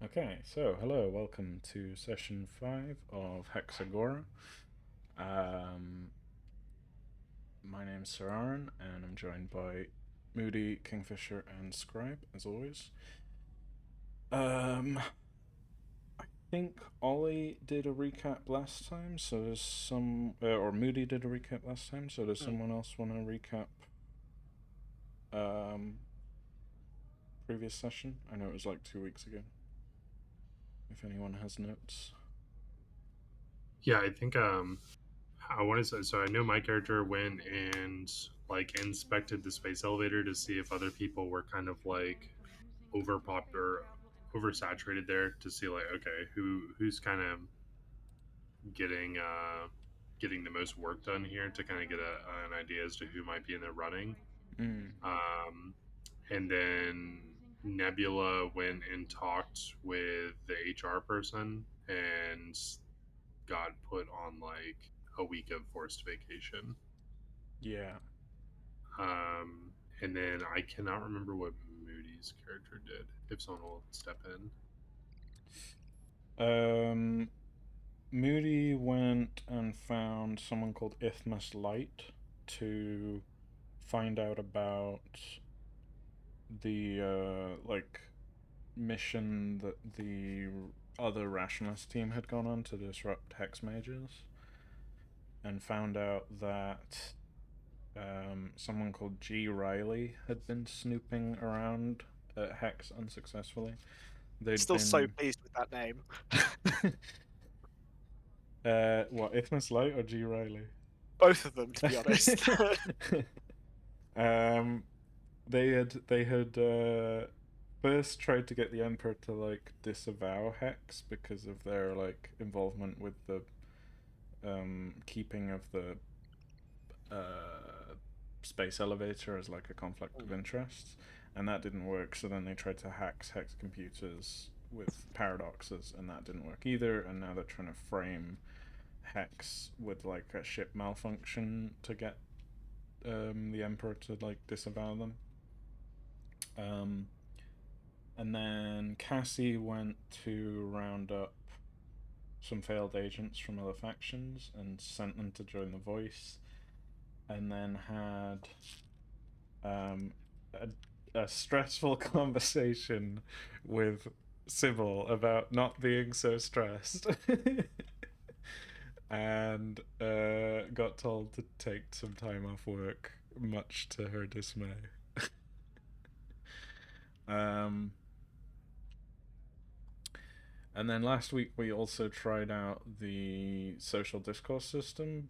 Okay, so hello, welcome to session 5 of Agora. Um, my name's Sir Aaron, and I'm joined by Moody, Kingfisher, and Scribe, as always. I think Ollie did a recap last time, so there's or Moody did a recap last time, so does Hmm. someone else want to recap um, previous session? I know it was like 2 weeks ago. If anyone has notes. Yeah, I think I want to say so. I know my character went and like inspected the space elevator to see if other people were kind of like overpop or oversaturated there to see like okay who's kind of getting getting the most work done here to kind of get an idea as to who might be in the running. Mm. Um, and then Nebula went and talked with the HR person and got put on like a week of forced vacation. Yeah. And then I cannot remember what Moody's character did. If someone will step in, Um, Moody went and found someone called Isthmus Light to find out about the mission that the other rationalist team had gone on to disrupt hex mages, and found out that someone called G. Riley had been snooping around at Hex unsuccessfully. They'd Still so been pleased with that name. what, Isthmus Light or G. Riley? Both of them, to be honest. um, they had first tried to get the Emperor to like disavow Hex because of their like involvement with the keeping of the uh, space elevator as like a conflict of interest, and that didn't work. So then they tried to hack Hex computers with paradoxes, and that didn't work either. And now they're trying to frame Hex with like a ship malfunction to get the Emperor to like disavow them. Um, and then Cassie went to round up some failed agents from other factions and sent them to join the Voice, and then had um, a, a stressful conversation with Sybil about not being so stressed. And got told to take some time off work, much to her dismay. um, And then last week we also tried out the social discourse system,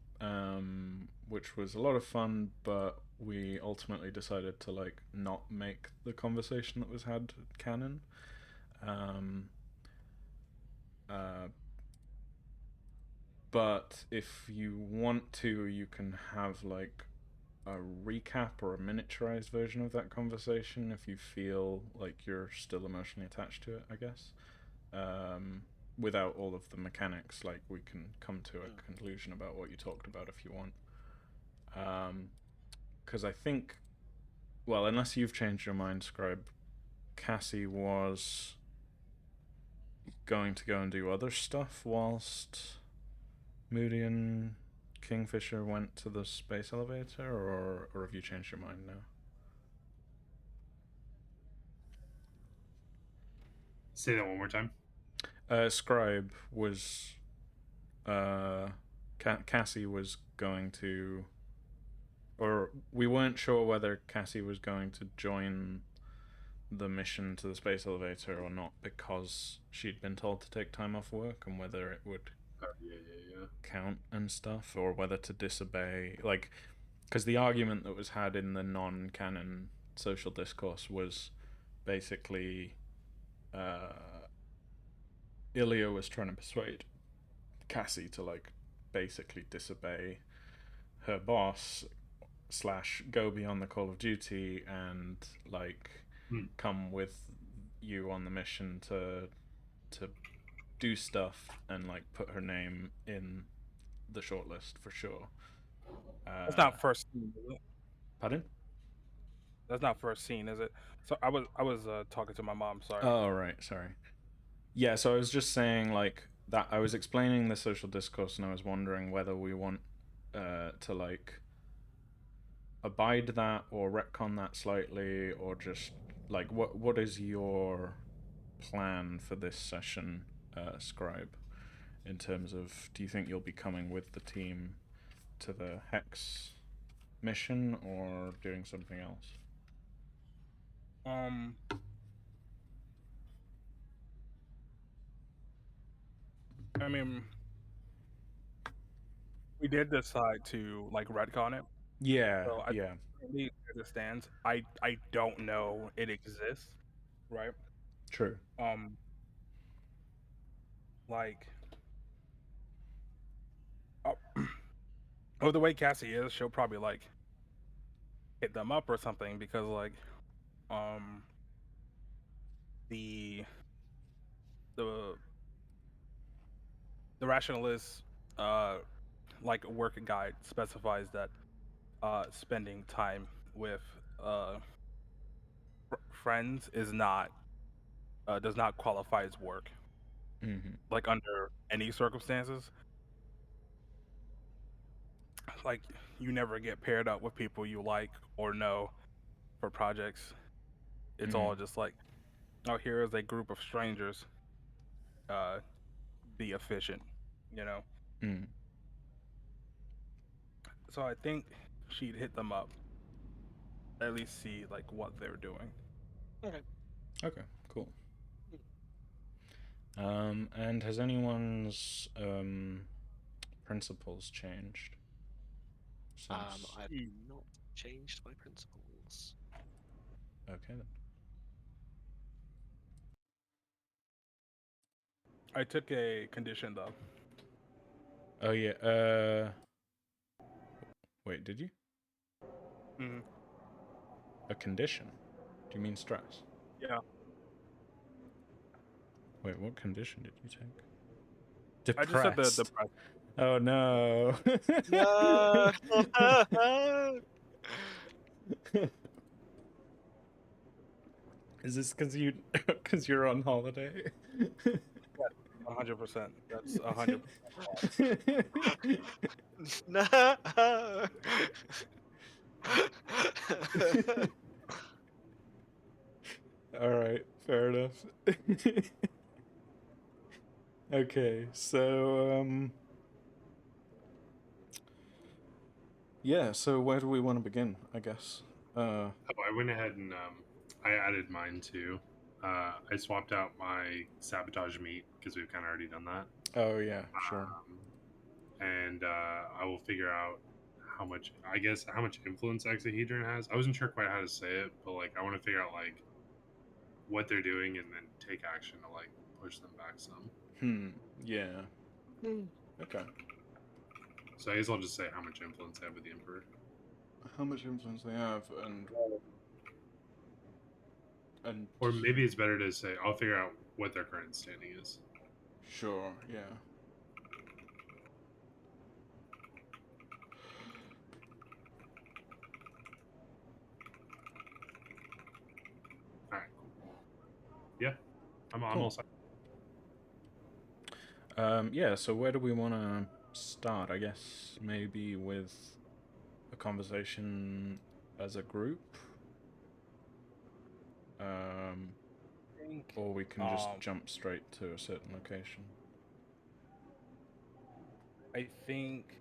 which was a lot of fun, but we ultimately decided to like not make the conversation that was had canon. Um, uh, but if you want to, you can have like a recap or a miniaturized version of that conversation if you feel like you're still emotionally attached to it, I guess. Without all of the mechanics, like we can come to a conclusion about what you talked about if you want. Because I think, well, unless you've changed your mind, Scribe, Cassie was going to go and do other stuff whilst Moody and Kingfisher went to the space elevator, or have you changed your mind now? say that one more time. Scribe was, Cassie was going to, or we weren't sure whether Cassie was going to join the mission to the space elevator or not because she'd been told to take time off work, and whether it would Oh, yeah. count and stuff, or whether to disobey. Like, because the argument that was had in the non canon social discourse was basically uh, Ilya was trying to persuade Cassie to, like, basically disobey her boss slash go beyond the call of duty and like Hmm. come with you on the mission to do stuff and like put her name in the shortlist for sure. That's Uh, not first scene, is it? Pardon? That's not first scene, is it? So I was talking to my mom. Sorry. Oh right, sorry. Yeah, so I was just saying like that. I was explaining the social discourse, and I was wondering whether we want to like abide that or retcon that slightly, or just like what is your plan for this session, Scribe? In terms of, do you think you'll be coming with the team to the Hex mission or doing something else? I mean, we did decide to like retcon it. Yeah, So I yeah, think as it stands, I don't know it exists, right? true. Like, oh, oh, the way Cassie is, she'll probably like hit them up or something because like, the the the rationalist like work guide specifies that spending time with friends is not does not qualify as work, Mm-hmm. like under any circumstances. Like, you never get paired up with people you like or know for projects. It's all just like, oh, here is a group of strangers. Be efficient, you know. Mm. So I think she'd hit them up, at least see like what they're doing. Okay. Okay, cool. And has anyone's principles changed since? I've not changed my principles. Okay then. I took a condition though. Oh yeah. Wait, did you? Mm-hmm. A condition? Do you mean stress? Yeah. Wait, what condition did you take? I just said Depressed. the depressed. Oh no. No. Is this because you're on holiday? 100%. That's 100%. No. All right, fair enough. Okay, so yeah, so where do we want to begin, I guess? Oh, I went ahead and I added mine too. I swapped out my sabotage meat because we've kind of already done that. Oh yeah, sure. And I will figure out how much influence Exahedron has. I wasn't sure quite how to say it, but like I want to figure out like what they're doing and then take action to like push them back some. Yeah. Okay. So I guess I'll just say how much influence they have with the Emperor. How much influence they have, and Or maybe it's better to say I'll figure out what their current standing is. sure, yeah. All right. Yeah, I'm Cool. all set. Yeah, so where do we want to start? I guess maybe with a conversation as a group. Or we can just jump straight to a certain location. I think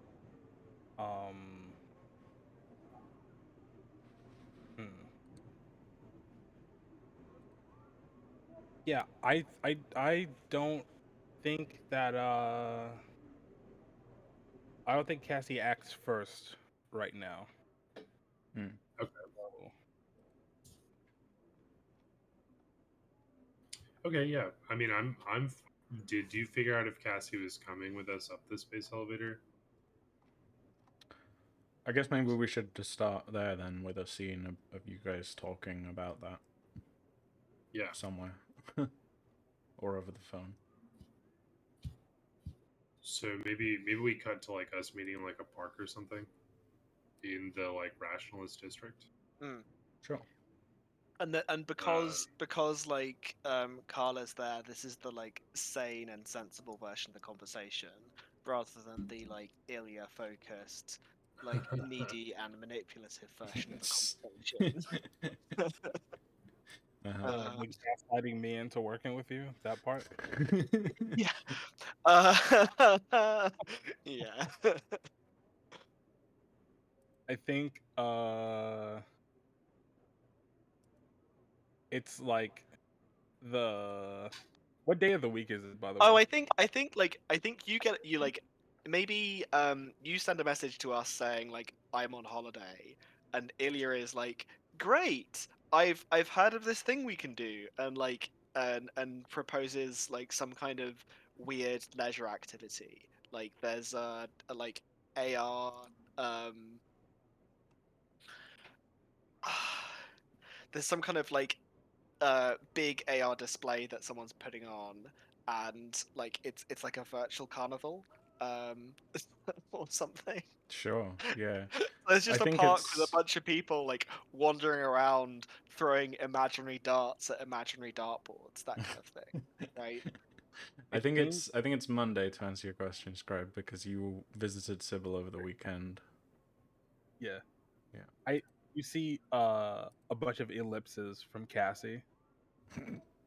yeah, I don't think that I don't think Cassie acts first right now. Okay. Okay, yeah. I mean, I'm. Did you figure out if Cassie was coming with us up the space elevator? I guess maybe we should just start there then with a scene of you guys talking about that. Yeah. Somewhere. Or over the phone. So maybe we cut to like us meeting in like a park or something in the like rationalist district. Sure. And because like Carla's there, this is the like sane and sensible version of the conversation, rather than the like Ilya focused, like needy and manipulative version of the conversation. Uh-huh. Like gaslighting me into working with you. That part. Yeah. Yeah. I think it's like the what day of the week is it, by the Oh, way? I think you like maybe you send a message to us saying like I'm on holiday, and Ilya is like, great, I've heard of this thing we can do, and like and proposes like some kind of weird leisure activity. Like there's a like AR um there's some kind of like big AR display that someone's putting on, and like it's like a virtual carnival, um, or something. Sure, yeah. There's I just a think park with a it's bunch of people like wandering around, throwing imaginary darts at imaginary dartboards, that kind of thing, right? I think I think it's Monday, to answer your question, Scribe, because you visited Sybil over the weekend. yeah. Yeah. You see a bunch of ellipses from Cassie,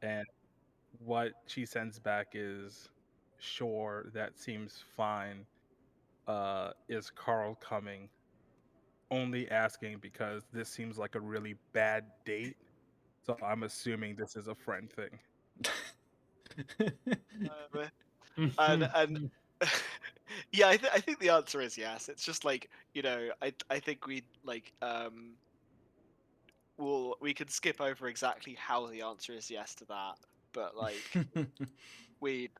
and what she sends back is, sure, that seems fine. Is Carl coming? Only asking because this seems like a really bad date. So I'm assuming this is a friend thing. And yeah, I think the answer is yes. It's just like, I think we like we could skip over exactly how the answer is yes to that, but like we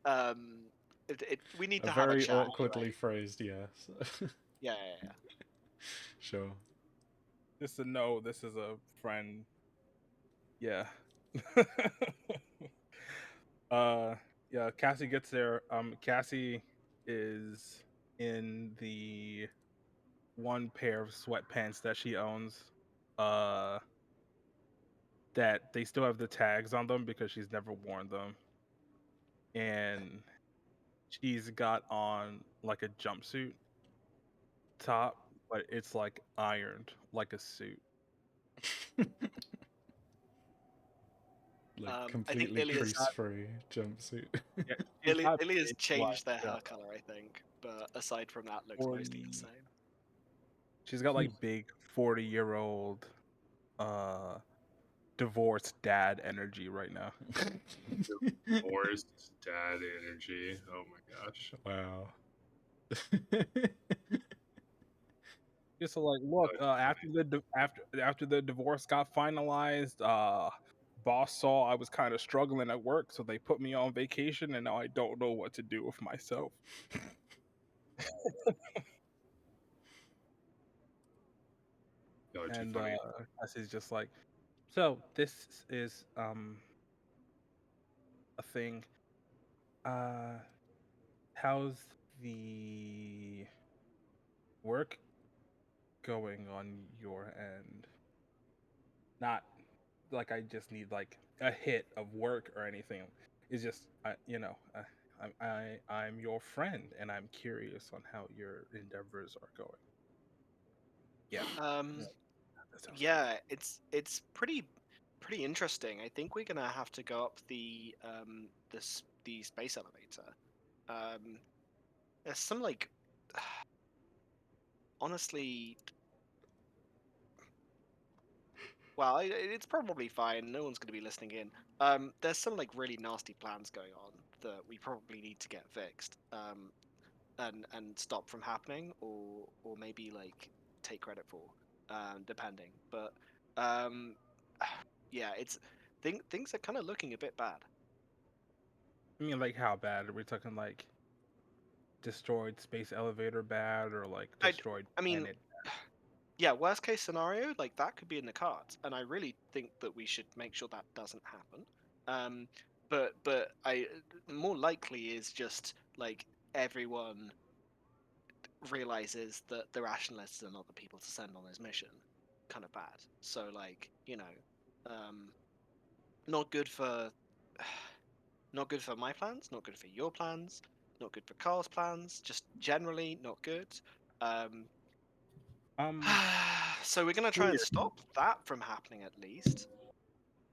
we need A to have a very chat awkwardly anyway. phrased yes. Yeah. Sure. Just to know this is a friend. Yeah. uh yeah, Cassie gets there. Cassie is in the one pair of sweatpants that she owns. That they still have the tags on them because she's never worn them. And she's got on like a jumpsuit top, but it's like ironed like a suit. Like I think completely Ilya's crease free jumpsuit. Yeah, she's got Ilya's big, changed their like, hair color, I think, but aside from that, looks mostly the 40 same. she's got like big 40-year-old uh divorced dad energy right now. Forced dad energy. Oh my gosh. Wow. Just like, look, But after the divorce got finalized, boss saw I was kind of struggling at work, so they put me on vacation, and now I don't know what to do with myself. no, too And funny. Cassie's just like, so this is a thing. Uh, how's the work going on your end? Not like I just need like a hit of work or anything. It's just I'm your friend and I'm curious on how your endeavors are going. Yeah. That sounds Yeah, it's pretty interesting. I think we're gonna have to go up the space elevator. Um, there's some like honestly, well, it's probably fine. No one's gonna be listening in. There's some like really nasty plans going on that we probably need to get fixed. And stop from happening, or maybe like take credit for, depending. But um, yeah, things are kind of looking a bit bad. I mean, like how bad? Are we talking like destroyed space elevator bad or like I destroyed I mean, planet? yeah, worst case scenario, like that could be in the cards, and I really think that we should make sure that doesn't happen. Um, but I more likely is just like everyone realizes that the rationalists are not the people to send on this mission, kind of bad. So like Not good for not good for my plans, not good for your plans, not good for Carl's plans, just generally not good. Um, Um, so we're gonna try and Weird. stop that from happening at least.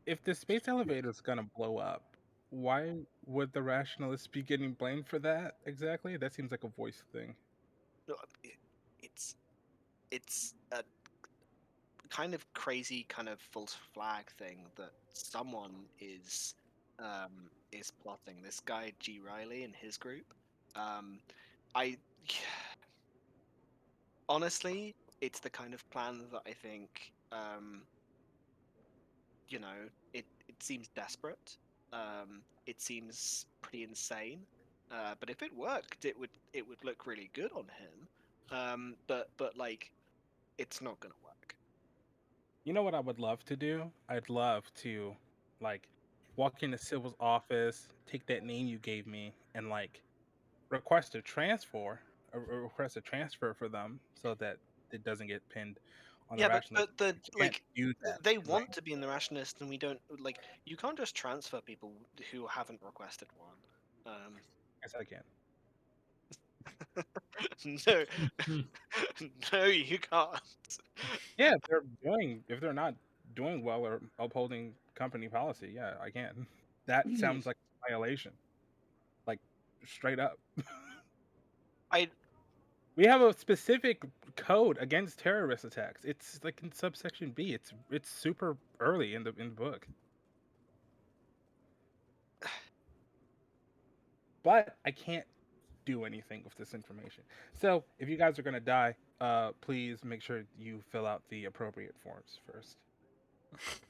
If the space elevator is gonna blow up, why would the rationalists be getting blamed for that exactly? That seems like a voice thing. No, it's it's a kind of crazy, kind of false flag thing that someone is plotting. This guy G Riley and his group. I honestly, it's the kind of plan that I think you know, it seems desperate. It seems pretty insane. But if it worked, it would look really good on him. But like, it's not gonna work. You know what I would love to do? I'd love to, like, walk into Civil's office, take that name you gave me, and like request a transfer, request a transfer for them, so that it doesn't get pinned on the Yeah, but rationalist. the I can't like do that they because want to be in the rationalist, and we don't like. You can't just transfer people who haven't requested one. guess I can. No, no, you can't. Yeah, if they're not doing well or upholding company policy, yeah, I can. That sounds like a violation. Like straight up. I We have a specific code against terrorist attacks. It's like in subsection B. It's super early in the book. But I can't do anything with this information. So if you guys are gonna die, please make sure you fill out the appropriate forms first.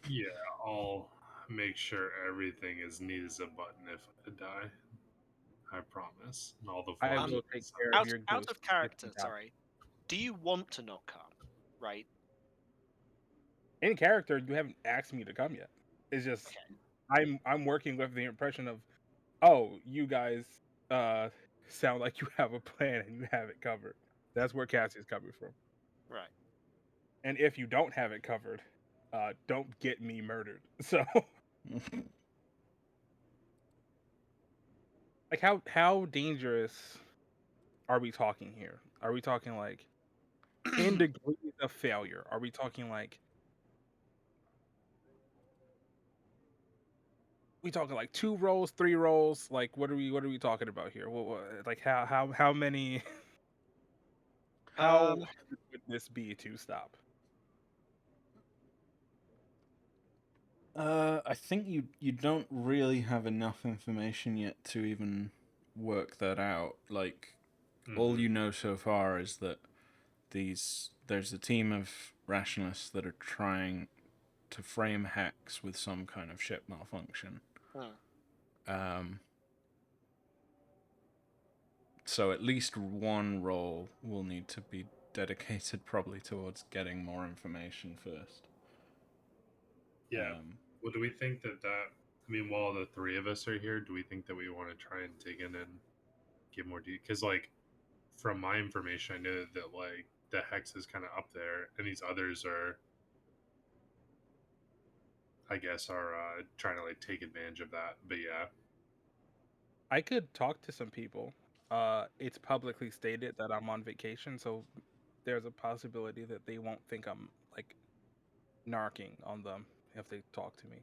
Yeah, I'll make sure everything is neat as a button if I die. I promise. And all the I forms. will take care of out your out of ghost if you character. die. Sorry. Do you want to not come? Right. In character, you haven't asked me to come yet. It's just I'm working with the impression of, oh, you guys uh sound like you have a plan and you have it covered. That's where Cassie's coming from. Right. And if you don't have it covered, don't get me murdered. So like how dangerous are we talking here? Are we talking like in degrees of failure? Are we talking like we talking like 2 rolls, 3 rolls? Like what are we talking about here? Like how many how Um. hard would this be to stop? I think you don't really have enough information yet to even work that out. Like, all Mhm. you know so far is that there's a team of rationalists that are trying to frame hacks with some kind of ship malfunction. Um, so at least one role will need to be dedicated probably towards getting more information first. Yeah. Well, do we think that? I mean, while the three of us are here, do we think that we want to try and dig in and get more detail? Because, like, from my information, I know that like the hex is kind of up there, and these others are, I guess, are trying to like take advantage of that. But yeah, I could talk to some people. It's publicly stated that I'm on vacation, so there's a possibility that they won't think I'm like narking on them if they talk to me.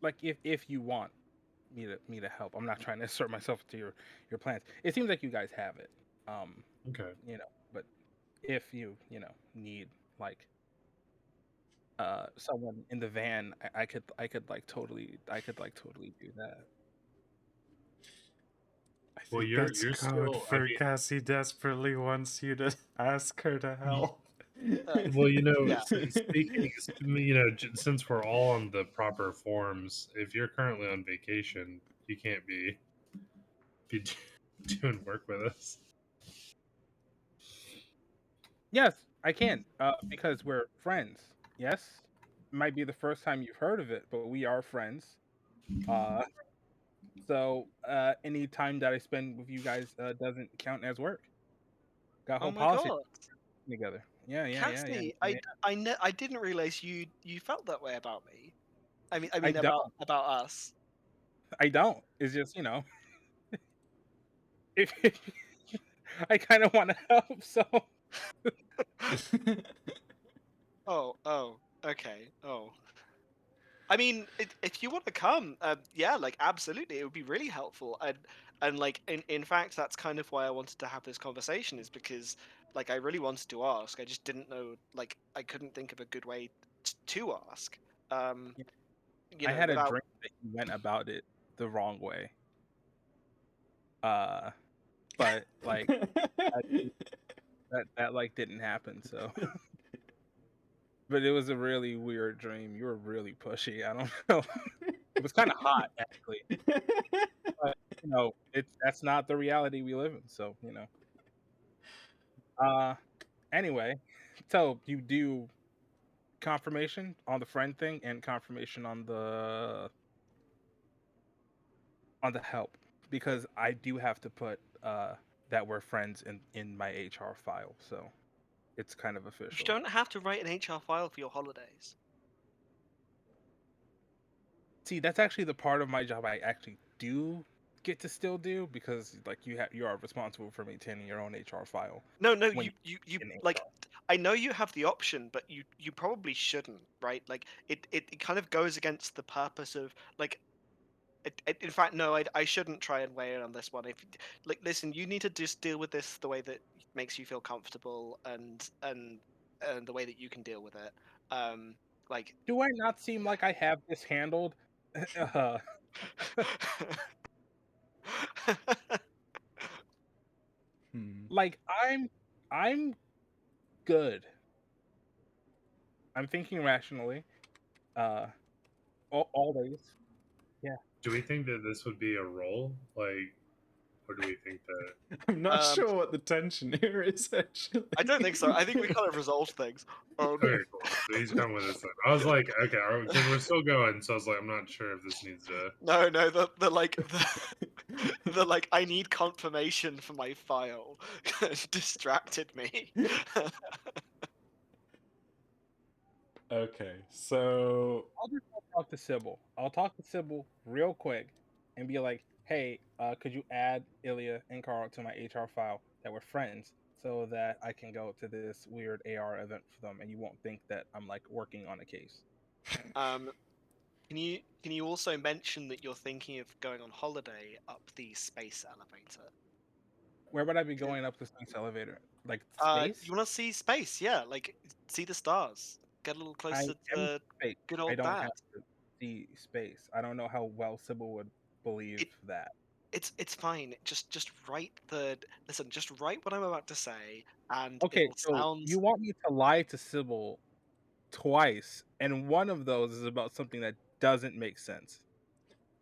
Like if you want me to help, I'm not trying to assert myself to your plans. It seems like you guys have it. okay. But if you need like someone in the van, I could totally do that. I Well, think you're that's you're code still. I for mean, Cassie desperately wants you to ask her to help. well, Yeah. speaking, since we're all on the proper forms, if you're currently on vacation, you can't be doing work with us. Yes, I can, because we're friends. Yes, might be the first time you've heard of it, but we are friends. Uh, so any time that I spend with you guys doesn't count as work. got a Oh whole my policy god. together. Yeah. Cassie, I didn't realize you felt that way about me. I I mean don't. about us. I don't. It's just if I kind of want to help. So Oh, okay. Oh. I mean, if you want to come, yeah, like absolutely, it would be really helpful. And like in fact, that's kind of why I wanted to have this conversation is because like I really wanted to ask. I just didn't know, like I couldn't think of a good way to ask. Um, I had a without. dream that you went about it the wrong way. Uh, but like that that like didn't happen. So, but it was a really weird dream. You were really pushy. I don't know. It was kind of hot actually. But that's not the reality we live in. So Uh, anyway, so you do confirmation on the friend thing and confirmation on the help because I do have to put that we're friends in my HR file, so it's kind of You official. don't have to write an HR file for your holidays. See, that's actually the part of my job I actually do get to still do because like you are responsible for maintaining your own HR file No, no, when you you're in like. HR. I know you have the option, but you probably shouldn't, right? Like it kind of goes against the purpose of like. In fact, no, I shouldn't try and weigh in on this one. If like, listen, you need to just deal with this the way that makes you feel comfortable and the way that you can deal with it. Like. Do I not seem like I have this handled? uh, like I'm good. I'm thinking rationally. Uh, always. Yeah. Do we think that this would be a role? Like, or do we think that? I'm not um, sure what the tension here is actually. I don't think so. I think we kind of resolved things. Okay, cool. So he's coming with us. Then. I was like, okay, because we're still going. So I was like, I'm not sure if this needs to. No, the like the like I need confirmation for my file distracted me. Okay, so I'll just talk to Sybil. I'll talk to Sybil real quick and be like, "Hey, could you add Ilya and Carl to my HR file that we're friends, so that I can go to this weird AR event for them, and you won't think that I'm like working on a case." um, can you also mention that you're thinking of going on holiday up the space elevator? Where would I be going up the space elevator? Like space? You want to see space? Yeah, like see the stars, get a little I closer am to space. good I old don't dad. have to see space. I don't know how well Sybil would believe It that. it's fine. Just write the listen. Just write what I'm about to say, and Okay, it'll so sound. you want me to lie to Sybil twice, and one of those is about something that doesn't make sense.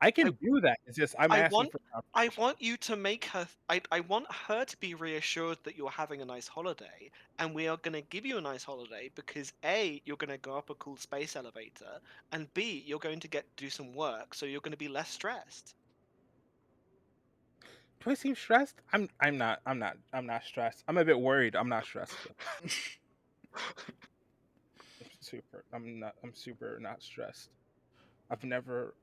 I I can do that. It's just I'm I asking want for I confirmation. want you to make her. I want her to be reassured that you're having a nice holiday, and we are going to give you a nice holiday because A, you're going to go up a cool space elevator, and B, you're going to get to do some work, so you're going to be less stressed. Do I seem stressed? I'm not stressed. I'm a bit worried. I'm not stressed though. I'm super not stressed. I've never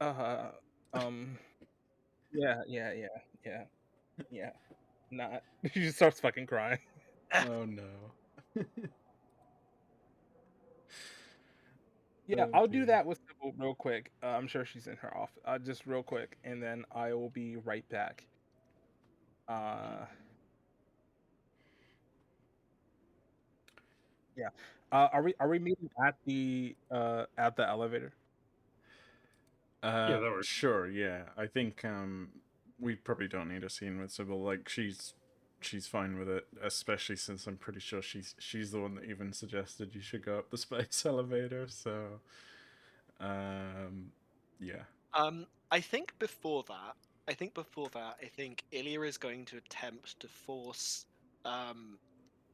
uh um yeah yeah not she just starts fucking crying. oh no. Yeah, Oh I'll do dear. that with Sybil real quick. I'm sure she's in her office. Just real quick, and then I will be right back. Uh, yeah. Are we meeting at the elevator? Yeah, that works. Sure, yeah. I think we probably don't need a scene with Sybil. Like she's fine with it, especially since I'm pretty sure she's the one that even suggested you should go up the space elevator. So, yeah. I think before that, I think Ilya is going to attempt to force, um,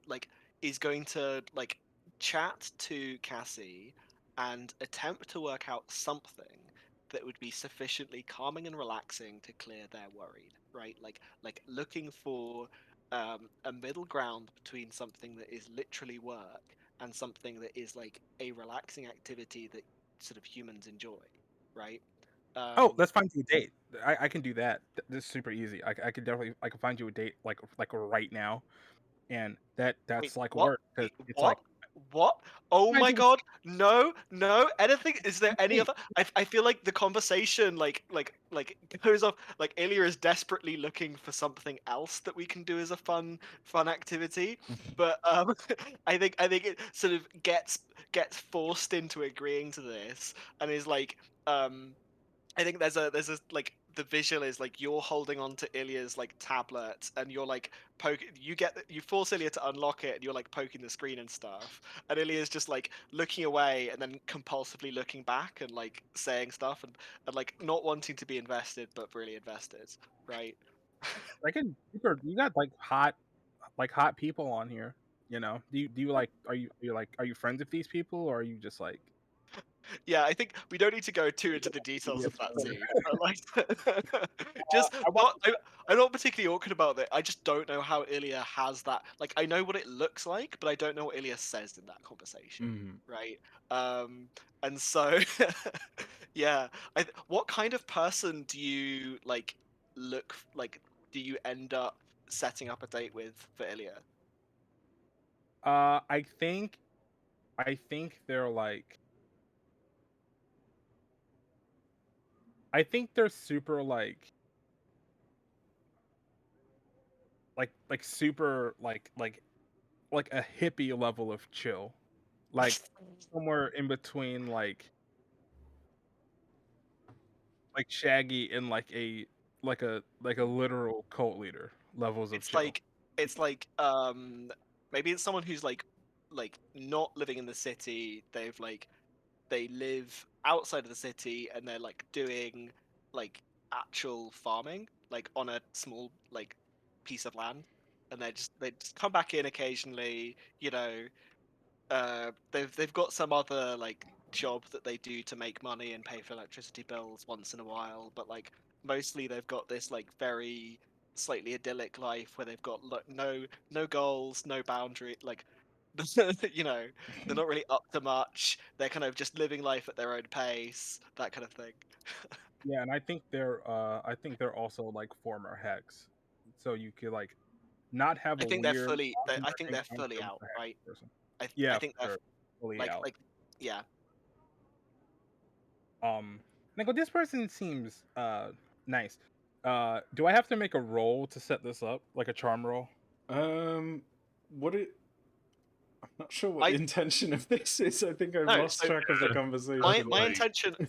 like, is going to like chat to Cassie and attempt to work out something that would be sufficiently calming and relaxing to clear their worried, right? Like looking for a middle ground between something that is literally work and something that is like a relaxing activity that sort of humans enjoy, right? Oh, let's find you a date. I can do that. This is super easy. I could definitely I can find you a date like right now, and Wait, that's like what? work because Wait, it's what? like What? Oh find my you god! No, no. Anything? Is there a any date. other? I feel like the conversation like goes off. Like Ilya is desperately looking for something else that we can do as a fun activity, but I think it sort of gets forced into agreeing to this and is like I think there's a like the visual is like you're holding on to Ilya's like tablet and you're like you force Ilya to unlock it and you're like poking the screen and stuff and Ilya's just like looking away and then compulsively looking back and like saying stuff and like not wanting to be invested but really invested, right? I can you got like hot people on here. You know, do you like are you friends with these people or are you just like Yeah, I think we don't need to go too into the details yeah, of that scene, but like, just I want I'm not particularly awkward about it. I just don't know how Ilya has that. Like, I know what it looks like, but I don't know what Ilya says in that conversation, Mhm. right? And so, yeah, what kind of person do you like like? Do you end up setting up a date with for Ilya? I think they're like I think they're super like super like a hippie level of chill. Like somewhere in between like Shaggy and like a literal cult leader levels of It's chill. like maybe it's someone who's like not living in the city. They live outside of the city and they're like doing like actual farming like on a small like piece of land and they just come back in occasionally, you know, they've got some other like job that they do to make money and pay for electricity bills once in a while, but like mostly they've got this like very slightly idyllic life where they've got no goals, no boundary, like you know, they're not really up to much. They're kind of just living life at their own pace, that kind of thing. Yeah, and I think they're also like former hacks. So you could like not have a weird I think awkward they're encounter fully with out, a hack right? person. I Yeah, think for they're sure. Fully out. yeah. Like well, this person seems nice. Do I have to make a roll to set this up? Like a charm roll? What it? I'm not sure what the I intention of this is. I think I've no, lost so track of the That's my conversation. like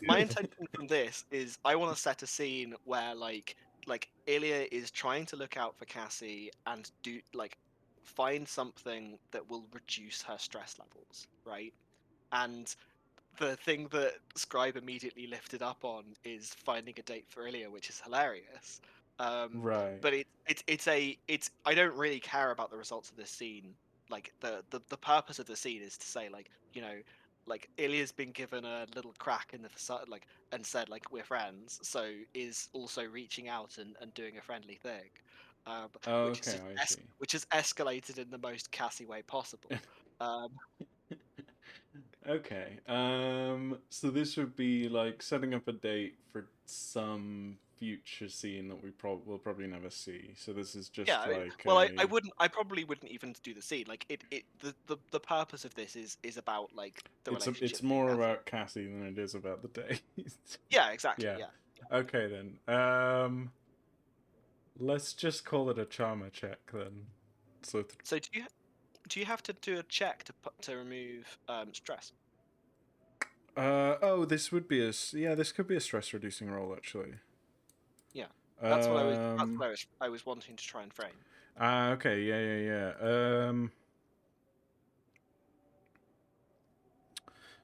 my intention from this is I want to set a scene where like Ilya is trying to look out for Cassie and do like find something that will reduce her stress levels, right? And the thing that Scribe immediately lifted up on is finding a date for Ilya, which is hilarious. Right. But it's I don't really care about the results of this scene. Like the purpose of the scene is to say like, you know, like Ilya's been given a little crack in the facade, like, and said like we're friends, so is also reaching out and doing a friendly thing, Oh, okay, I see. which has escalated in the most Cassie way possible. Um, Okay. So this would be like setting up a date for some future scene that we'll probably never see. So this is Yeah, just I mean, like well, a. I probably wouldn't even do the scene. Like the purpose of this is about like the It's relationship with more Cassie. about Cassie than it is about the date. Yeah, exactly. Yeah. Yeah. Okay then. Let's just call it a charmer check then. So So do you have to do a check to remove stress? oh, this would be yeah, this could be a stress reducing role actually. Yeah, that's Um. what I was wanting to try and frame. Okay. Yeah. Yeah. Yeah.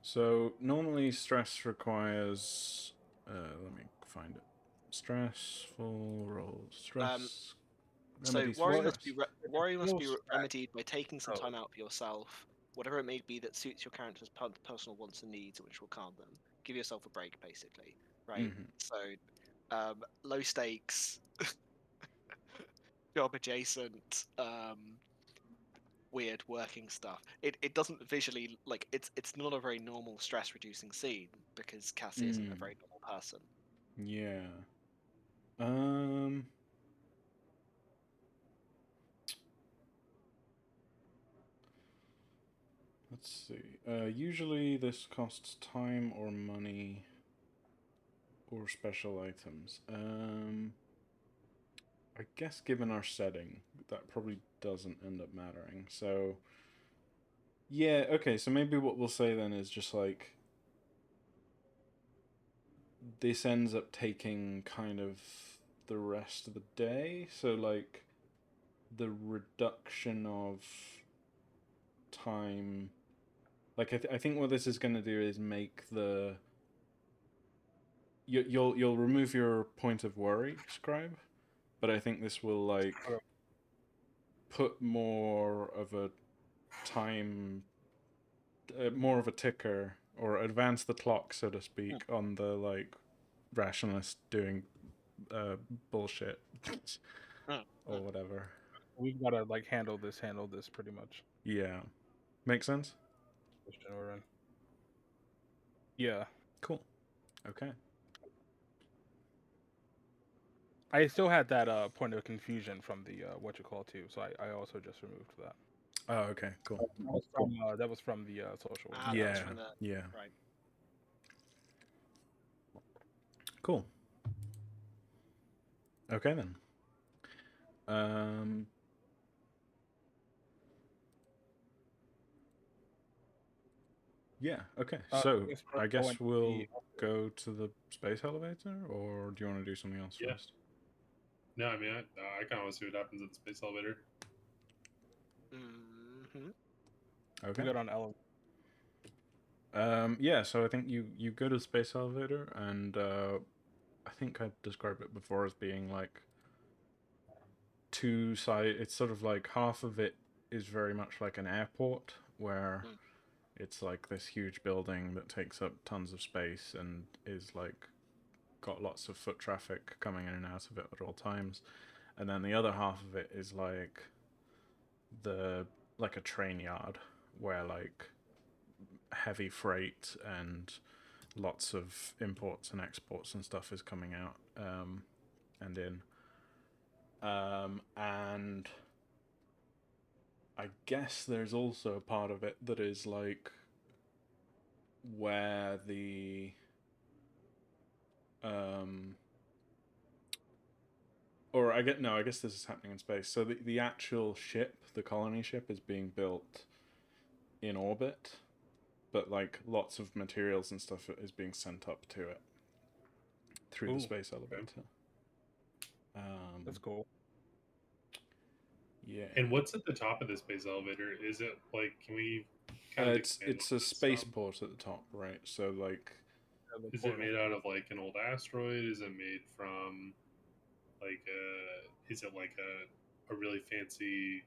So normally stress requires. Let me find it. Stressful roles. Um, Stress so remedies for stress. worry must No be stress. remedied by taking some Oh, time out for yourself, whatever it may be that suits your character's personal wants and needs, which will calm them. Give yourself a break, basically, right? Hmm. So low stakes. job adjacent weird working stuff. It doesn't visually like it's not a very normal stress reducing scene because Cassie isn't a very normal person. Yeah. Um. Let's see. Usually this costs time or money or special items. I guess given our setting, that probably doesn't end up mattering. So, yeah, okay, so maybe what we'll say then is just like this ends up taking kind of the rest of the day. So, like, the reduction of time. Like, I think what this is going to do is make the. You'll remove your point of worry, scribe, but I think this will like put more of a time, more of a ticker, or advance the clock, so to speak, on the like rationalist doing bullshit or whatever. We've got to like handle this pretty much. Yeah, make sense. Yeah. Cool. Okay. I still had that point of confusion from the what you call too, so I also just removed that. Oh, okay, cool. That was from the social. That was Yeah, from the yeah, right. cool. Okay then. Um. Yeah. Okay. So I guess we'll go to the space elevator, or do you want to do something else Yeah. first? No, I mean, I kind of want to see what happens at the space elevator. Mm-hmm. Okay. We got on elevator. Yeah. So I think you go to the space elevator, and I think I described it before as being like two side. It's sort of like half of it is very much like an airport where it's like this huge building that takes up tons of space and is like got lots of foot traffic coming in and out of it at all times. And then the other half of it is like a train yard where like heavy freight and lots of imports and exports and stuff is coming out and in. And I guess there's also a part of it that is like where the or I get no, I guess this is happening in space. So the actual ship, the colony ship, is being built in orbit, but like lots of materials and stuff is being sent up to it through the space elevator. That's cool. Yeah. And what's at the top of the space elevator? Is it like, can we kind of it's a spaceport at the top, right? So like, is it made out of like an old asteroid? Is it made from like is it like a really fancy,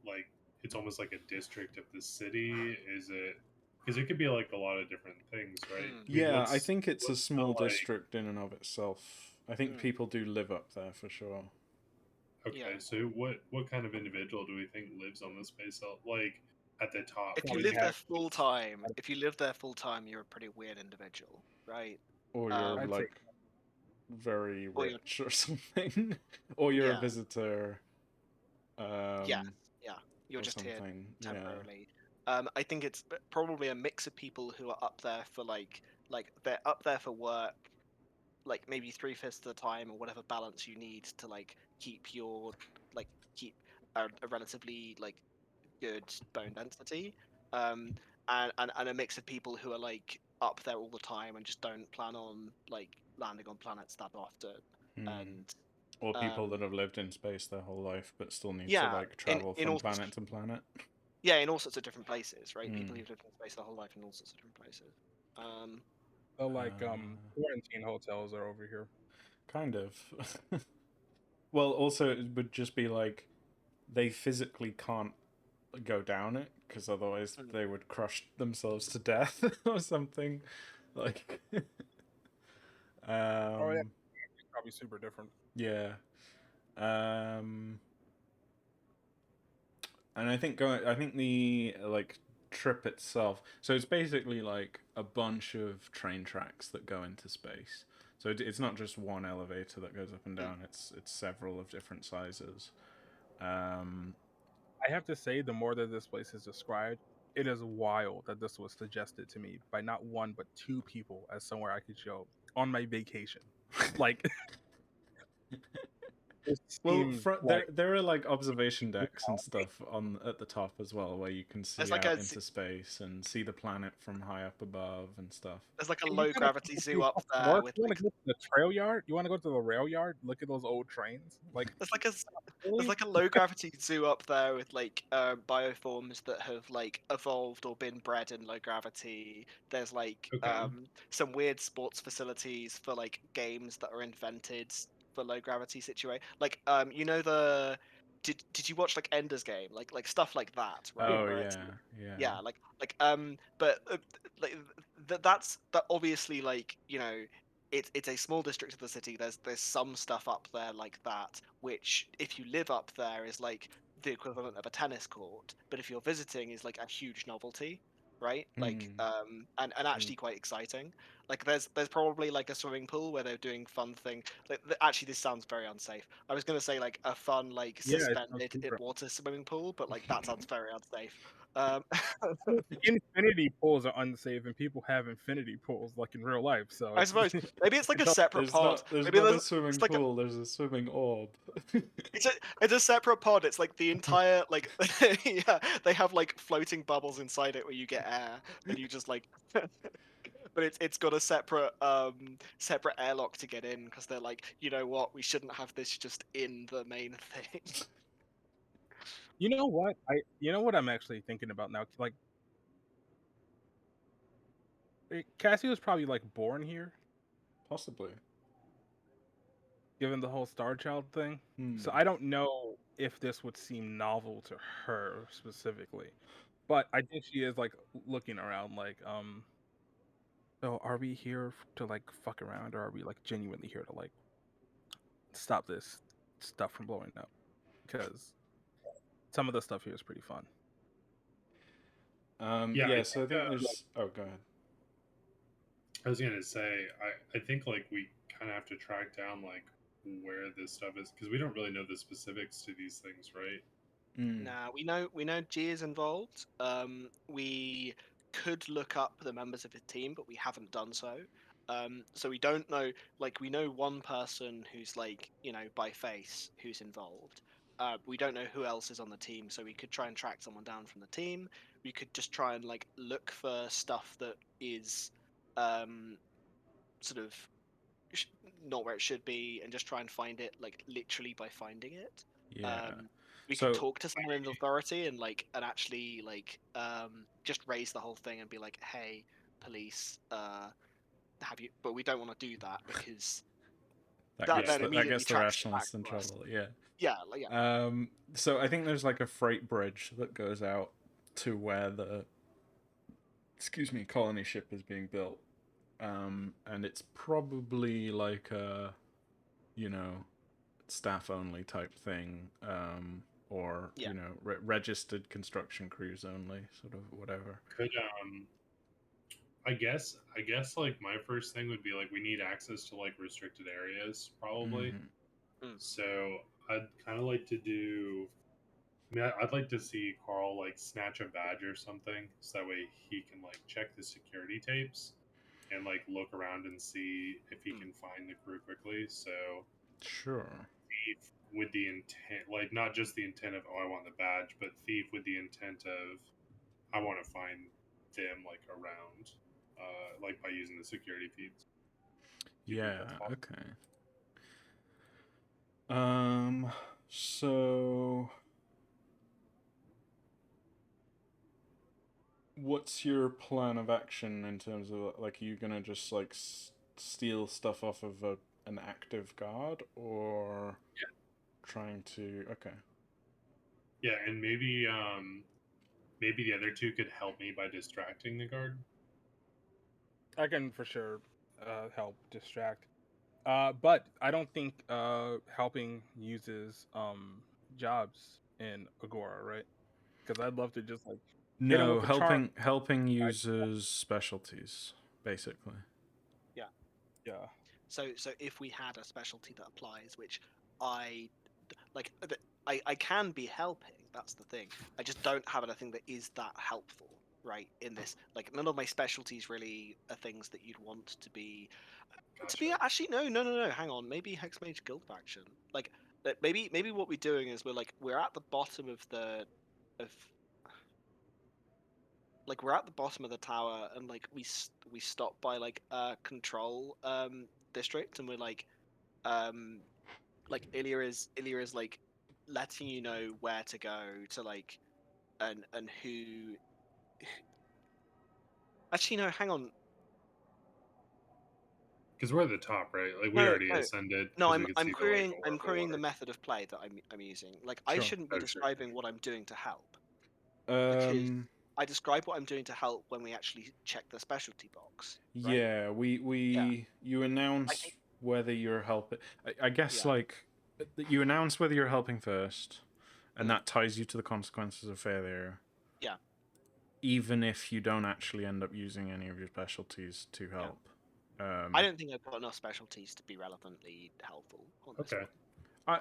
like it's almost like a district of the city? Is it, because it could be like a lot of different things, right? Yeah, I think it's a small district in and of itself. I think people do live up there for sure. Okay, so what kind of individual do we think lives on the space like at the top? If you live there full time, you're a pretty weird individual, right? Or you're like very rich or something, or you're a visitor. Yeah, you're just here temporarily. I think it's probably a mix of people who are up there for like they're up there for work, like maybe 3/5 of the time or whatever balance you need to like keep your keep a relatively like good bone density, and a mix of people who are like up there all the time and just don't plan on like landing on planets that often, and or people that have lived in space their whole life but still need to like travel from planet to planet. Yeah, in all sorts of different places, right? People who've lived in space their whole life in all sorts of different places. So like quarantine hotels are over here. Kind of. Well, also it would just be like they physically can't go down it because otherwise they would crush themselves to death or something. Like oh yeah, it's probably super different. Yeah. And I think the like trip itself. So it's basically like a bunch of train tracks that go into space. So it's not just one elevator that goes up and down. It's several of different sizes. Um, I have to say, the more that this place is described, it is wild that this was suggested to me by not one but two people as somewhere I could show on my vacation. Like, it well, seems like there are like observation decks and stuff on at the top as well, where you can There's see like out into space and see the planet from high up above and stuff. a and you low gotta gravity go zoo up to there work. with You want like to go to the trail yard? You want to go to the rail yard? Look at those old trains. Like, there's like a there's really? like a low gravity zoo up there with like bioforms that have like evolved or been bred in low gravity. There's like Okay. some weird sports facilities for like games that are invented for low gravity situation. Like you know the did you watch like Ender's Game? Like stuff like that, right? Yeah. Oh Where it's yeah, yeah. yeah, but like that's that obviously like it's a small district of the city. There's some stuff up there like that, which if you live up there is like the equivalent of a tennis court, but if you're visiting is like a huge novelty, right? Like Mm. and actually quite exciting. Like there's probably like a swimming pool where they're doing fun thing. Like actually this sounds very unsafe. I was gonna say like a fun like Yeah, it sounds suspended in super. water swimming pool, but like that sounds very unsafe. Um, Infinity pools are unsafe, and people have infinity pools like in real life. So I it's suppose maybe it's like a separate pod. There's Maybe not a there's swimming it's like pool. There's a swimming orb. it's a separate pod. It's like the entire like yeah, they have like floating bubbles inside it where you get air and you just like but it's got a separate airlock to get in because they're like, you know what, we shouldn't have this just in the main thing. you know what I'm actually thinking about now. Like, Cassie was probably like born here, Possibly. given the whole Star Child thing. Hmm. So I don't know if this would seem novel to her specifically, but I think she is like looking around, like, so are we here to like fuck around, or are we like genuinely here to like stop this stuff from blowing up? Because some of the stuff here is pretty fun. Yeah, Yeah. So I think there's. Oh, go ahead. I was gonna say, I think like we kind of have to track down like where this stuff is because we don't really know the specifics to these things, right? Mm. Nah, we know G is involved. We could look up the members of his team, but we haven't done so. So we don't know. Like we know one person who's like by face who's involved. We don't know who else is on the team, so we could try and track someone down from the team. We could just try and like look for stuff that is sort of not where it should be, and just try and find it like literally by finding it. Yeah. We So- could talk to someone in authority and actually just raise the whole thing and be like, hey, police, have you? But we don't want to do that because that then that immediately gets the tracks it back rationalists in to us. trouble. Yeah. Yeah. So I think there's like a freight bridge that goes out to where the colony ship is being built. And it's probably like a, you know, staff only type thing, or Yeah. registered construction crews only, sort of whatever. Could I guess like my first thing would be like we need access to like restricted areas probably. Mhm. So I'd kind of like to do. I mean, I'd like to see Carl like snatch a badge or something, so that way he can like check the security tapes and like look around and see if he can find the crew quickly. So Sure. thief with the intent, like not just the intent of I want the badge, but thief with the intent of I want to find them like around, like by using the security feeds. Do you think Yeah. that's possible? Okay. So what's your plan of action in terms of like, are you gonna just like steal stuff off of an active guard, or trying to? Okay. Yeah, and maybe the other two could help me by distracting the guard. I can for sure help distract. But I don't think helping uses jobs in Agora, right? Because I'd love to just like No, with the charm. helping users specialties, basically. Yeah. So if we had a specialty that applies, which I like, I can be helping. That's the thing. I just don't have anything that is that helpful, right? In this, like, none of my specialties really are things that you'd want to be. To be Gotcha. actually, no. Hang on. Maybe Hexmage Guild faction. Like, maybe what we're doing is we're at the bottom of of we're at the bottom of the tower, and like we stop by like a control district, and we're Ilya is like letting you know where to go to, like, and who. Actually, no, hang on. Because we're at the top, right? Like we No, already no, ascended no. because we could see the like aura I'm of the querying the water. method of play that I'm using. Like, I Sure. shouldn't be Oh, sure. describing what I'm doing to help, because Um, I describe what I'm doing to help when we actually check the specialty box. Right? yeah, you I announce think. whether you're helping. I guess Yeah. like you announce whether you're helping first, and Mm. that ties you to the consequences of failure. Yeah. Even if you don't actually end up using any of your specialties to help. I don't think I've got enough specialties to be relevantly helpful on this Okay. one.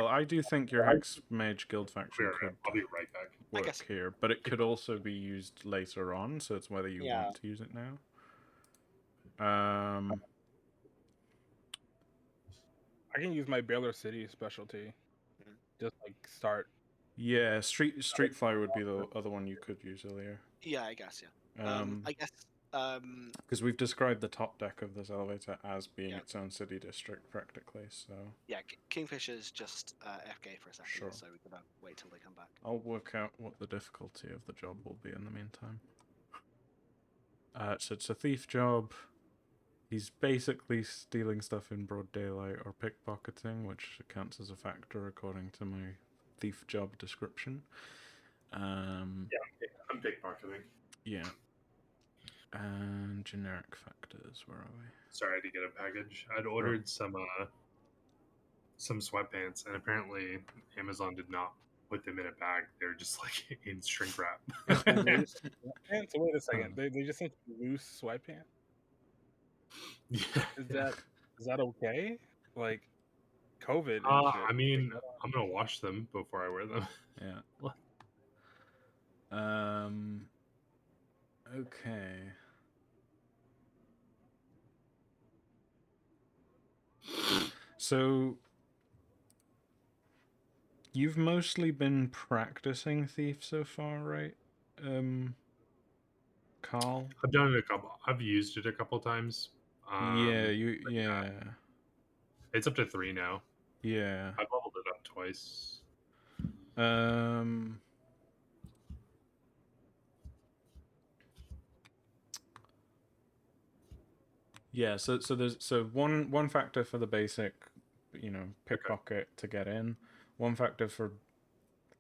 I do think your Hex Mage Guild faction could I'll be right back. I work guess. here, but it could also be used later on, so it's whether you Yeah. want to use it now. I can use my Baylor City specialty. Mhm. Just like start. Yeah, Street Fire would be the other one you could use earlier. Yeah, I guess. Yeah. I guess. Because we've described the top deck of this elevator as being Yeah. its own city district, practically. So Yeah, Kingfisher's just FK for a second, Sure. so we're gonna wait till they come back. I'll work out what the difficulty of the job will be in the meantime. So it's a thief job. He's basically stealing stuff in broad daylight or pickpocketing, which counts as a factor according to my thief job description. I'm pickpocketing. Yeah. And generic factors, where are we? Sorry to get a package. I'd ordered some sweatpants, and apparently Amazon did not put them in a bag. They're just like in shrink wrap. Loose sweatpants? So wait a second. They just sent you loose sweatpants? Yeah. Is that okay? Like COVID and shit. I mean, I'm gonna wash them before I wear them. Yeah. Okay. So you've mostly been practicing thief so far, right? Carl? I've done it a couple. I've used it a couple times. Yeah. It's up to 3 now. Yeah. I've leveled it up twice. Yeah, so there's one factor for the basic, pickpocket to get in, one factor for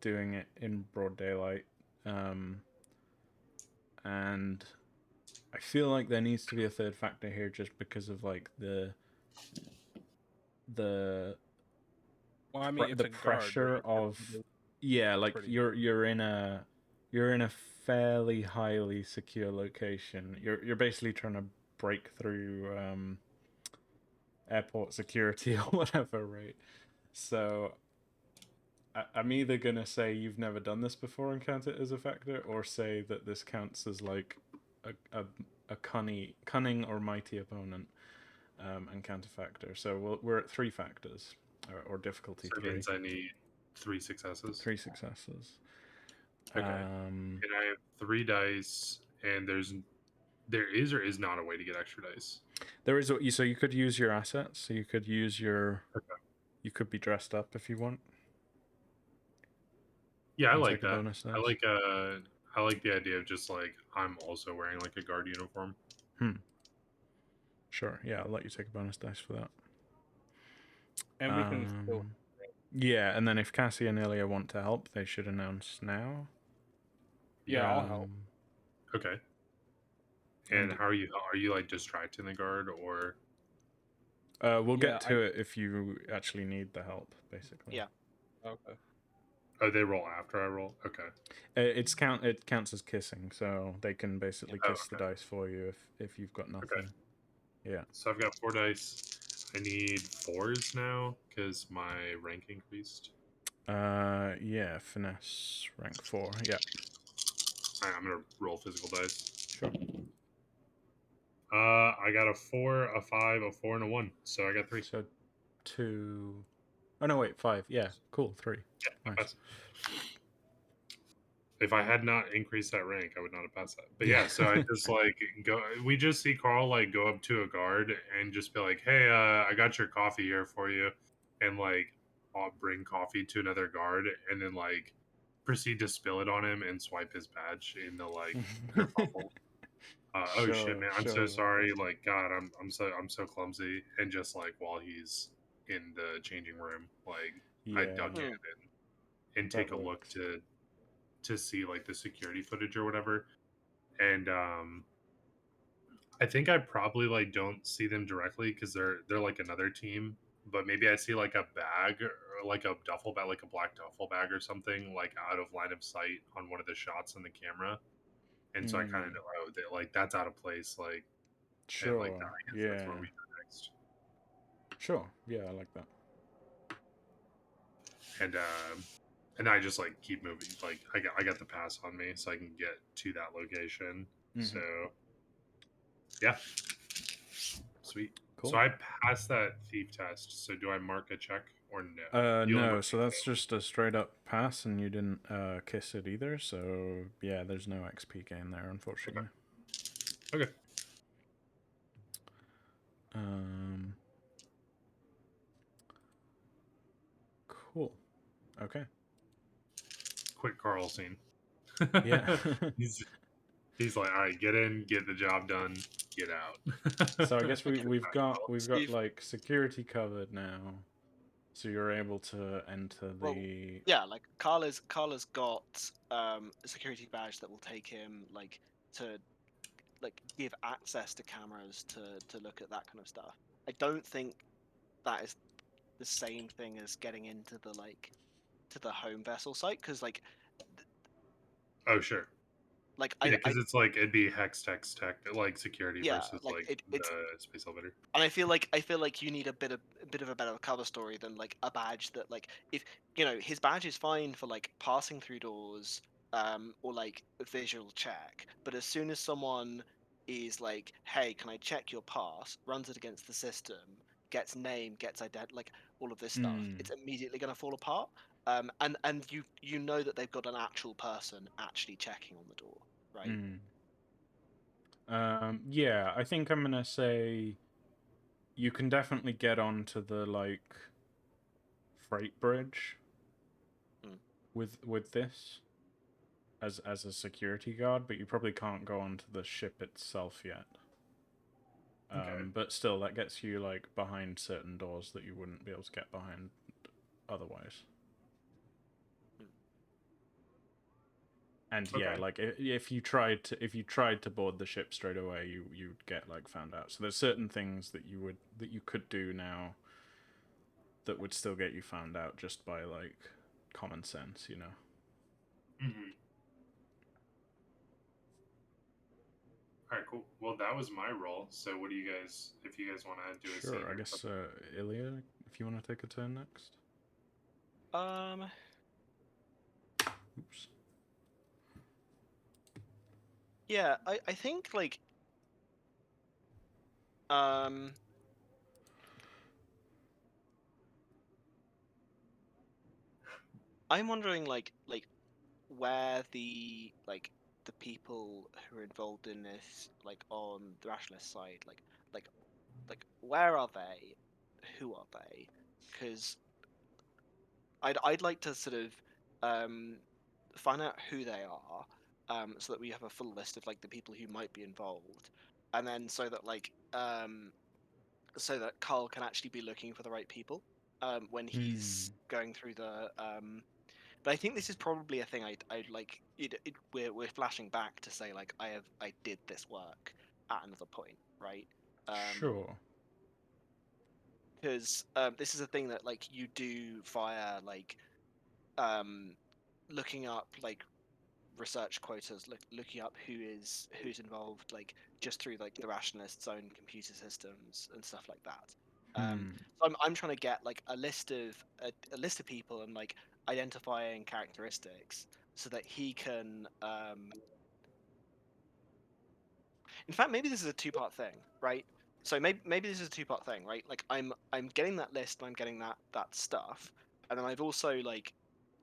doing it in broad daylight, and I feel like there needs to be a third factor here just because of like the Well, I mean, it's a pressure guard, right? of like pretty- you're in a fairly highly secure location. You're basically trying to break through airport security or whatever, right? So I'm either gonna say you've never done this before and count it as a factor, or say that this counts as like a cunning or mighty opponent and count a factor. So we're at 3 factors or difficulty So it 3. means I need 3 successes. 3 successes. Okay. And I have 3 dice, and there is or is not a way to get extra dice. There is so you could use your assets. So you could use your. Okay. You could be dressed up if you want. Yeah, I and like take a that. bonus dice. I like the idea of just like I'm also wearing like a guard uniform. Sure. Yeah, I'll let you take a bonus dice for that. And we can still. Yeah, and then if Cassie and Ilya want to help, they should announce now. Yeah, I'll help. Okay. And how are you? Are you like distracting the guard, or? We'll get to it if you actually need the help, basically. Yeah. Okay. Oh, they roll after I roll. Okay. It counts as kissing, so they can basically Oh, kiss the okay. dice for you if you've got nothing. Yeah. So I've got 4 dice. I need 4s now because my rank increased. Yeah, finesse rank 4. Yeah, All right, I'm gonna roll physical dice. sure. I got a 4, a 5, a 4, and a 1. So I got 3. So 2. Oh no, wait, 5. Yeah, cool. 3. I Nice. passed. If I had not increased that rank, I would not have passed that. But yeah, so I just like go. We just see Carl like go up to a guard and just be like, "Hey, I got your coffee here for you," and like I'll bring coffee to another guard, and then like proceed to spill it on him and swipe his badge in the like kerfuffle. Oh shit, man! I'm so Sure. sorry. Like, God, I'm so clumsy. And just like while he's in the changing room, like I Yeah, duck in and that take a look works. to see like the security footage or whatever. And I think I probably like don't see them directly because they're like another team. But maybe I see like a bag or like a duffel bag, like a black duffel bag or something, like out of line of sight on one of the shots on the camera. And so I kind of know, oh, like that's out of place. Like, and like Sure. I guess that's Yeah. where we go next. Sure. Yeah, I like that. And I just like keep moving. Like I got the pass on me, so I can get to that location. So yeah, sweet. Cool. So I passed that thief test. So do I mark a check or no? You only No, mark so that's just a straight up pass, and you didn't kiss it either. So yeah, there's no XP gain there, unfortunately. Okay. Cool. Okay. Quick Carl scene. Yeah. he's like, all right, get in, get the job done, get out. So I guess we've got Steve- like security covered now, so you're able to enter Well, the. yeah, like Carla's got a security badge that will take him like to like give access to cameras to look at that kind of stuff. I don't think that is the same thing as getting into the like to the home vessel site because Oh sure. like Yeah, I because it's like it'd be hex text tech like security yeah versus like like it's the space elevator. and I feel like you need a bit of a better cover story than like a badge that like if his badge is fine for like passing through doors or like a visual check, but as soon as someone is like, hey, can I check your pass, runs it against the system, gets name, gets like all of this stuff, it's immediately going to fall apart. And you know that they've got an actual person actually checking on the door, right? Yeah, I think I'm gonna say you can definitely get onto the like freight bridge with this as a security guard, but you probably can't go onto the ship itself yet. Okay. But still, that gets you like behind certain doors that you wouldn't be able to get behind otherwise. And yeah, Okay. like if you tried to board the ship straight away, you'd get like found out. So there's certain things that you could do now that would still get you found out just by like common sense, you know. Mm-hmm. All right, cool. Well, that was my role. So, what do you guys? If you guys want to do a scene, Sure, I guess Ilya, if you want to take a turn next. Oops. Yeah, I think like I'm wondering like where the people who are involved in this like on the rationalist side like where are they? Who are they? Because I'd like to sort of find out who they are, so that we have a full list of like the people who might be involved, and then so that Carl can actually be looking for the right people when he's going through the. But I think this is probably a thing I'd like. We're flashing back to say like I did this work at another point, right? Sure. Because this is a thing that like you do via like looking up like research quotas, looking up who's involved, like just through like the rationalist's own computer systems and stuff like that. So I'm trying to get like a list of people and like identifying characteristics so that he can. In fact, maybe this is a two-part thing, right? So maybe this is a two-part thing, right? Like I'm getting that list and I'm getting that stuff, and then I've also like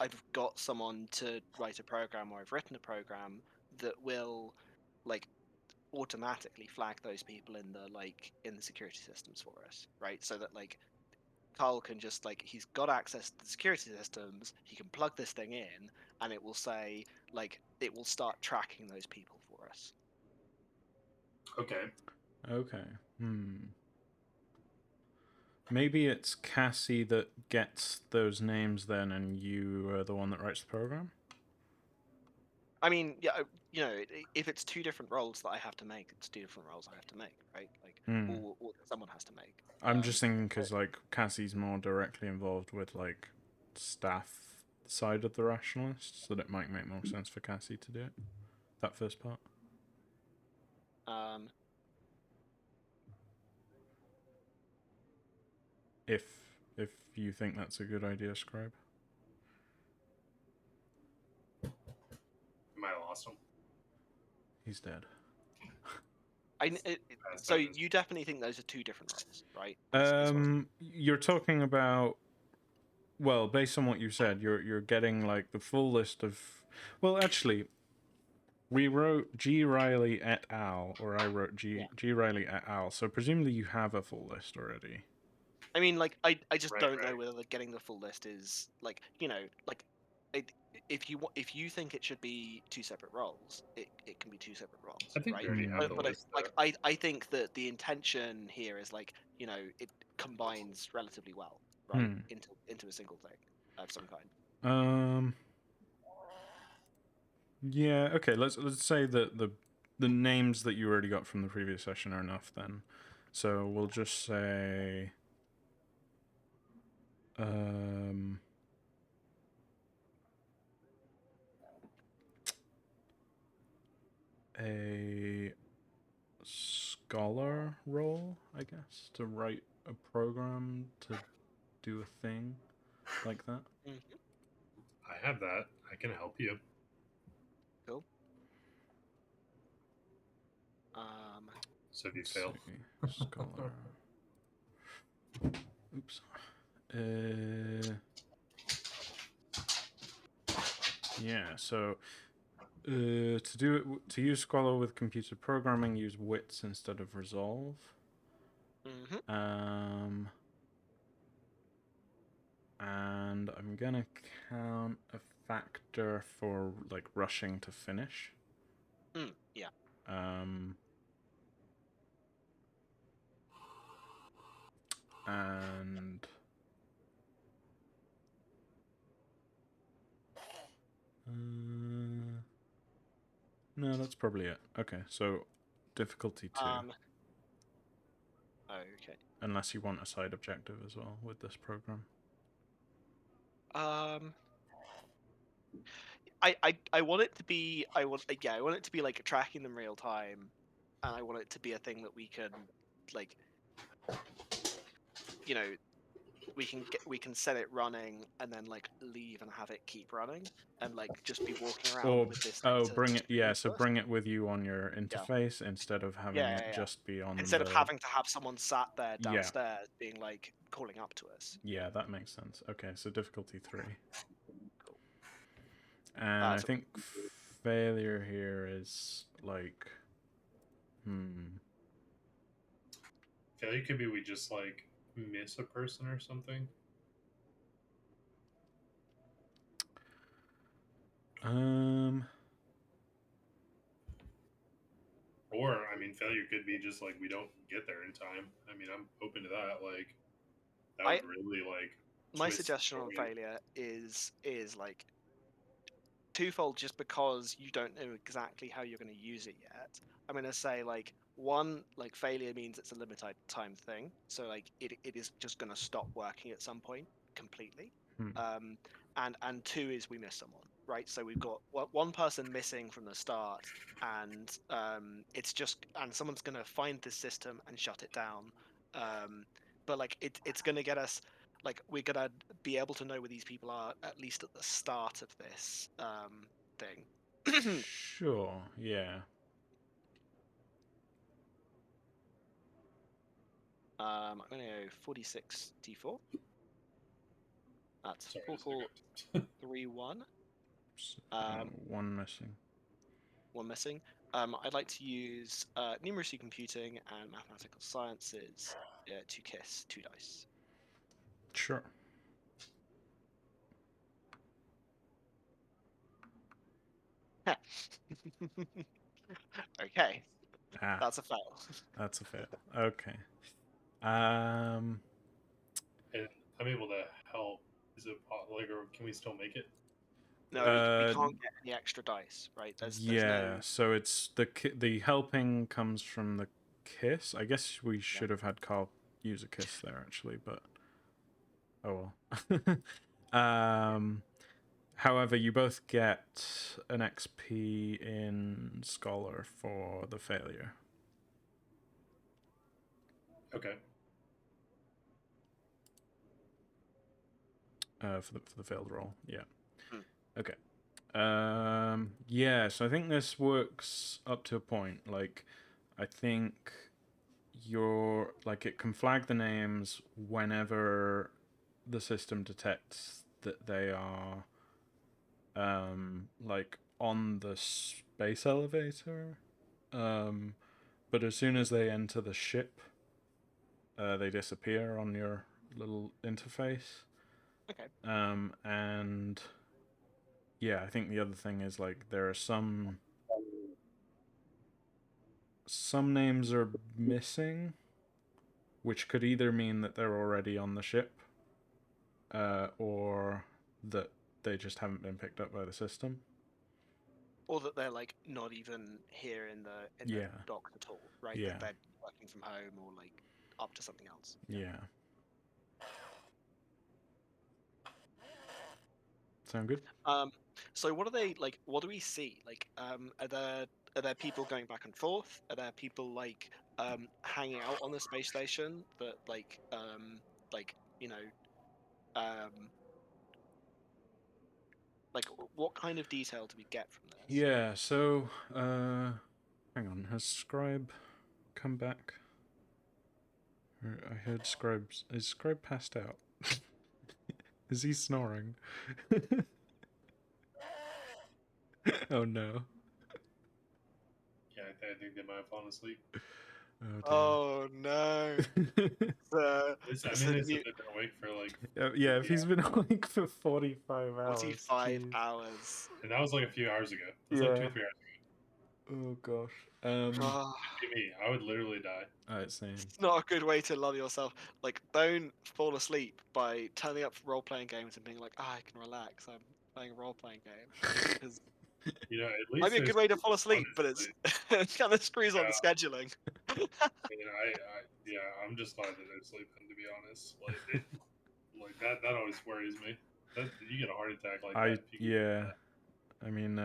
I've got someone to write a program, or I've written a program that will like automatically flag those people in the security systems for us, right? So that like Carl can just like he's got access to the security systems, he can plug this thing in, and it will say like it will start tracking those people for us. Okay. Okay. Maybe it's Cassie that gets those names then, and you are the one that writes the program? I mean, yeah, if it's two different roles that I have to make, it's two different roles I have to make, right? Like, or someone has to make. I'm just thinking because, like, Cassie's more directly involved with, like, staff side of the rationalists, that it might make more sense for Cassie to do it. That first part. If you think that's a good idea, Scribe. Am I lost him? He's dead. So you definitely think those are two different roles, right? You're talking about, well, based on what you said, you're getting like the full list of. Well, actually, we wrote G. Riley et al., or I wrote G Riley et al. So presumably you have a full list already. I mean, like, I just Right, don't know right. whether getting the full list is like, like, if you think it should be two separate roles, it can be two separate roles, I think right? we already have the But list. I think that the intention here is like, it combines relatively well, right, into a single thing of some kind. Yeah. Okay. Let's say that the names that you already got from the previous session are enough then. So we'll just say. A scholar role, I guess, to write a program to do a thing like that. I have that. I can help you. Cool. So if you fail, Scholar. Oops. Yeah. So to use Scholar with computer programming, use wits instead of resolve. And I'm gonna count a factor for like rushing to finish. Yeah. And no, that's probably it. Okay, so difficulty 2. Okay. Unless you want a side objective as well with this program. I want it to be I want it to be like tracking them real time, and I want it to be a thing that we can like we can set it running and then like leave and have it keep running and like just be walking around with this Oh, data bring it. Yeah, so to us. bring it with you on your interface instead of having it just be on instead the... of having to have someone sat there Yeah. downstairs being like calling up to us. Yeah, that makes sense. Okay, so difficulty 3. Cool. And I think failure here is like... failure could be we just like miss a person or something. Or I mean, failure could be just like we don't get there in time. I mean, I'm open to that. Like that would really like. My suggestion on failure is like twofold, just because you don't know exactly how you're going to use it yet. I'm going to say like one, like failure means it's a limited time thing, so like it is just going to stop working at some point completely. And two is we miss someone, right? So we've got one person missing from the start, and someone's gonna find this system and shut it down. But like it's gonna get us, like we're gonna be able to know where these people are at least at the start of this thing. Sure. Yeah. I'm gonna go 46 d4. That's Sorry, four, just a four, second. 3, 1. So, Um, one missing. One missing. I'd like to use numeracy computing and mathematical sciences to kiss 2 dice. Sure. Okay, Ah, that's a fail. that's a fail. Okay. Um. And I'm able to help. Is it like, or can we still make it? No, we can't get any extra dice, right? There's Yeah. no. So it's the helping comes from the kiss. I guess we should have had Carl use a kiss there actually, but oh well. However, you both get an XP in Scholar for the failure. Okay. For the failed roll, yeah. Hmm. Okay. Yeah. So I think this works up to a point. Like, I think it can flag the names whenever the system detects that they are like on the space elevator. But as soon as they enter the ship, they disappear on your little interface. Okay. And yeah, I think the other thing is like there are some names are missing, which could either mean that they're already on the ship, or that they just haven't been picked up by the system. Or that they're like not even here in the Yeah. docks at all, right? Yeah. That they're working from home or like up to something else. Yeah. Sound good? So what are they like? What do we see? Like, are there people going back and forth? Are there people like hanging out on the space station that like you know um like what kind of detail do we get from this? Yeah. So, hang on. Has Scribe come back? I heard Scribe's. Is Scribe passed out? Is he snoring? Oh no. Yeah, I think they might have fallen asleep. Oh no! I It's mean, a they said new they've been awake for like, yeah, if he's been awake for 45 hours. 45 jeez. hours. and that was like a few hours ago. It was Yeah. like 2-3 hours Oh gosh. Oh, ago. Me, I would literally die. Alright, same. it's not a good way to love yourself. Like, don't fall asleep by turning up for role-playing games and being like, I can relax. I'm playing a role-playing game. Because You know, at might least be a good there's way to fall asleep, but honestly. it kind of screws on the scheduling. Yeah, I'm just glad that they're sleeping. To be honest, like that always worries me. That you get a heart attack like that. If you yeah. I mean,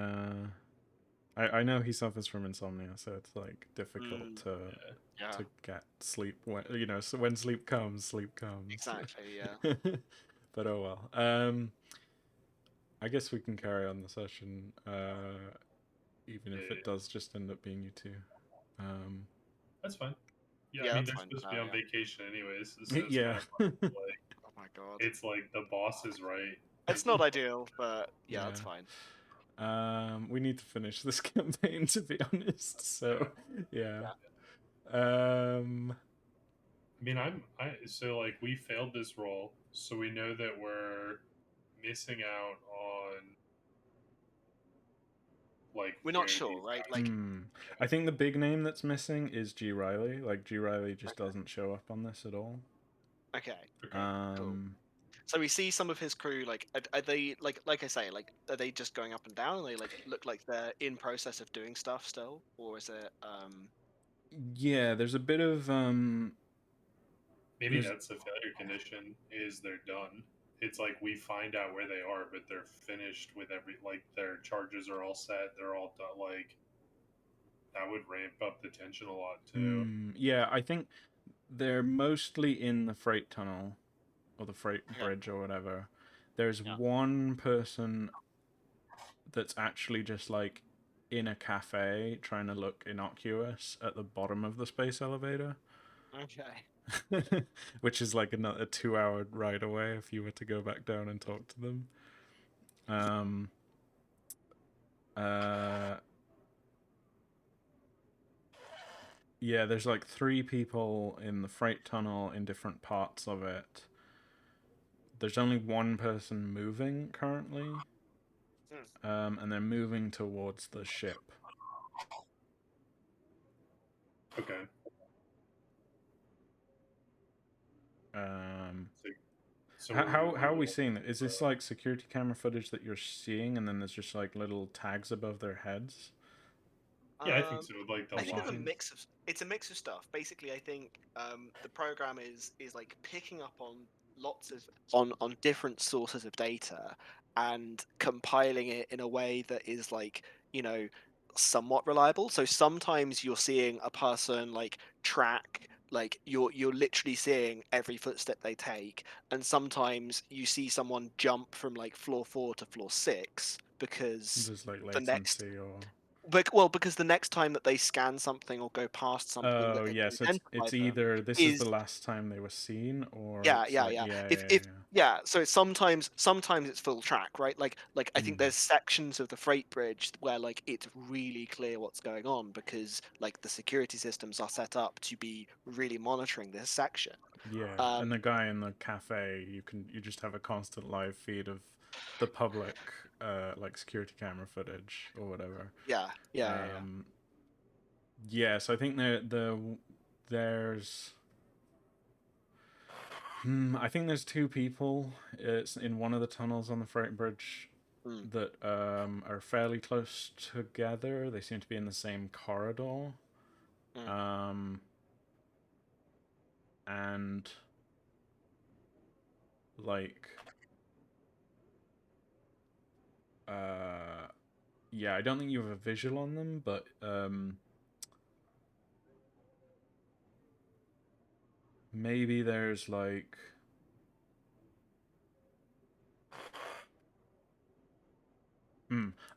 I know he suffers from insomnia, so it's like difficult to Yeah, get sleep when so when sleep comes. exactly. Yeah. But oh well. I guess we can carry on the session, even if it does just end up being you two. That's fine. Yeah, Yeah, I mean that's they're fine supposed to for be now, on yeah. vacation anyways. So it's Yeah. kind of like Oh my god. it's like the boss is right. It's not ideal, but yeah, that's Yeah. fine. We need to finish this campaign, to be honest. So, yeah. I mean, so like we failed this roll, so we know that we're missing out on like We're not sure, right? Like, I think the big name that's missing is G. Riley. Like, G. Riley just doesn't show up on this at all. okay, Okay. cool. So we see some of his crew. Like, are they like I say, like, are they just going up and down? And they like look like they're in process of doing stuff still, or is it? Yeah, there's a bit of Maybe that's a failure condition. Is they're done, it's like we find out where they are, but they're finished with their charges are all set, they're all done. Like that would ramp up the tension a lot too. Yeah, I think they're mostly in the freight tunnel or the freight Okay. bridge or whatever. There's Yeah. one person that's actually just like in a cafe trying to look innocuous at the bottom of the space elevator. Okay. Which is like a 2-hour ride away if you were to go back down and talk to them. Yeah, there's like 3 people in the freight tunnel in different parts of it. There's only one person moving currently. And they're moving towards the ship. Okay. So how are we seeing that? Is this like security camera footage that you're seeing, and then there's just like little tags above their heads? Yeah, I think so. Like the I think it's a line. mix of stuff. Basically, I think the program is like picking up on lots of on different sources of data and compiling it in a way that is like, you know, somewhat reliable. So sometimes you're seeing a person like track, like you're literally seeing every footstep they take, and sometimes you see someone jump from like floor 4 to floor 6 because There's like the next latency or because the next time that they scan something or go past something that oh can yeah, so identify it's them either this is is the last time they were seen, or yeah, it's yeah, like yeah. yeah. If so it's sometimes it's full track, right? Like I think Mm. there's sections of the freight bridge where like it's really clear what's going on because like the security systems are set up to be really monitoring this section. Yeah, and the guy in the cafe, you just have a constant live feed of the public like security camera footage or whatever. Yeah, yeah, Yeah, so I think there's I think there's 2 people. It's in one of the tunnels on the freight bridge that are fairly close together. They seem to be in the same corridor. And like yeah, I don't think you have a visual on them, but maybe there's like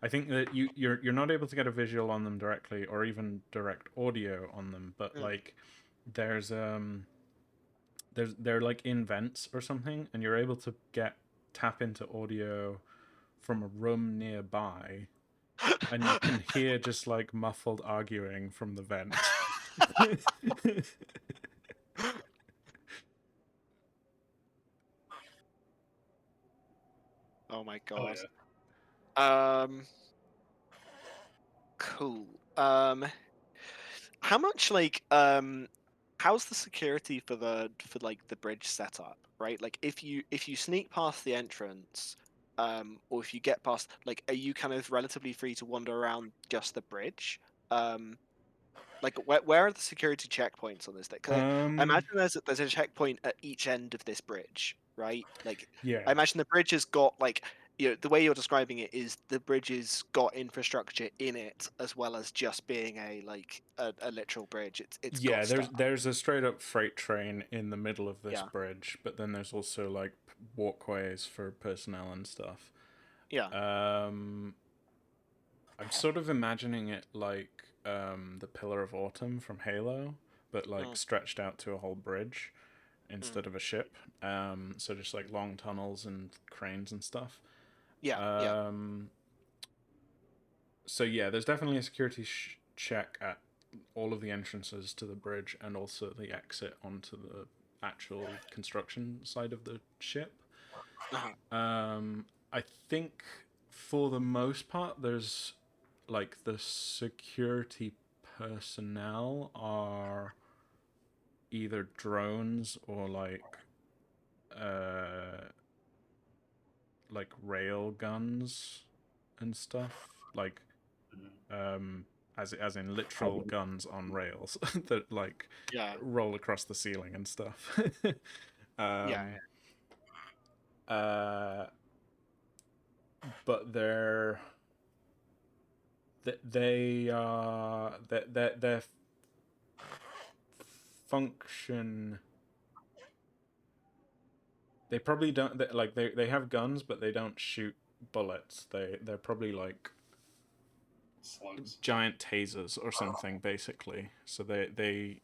I think that you're not able to get a visual on them directly or even direct audio on them, but like there's they're like in vents or something, and you're able to tap into audio from a room nearby, and you can hear just like muffled arguing from the vent. Oh my Oh, god. yeah. Cool. How much like how's the security for like the bridge set up, right? Like if you sneak past the entrance, or if you get past, like, are you kind of relatively free to wander around just the bridge? Like where are the security checkpoints on this thing? 'Cause I imagine there's a checkpoint at each end of this bridge, right? Like yeah, I imagine the bridge has got like, you know, the way you're describing it is the bridge has got infrastructure in it as well as just being a literal bridge. It's yeah. got stuff. There's a straight up freight train in the middle of this Yeah. bridge, but then there's also like walkways for personnel and stuff. Yeah. I'm sort of imagining it like the Pillar of Autumn from Halo, but like stretched out to a whole bridge instead of a ship. So just like long tunnels and cranes and stuff. Yeah. So yeah, there's definitely a security check at all of the entrances to the bridge and also the exit onto the actual construction side of the ship. I think for the most part, there's like the security personnel are either drones or like rail guns and stuff, like as in literal guns on rails that like roll across the ceiling and stuff. Yeah. but their function. They probably don't like they have guns, but they don't shoot bullets. They're probably like Slugs. giant tasers or something, basically. So they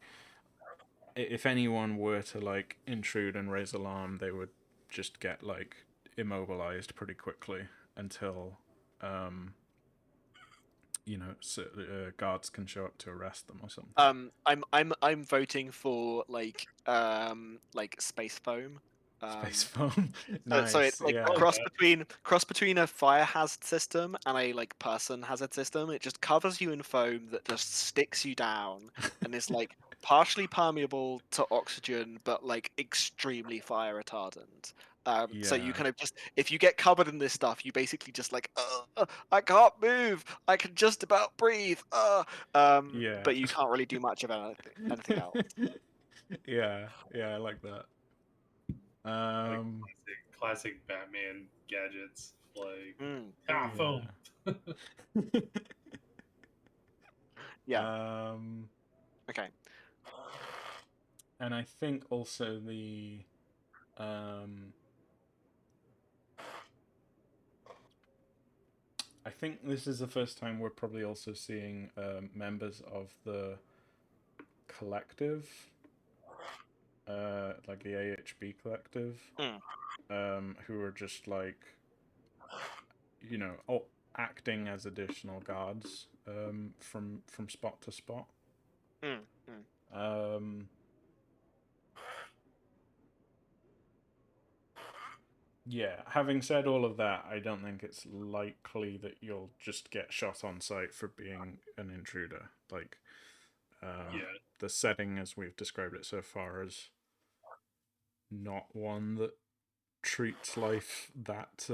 if anyone were to like intrude and raise alarm, they would just get like immobilized pretty quickly until so, guards can show up to arrest them or something. I'm voting for like space foam. Space foam. So Nice. it's like Yeah. cross between a fire hazard system and a like person hazard system. It just covers you in foam that just sticks you down and is like partially permeable to oxygen, but like extremely fire retardant. So you Yeah. kind of just, if you get covered in this stuff, you basically just like, I can't move. I can just about breathe. Yeah. But you can't really do much of anything else. Yeah. Yeah. I like that. Like classic Batman gadgets, like Mm. foam. Yeah. Um, Okay. and I think also the um, I think this is the first time we're probably also seeing members of the collective, like the AHB collective, who are just like, acting as additional guards from spot to spot. Yeah, having said all of that, I don't think it's likely that you'll just get shot on sight for being an intruder. Like, the setting as we've described it so far is not one that treats life that.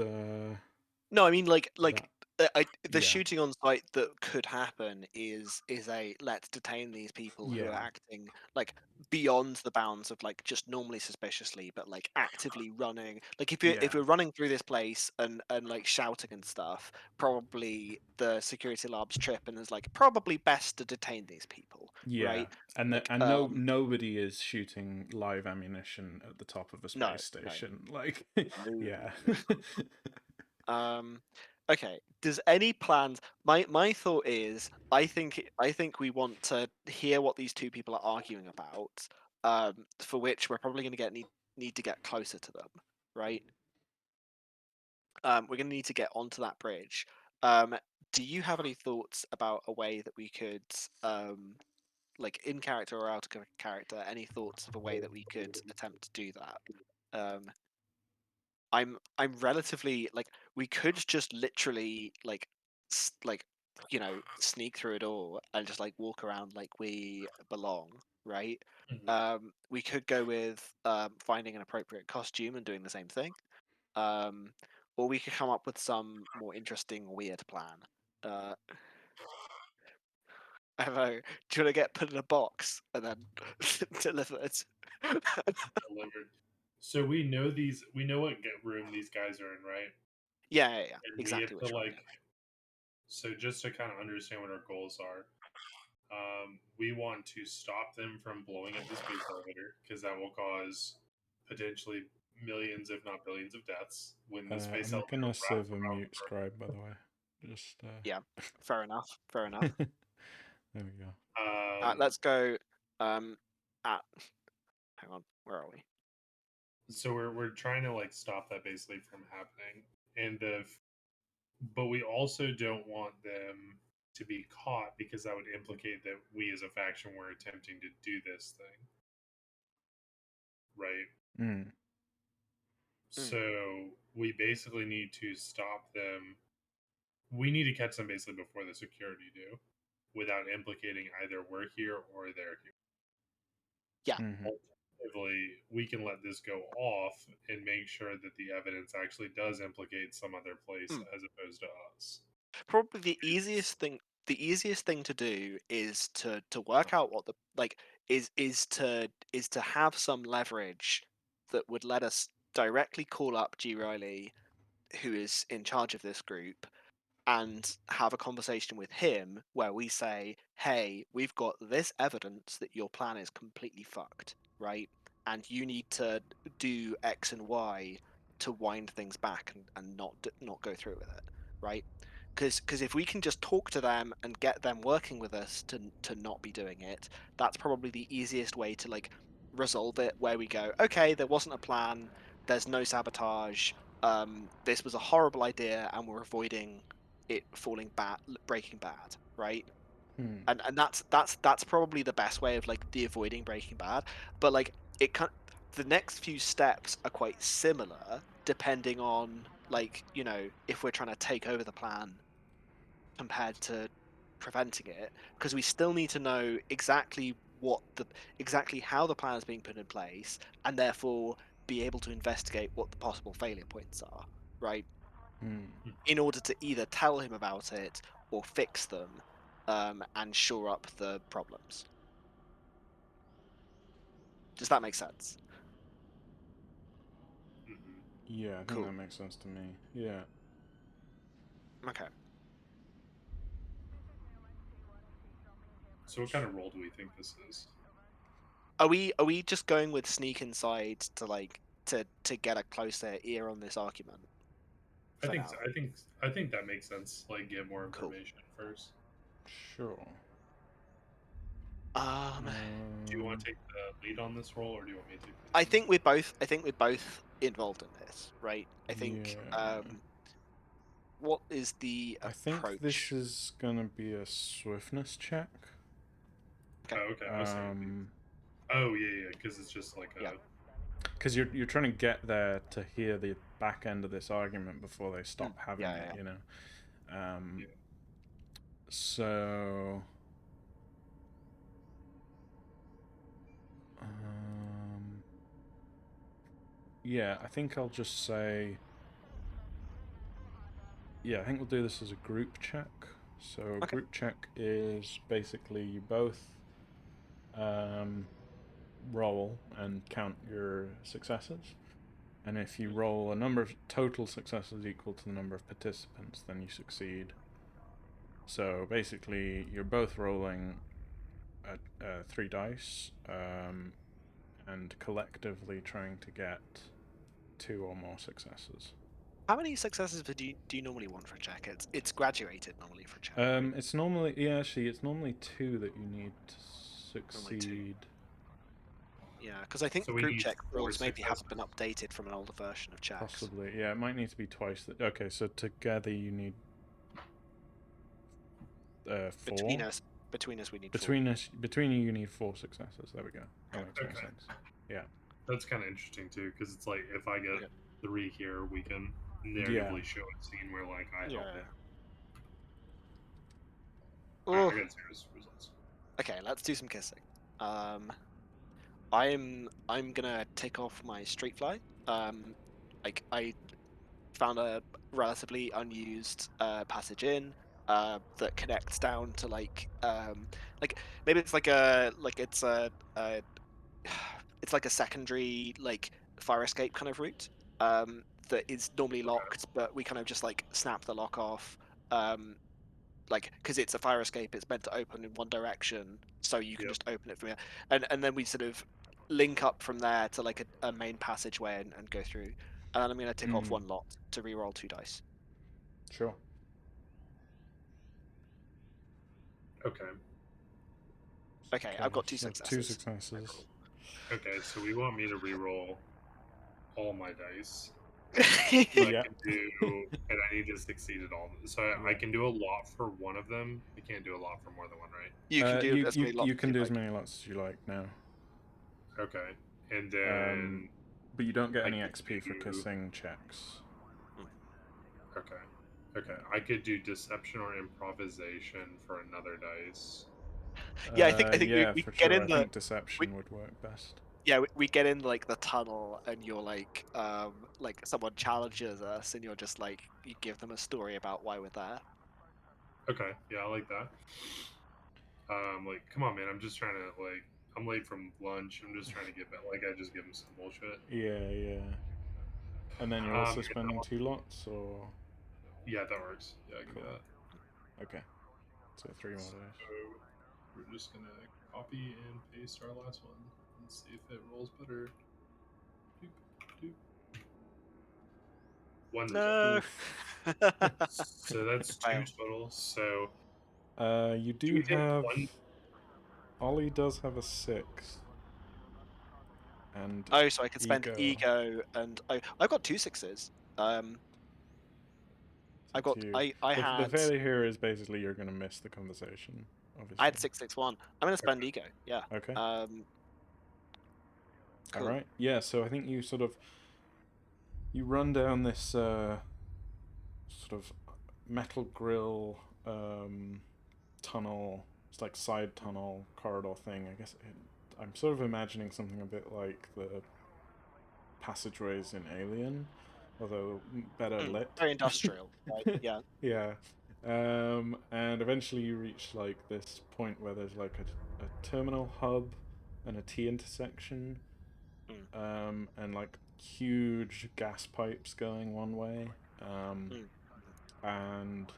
No, I mean like that the yeah, shooting on site that could happen is a let's detain these people who are yeah, acting like beyond the bounds of like just normally suspiciously, but like actively running. Like if yeah, you're running through this place and like shouting and stuff, probably the security alarms trip and is like probably best to detain these people, yeah. right? And Like nobody is shooting live ammunition at the top of a no, space station. Like, no. yeah. Okay. Does any plans? My thought is, I think we want to hear what these two people are arguing about. For which we're probably going to need to get closer to them, right? We're going to need to get onto that bridge. Do you have any thoughts about a way that we could, like in character or out of character, any thoughts of a way that we could attempt to do that? I'm relatively like we could just literally like sneak through it all and just like walk around like we belong, right? We could go with finding an appropriate costume and doing the same thing, um, or we could come up with some more interesting weird plan. Uh, I don't know. Do you want to get put in a box and then delivered? Delivered. So we know what room these guys are in, right? Yeah, And we exactly have to which one. like. So just to kind of understand what our goals are, we want to stop them from blowing up the space elevator because that will cause potentially millions, if not billions, of deaths when the space I'm elevator gonna wraps save a around. mute scribe, by the way. Just Yeah, fair enough. Fair enough. there we go. Let's go. At hang on, where are we? So we're trying to like stop that basically from happening, and but we also don't want them to be caught because that would implicate that we as a faction were attempting to do this thing, right? Mm. So we basically need to stop them. We need to catch them basically before the security do, without implicating either we're here or they're here. Yeah. Mm-hmm. Mm. Alternatively, we can let this go off and make sure that the evidence actually does implicate some other place as opposed to us. Probably the easiest thing to do is to work out what the like is to have some leverage that would let us directly call up G. Riley, who is in charge of this group, and have a conversation with him where we say, hey, we've got this evidence that your plan is completely fucked, right? And you need to do X and Y to wind things back and not go through with it, right? Because if we can just talk to them and get them working with us to not be doing it, that's probably the easiest way to like resolve it, where we go, okay, there wasn't a plan, there's no sabotage, this was a horrible idea and we're avoiding it falling bad, breaking bad, right? Hmm. And that's probably the best way of like the avoiding breaking bad. But like it can, the next few steps are quite similar depending on like, you know, if we're trying to take over the plan compared to preventing it, because we still need to know exactly how the plan is being put in place, and therefore be able to investigate what the possible failure points are, right? Hmm. In order to either tell him about it or fix them, and shore up the problems. Does that make sense? Mhm. Yeah, I think Cool. that makes sense to me. Yeah. Okay. So what kind of role do we think this is? Are we just going with sneak inside to like to get a closer ear on this argument? I For think now. I think that makes sense. Like get more Cool. information first. Sure. Do you want to take the lead on this role, or do you want me to? I think we're both involved in this, right? I think Yeah. what is the I think this approach? is gonna be a swiftness check. Okay. Oh, okay. I was saying. Oh yeah, because it's just like a. Yeah. Because you're trying to get there to hear the back end of this argument before they stop having Yeah, it, yeah. you know. Um, Yeah. So, um, yeah, I think I'll just say, yeah, I think we'll do this as a group check. So, a Okay. group check is basically you both um, roll and count your successes. And if you roll a number of total successes equal to the number of participants, then you succeed. So basically, you're both rolling 3 dice and collectively trying to get 2 or more successes. How many successes do you normally want for a check? It's graduated normally for a check, right? It's normally, yeah, actually, it's normally 2 that you need to Normally 2. succeed. Yeah, because I think So the we group need check 4 rules maybe successes. haven't been updated from an older version of checks. Possibly, yeah, it might need to be twice that. Okay, so together you need 4. Between us, we need 4. Between you need 4 successes. There we go. That makes more Okay. sense. Yeah. That's kind of interesting too, because it's like if I get Okay. 3 here, we can narratively show a scene where like I help Yeah. it. Oh, Alright, I got 0 results. okay, let's do some kissing. I'm gonna take off my street fly. Like I found a relatively unused passage in that connects down to like maybe it's like a it's like a secondary like fire escape kind of route that is normally locked, but we kind of just like snap the lock off. Um, like because it's a fire escape, it's meant to open in one direction, so you can Yep. just open it from here, and then we sort of link up from there to like a main passageway and go through. And then I'm gonna tick off 1 lot to reroll 2 dice. Sure. Okay. Okay, I've got 2 so 2 successes. successes. Okay, so we want me to re-roll all my dice. You I Yeah. can do, and I need to succeed at all. So I can do a lot for one of them. I can't do a lot for more than one, right? can do as many lots You as can you do like. as many lots as you like now. Okay, and then But you don't get I any could XP for do- kissing checks. Okay. Okay. I could do deception or improvisation for another dice. Yeah, I think Yeah, we for get sure. in I the think deception would work best. we get in like the tunnel, and you're like someone challenges us, and you're just like you give them a story about why we're there. Okay. Yeah, I like that. Like, come on, man. I'm just trying to I'm late from lunch. I'm just trying to get back. Like, I just give him some bullshit. Yeah, yeah. And then you're also Yeah, spending 2 lots, or yeah, that works. Yeah, I can do Cool. that. okay, so 3 more So dice. we're just gonna copy and paste our last one and see if it rolls better. Doop, doop. 1 result. No. So that's 2 Fail. total. So You do do we get have. 1? Ollie does have a 6. And Oh, so I can spend ego. ego, and I've got 2 6s. It's up to you. I The had failure here is basically you're going to miss the conversation, obviously. I had 661. I'm gonna spend ego. Yeah. Okay. Cool. All right. Yeah. So I think you sort of run down this sort of metal grill tunnel. It's like side tunnel corridor thing. I guess I'm sort of imagining something a bit like the passageways in Alien, although better lit. Very industrial. Right? Yeah. Yeah. And eventually you reach like this point where there's like a terminal hub and a T intersection, and like huge gas pipes going one way. And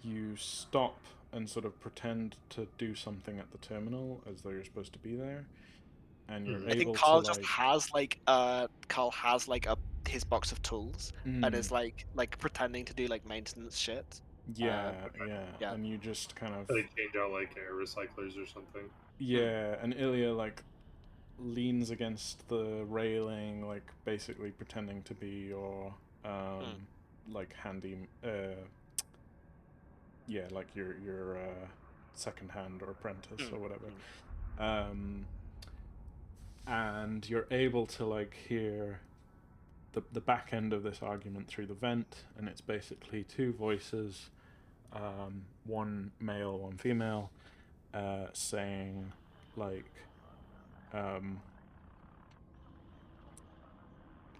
you stop and sort of pretend to do something at the terminal as though you're supposed to be there, and you're I think able Carl to just like. has like Carl has like his box of tools and is like pretending to do like maintenance shit. Yeah, yeah. and you just kind of They change out like air recyclers or something. yeah, and Ilya like leans against the railing, like basically pretending to be your like handy yeah, like your second hand or apprentice or whatever. And you're able to like hear the back end of this argument through the vent, and it's basically 2 voices, one male, one female, saying like,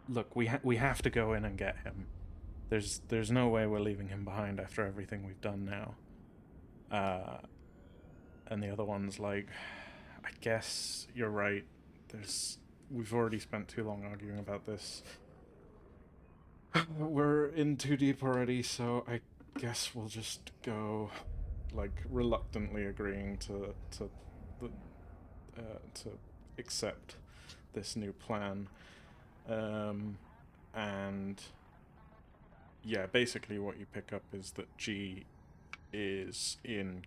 look, we have to go in and get him. There's no way we're leaving him behind after everything we've done now. And the other one's like, I guess you're right. We've already spent too long arguing about this. We're in too deep already, so I guess we'll just go. Like reluctantly agreeing to accept this new plan, and yeah, basically what you pick up is that G is in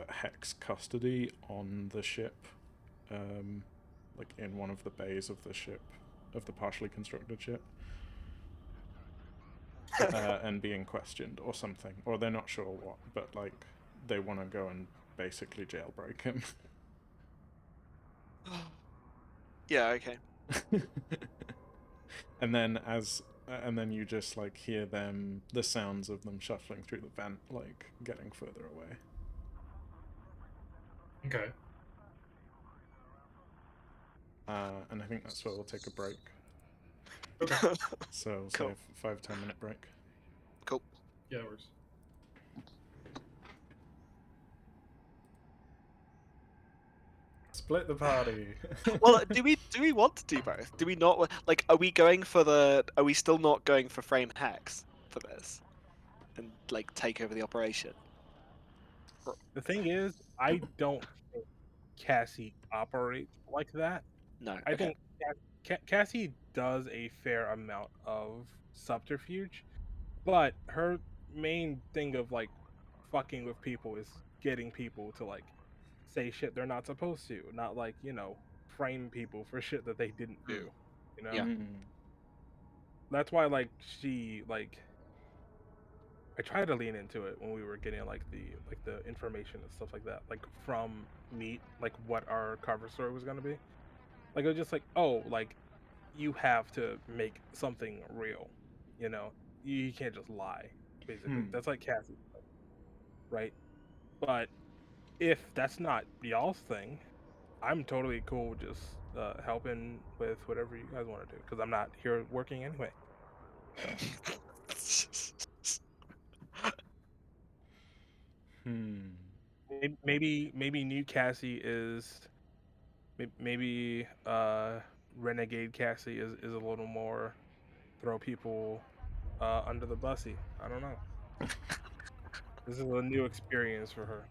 Hex custody on the ship, like in one of the bays of the ship, of the partially constructed ship, and being questioned or something, or they're not sure what, but like they want to go and basically jailbreak him. Yeah. Okay. and then you just like hear the sounds of them shuffling through the vent, like getting further away. Okay. And I think that's where we'll take a break. Okay. So we'll Cool. say 5-10 minute break. Cool. Yeah, it works. Split the party. Well, do we want to do both? Do we not? Like, are we going for the? Are we still not going for frame hex for this, and like take over the operation? The thing is, I don't think Cassie operates like that. No. I Okay. think Cassie does a fair amount of subterfuge, but her main thing of like fucking with people is getting people to like say shit they're not supposed to, not like, frame people for shit that they didn't do. Yeah. That's why like she like I tried to lean into it when we were getting like the information and stuff like that, like from Meat, like what our cover story was gonna be. Like it was just like, oh, like you have to make something real, you know. You can't just lie, basically. That's like Cassie, right? But if that's not y'all's thing, I'm totally cool with just helping with whatever you guys want to do because I'm not here working anyway. Maybe new Cassie is maybe Renegade Cassie is a little more throw people under the bussy. I don't know. This is a new experience for her.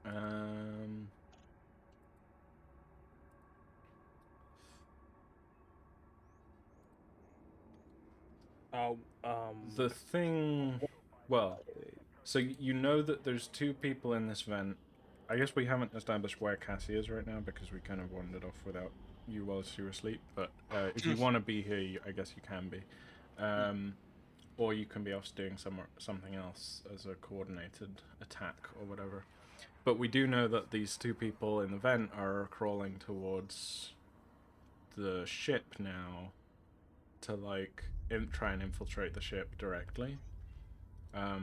um. The thing, well, so you know that there's two people in this vent. I guess we haven't established where Cassie is right now because we kind of wandered off without you whilst you were asleep. But if you want to be here, I guess you can be, or you can be off doing something else as a coordinated attack or whatever. But we do know that these two people in the vent are crawling towards the ship now to like try and infiltrate the ship directly.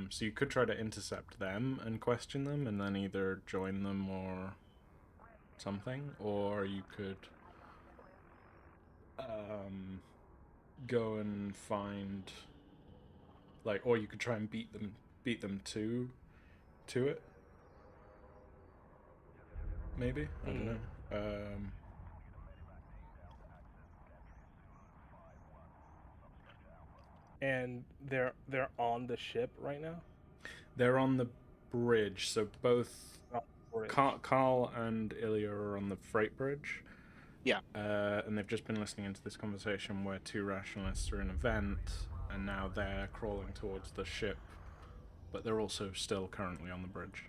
So you could try to intercept them and question them, and then either join them or something, or you could go and find like, or you could try and beat them to it. Maybe I don't know. And they're on the ship right now. They're on the bridge, so both Bridge. Carl and Ilya are on the freight bridge. Yeah. And they've just been listening into this conversation where two rationalists are in a vent, and now they're crawling towards the ship, but they're also still currently on the bridge.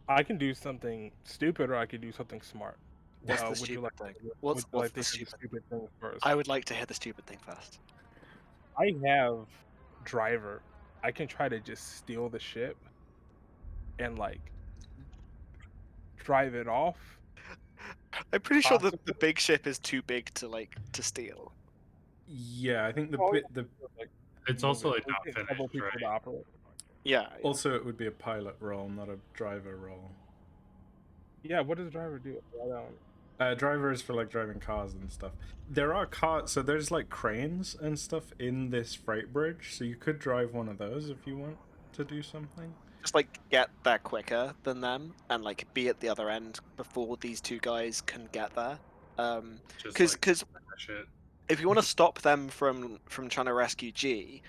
I can do something stupid, or I could do something smart. What's the would stupid you like? thing? Would What's you like the to hear the stupid? stupid thing first? I would like to hear the stupid thing first. I have driver. I can try to just steal the ship and like drive it off. I'm pretty sure the Possibly. big ship is too big to steal. Yeah, I think the It's also like We not get several finished, people right? to operate. Yeah. also it would be a pilot role, not a driver role. Yeah, what does driver do? I don't. Driver is for like driving cars and stuff. There are cars, so there's like cranes and stuff in this freight bridge, so you could drive one of those if you want to do something. Just like get there quicker than them and like be at the other end before these two guys can get there. Just Because shit. if you want to stop them from trying to rescue G,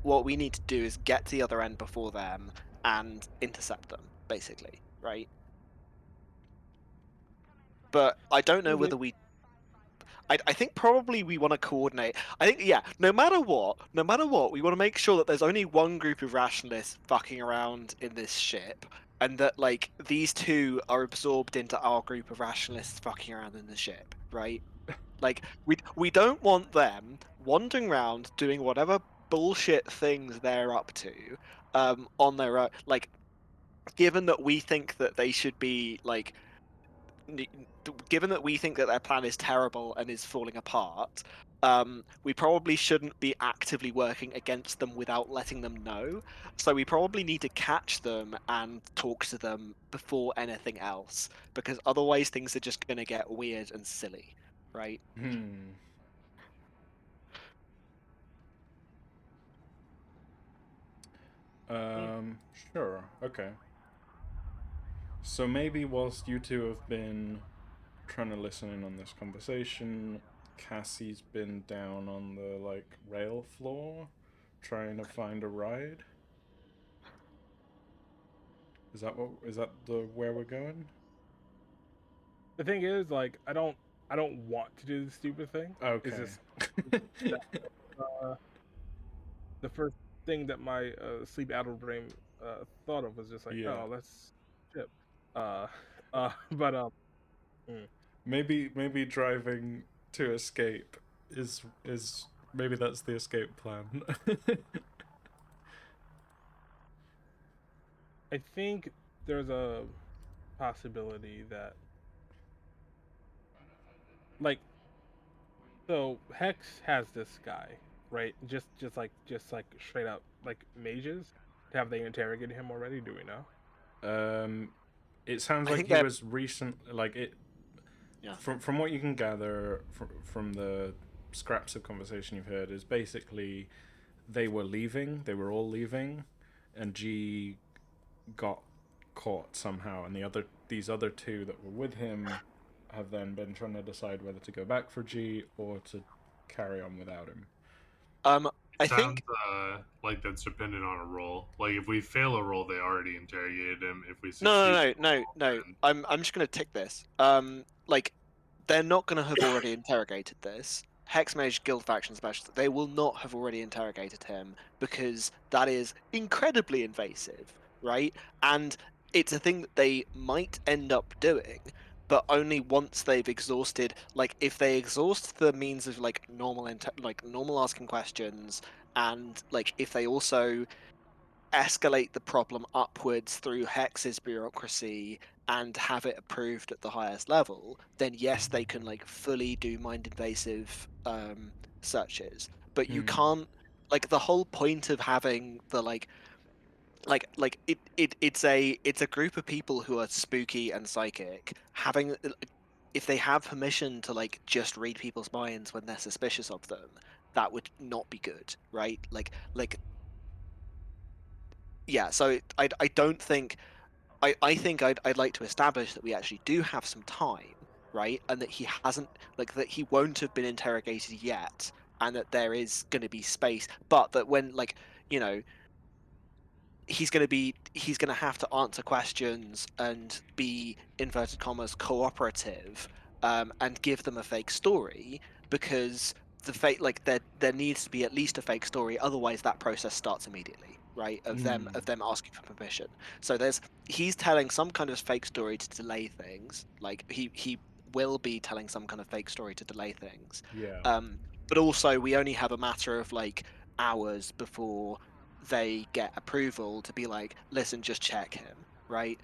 what we need to do is get to the other end before them and intercept them, basically, right? But I don't know whether we. I think probably we want to coordinate. I think yeah. No matter what, we want to make sure that there's only one group of rationalists fucking around in this ship, and that like these two are absorbed into our group of rationalists fucking around in the ship, right? Like we don't want them wandering around doing whatever bullshit things they're up to, on their own. Like, given that we think that they should be like given that we think that their plan is terrible and is falling apart, we probably shouldn't be actively working against them without letting them know. So we probably need to catch them and talk to them before anything else, because otherwise things are just going to get weird and silly, right? Sure, okay. So maybe whilst you two have been trying to listen in on this conversation, Cassie's been down on the like rail floor trying to find a ride. Is that where we're going? The thing is, like, I don't want to do the stupid thing. Okay. It's just the first thing that my sleep addled brain thought of was just like, Yeah. oh, let's ship. But maybe driving to escape is maybe that's the escape plan. I think there's a possibility that, like, so Hex has this guy, right? Just like straight up like mages. Have they interrogated him already? Do we know? It sounds I like think he that- was recent. Like it. Yeah. From what you can gather from the scraps of conversation you've heard, is basically they were leaving. They were all leaving, and G got caught somehow, and these other two that were with him have then been trying to decide whether to go back for G or to carry on without him. I Sounds think like that's dependent on a roll. Like if we fail a roll, they already interrogated him. If we no, succeed, no, no, no, no. I'm just gonna tick this. Like they're not gonna have already interrogated this. Hexmage Guild Faction Specialist, they will not have already interrogated him because that is incredibly invasive, right? And it's a thing that they might end up doing, but only once they've exhausted. Like, if they exhaust the means of like normal asking questions, and like if they also escalate the problem upwards through Hex's bureaucracy and have it approved at the highest level, then yes, they can like fully do mind invasive searches. But you can't, like, the whole point of having the it's a group of people who are spooky and psychic having, if they have permission to like just read people's minds when they're suspicious of them, that would not be good, right? Yeah, so I don't think I think I'd like to establish that we actually do have some time, right? And that he hasn't, like, that he won't have been interrogated yet, and that there is going to be space, but that when, like, you know, he's going to have to answer questions and be, inverted commas, cooperative, and give them a fake story, because the fake, like, there needs to be at least a fake story, otherwise that process starts immediately, right? Of them asking for permission. So he's telling some kind of fake story to delay things, like he will be telling some kind of fake story to delay things. Yeah. But also we only have a matter of like hours before they get approval to be like, listen, just check him, right?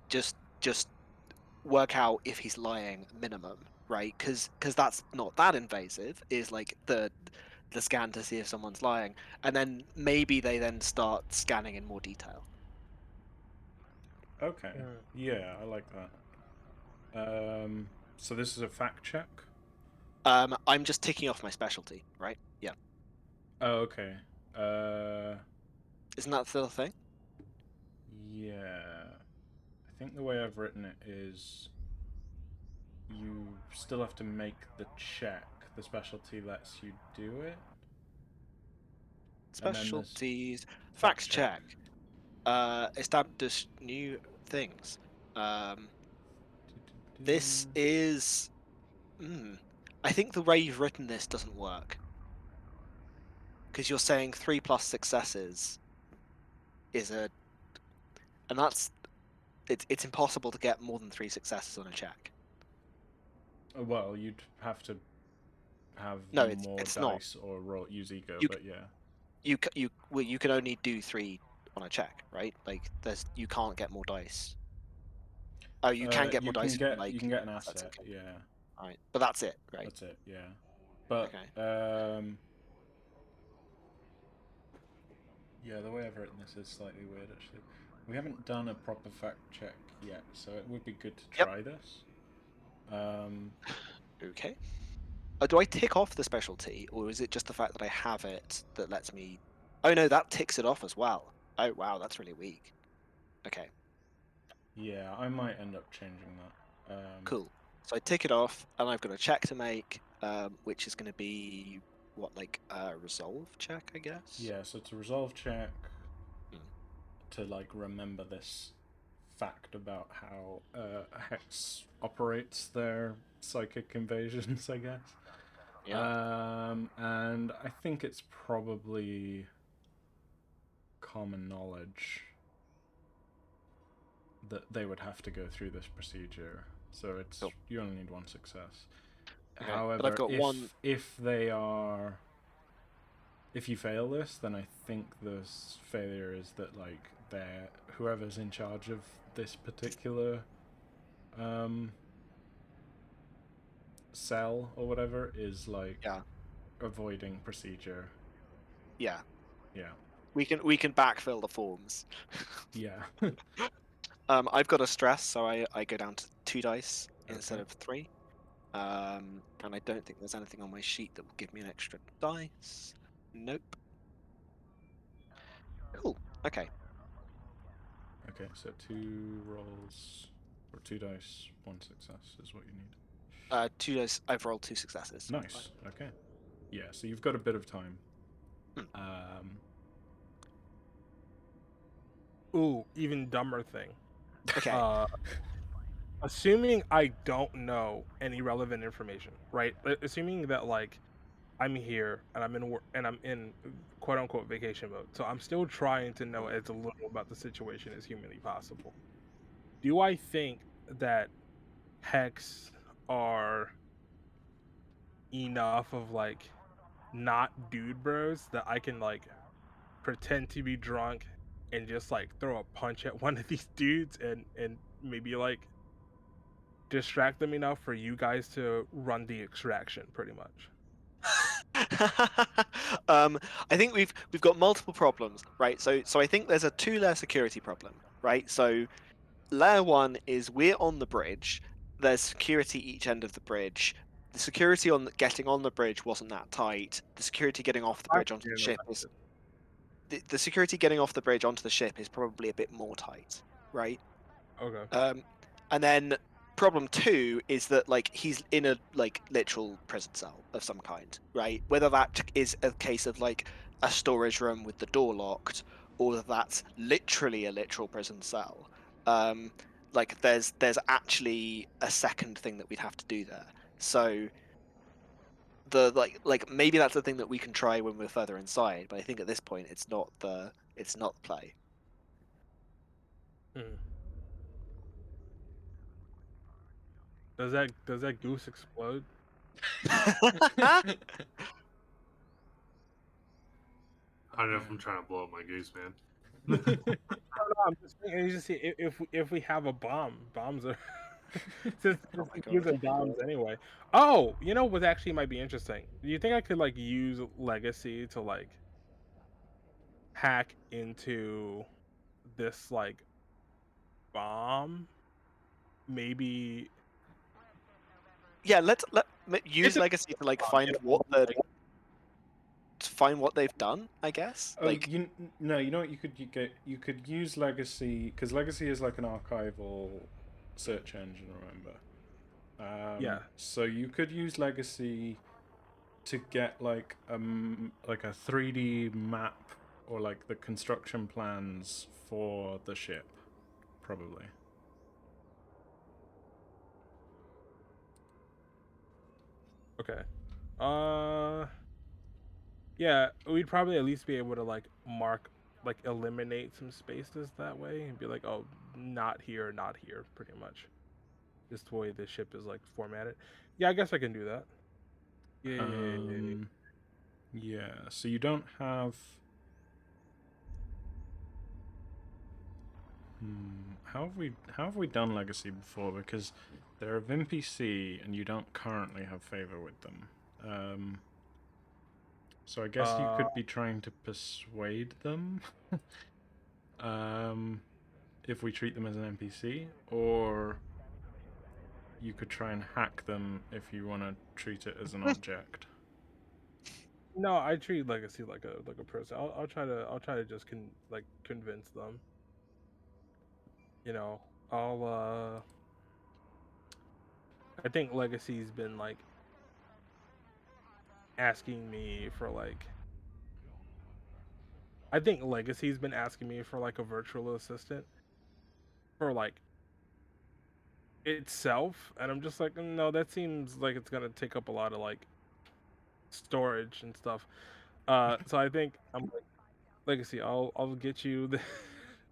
Just work out if he's lying minimum, right? Because that's not that invasive, is like the scan to see if someone's lying, and then maybe they then start scanning in more detail. Okay. Yeah, I like that. So this is a fact check? I'm just ticking off my specialty, right? Yeah. Oh, okay. Isn't that still a thing? Yeah. I think the way I've written it is you still have to make the check. The specialty lets you do it. And then there's Specialties, fact facts check. check. Establish new things. This is. I think the way you've written this doesn't work, because you're saying 3+ successes is a, and it's impossible to get more than 3 successes on a check. Well, you'd have to have No, more it's not. dice or use ego, You but yeah. you can only do 3 on a check, right? Like you can't get more dice. Oh, you can get more dice from like, you can get an that's asset, okay. yeah. All right, but that's it, right? That's it, yeah. But Okay. yeah, the way I've written this is slightly weird actually. We haven't done a proper fact check yet, so it would be good to Yep. try this. Okay. Do I tick off the specialty, or is it just the fact that I have it that lets me? Oh no, that ticks it off as well. Oh wow, that's really weak. Okay, Yeah, I might end up changing that. cool. So I tick it off, and I've got a check to make, which is going to be what, like a resolve check, I guess. Yeah, so it's a resolve check Hmm. to like remember this fact about how Hex operates their psychic invasions, I guess. Yeah. And I think it's probably common knowledge that they would have to go through this procedure. So it's Cool. you only need 1 success. Okay. However, But I've got if you fail this, then I think the failure is that like whoever's in charge of this particular cell or whatever is like avoiding procedure. Yeah. Yeah. We can backfill the forms. Yeah. I've got a stress, so I go down to 2 dice instead Okay. of 3. And I don't think there's anything on my sheet that will give me an extra dice. Nope. Cool. Okay. Okay, so 2 rolls or 2 dice, 1 success is what you need. 2 dice. I've rolled 2 successes. Nice. Okay. Yeah, so you've got a bit of time. Ooh, even dumber thing. Okay. Assuming I don't know any relevant information, right? Assuming that like I'm here and I'm in quote unquote vacation mode, so I'm still trying to know as little about the situation as humanly possible. Do I think that Hex are enough of like not dude bros that I can like pretend to be drunk and just like throw a punch at one of these dudes and maybe like distract them enough for you guys to run the extraction pretty much? I think we've got multiple problems, right? So I think there's a 2-layer security problem, right? So layer 1 is we're on the bridge. There's security each end of the bridge. The security on getting on the bridge wasn't that tight. The security getting off the I bridge onto the didn't know ship that is shit. the security getting off the bridge onto the ship is probably a bit more tight, right? Okay. And then problem 2 is that like he's in a like literal prison cell of some kind, right? Whether that is a case of like a storage room with the door locked, or that's literally a literal prison cell. Like there's actually a second thing that we'd have to do there. So the like maybe that's the thing that we can try when we're further inside, but I think at this point it's not the play. Hmm. Does that goose explode? I don't know if I'm trying to blow up my goose, man. No, I'm just thinking. You just see if we have a bomb, bombs are since Oh my we're using god. bombs anyway. Oh, you know what actually might be interesting. Do you think I could like use legacy to like hack into this like bomb? Maybe Yeah, use legacy to like find what they've done, I guess. Oh, Like no, you know what you could use legacy because legacy is like an archival search engine. Remember? yeah. So you could use legacy to get like a 3D map or like the construction plans for the ship, probably. Okay. Yeah, we'd probably at least be able to like like eliminate some spaces that way and be like, oh, not here, pretty much. Just the way the ship is like formatted. Yeah, I guess I can do that. Yeah. Yeah. So you don't have. How have we done legacy before? Because they're of NPC and you don't currently have favor with them. So I guess you could be trying to persuade them. If we treat them as an NPC, or you could try and hack them if you want to treat it as an object. No, I treat legacy like a person. I'll try to just convince them. You know, I'll I think legacy's been like asking me for like I think legacy's been asking me for like a virtual assistant for like itself, and I'm just like, no, that seems like it's gonna take up a lot of like storage and stuff. So I think I'm like, legacy. I'll get you the,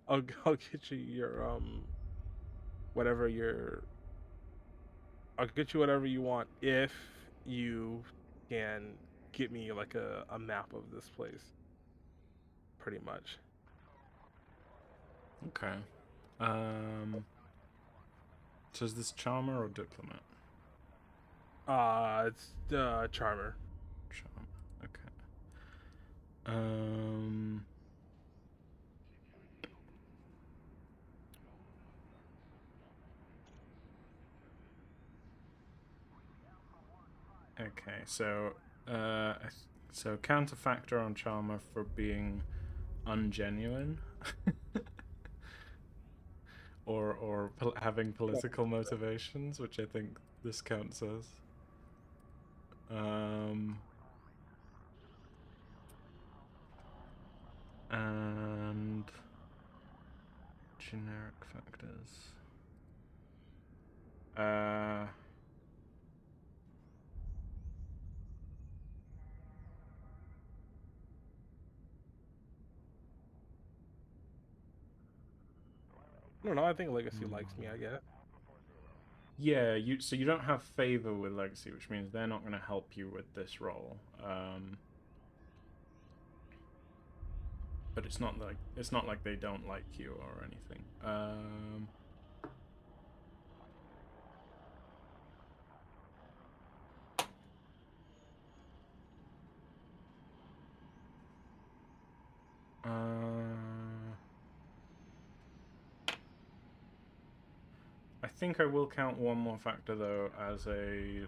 I'll get you your whatever your I'll get you whatever you want if you can get me like a map of this place. Pretty much. Okay. So is this charmer or diplomat? It's Charmer. Charmer. Okay. Okay. So so counterfactor on charmer for being ungenuine. or having political motivations, which I think this counts as. And generic factors. I don't know. I think Legacy likes me, I guess. Yeah, so you don't have favor with Legacy, which means they're not going to help you with this role. But it's not like they don't like you or anything. I think I will count one more factor though as a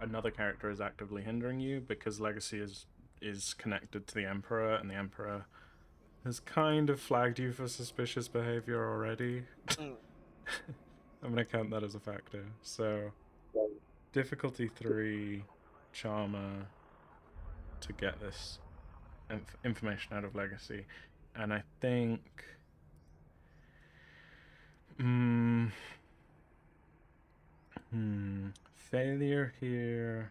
another character is actively hindering you, because Legacy is connected to the Emperor, and the Emperor has kind of flagged you for suspicious behavior already. I'm gonna count that as a factor. So difficulty 3, Charmer to get this information out of Legacy, and I think failure here.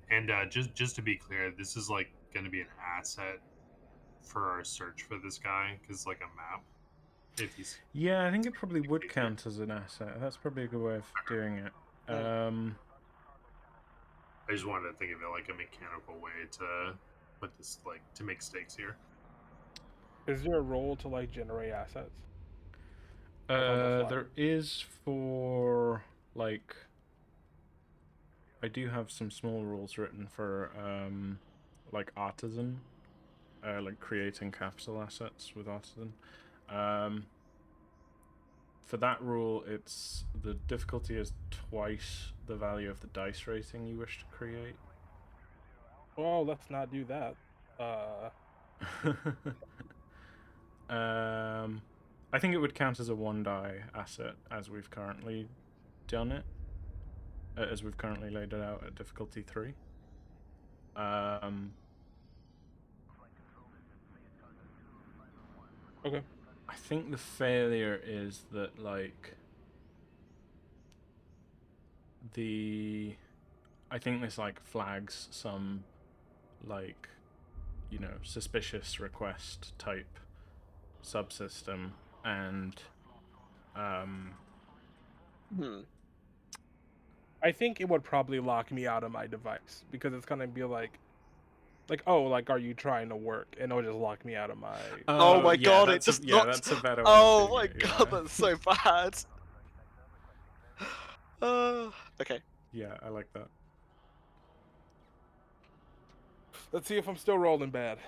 And just to be clear, this is like going to be an asset for our search for this guy, because like a map. If he's Yeah, I think it probably would count as an asset. That's probably a good way of doing it. I just wanted to think of it like a mechanical way to put this, like, to make stakes here. Is there a role to like generate assets? There is for like. I do have some small rules written for like Artisan, like creating capital assets with Artisan. For that rule, it's the difficulty is twice the value of the dice rating you wish to create. Well, let's not do that. I think it would count as a 1-die asset as we've currently done it. As we've currently laid it out at difficulty 3. Okay. I think the failure is that, like, I think this, like, flags some, like, you know, suspicious request type subsystem, and, I think it would probably lock me out of my device, because it's gonna be like, oh, like, are you trying to work? And it'll just lock me out of my. Oh my yeah, god, it that's just yeah, not. that's a better way Oh of my doing it, god, yeah. that's so bad. Okay. Yeah, I like that. Let's see if I'm still rolling bad.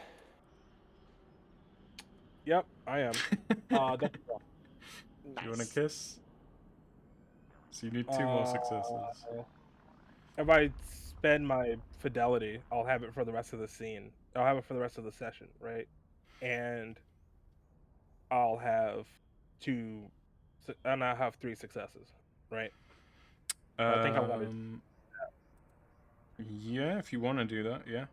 Yep, I am. Nice. You want a kiss? So you need 2 more successes. If I spend my fidelity, I'll have it for the rest of the scene. I'll have it for the rest of the session, right? And I'll have 2, and I'll have 3 successes, right? I think I want to. Yeah, if you want to do that, yeah.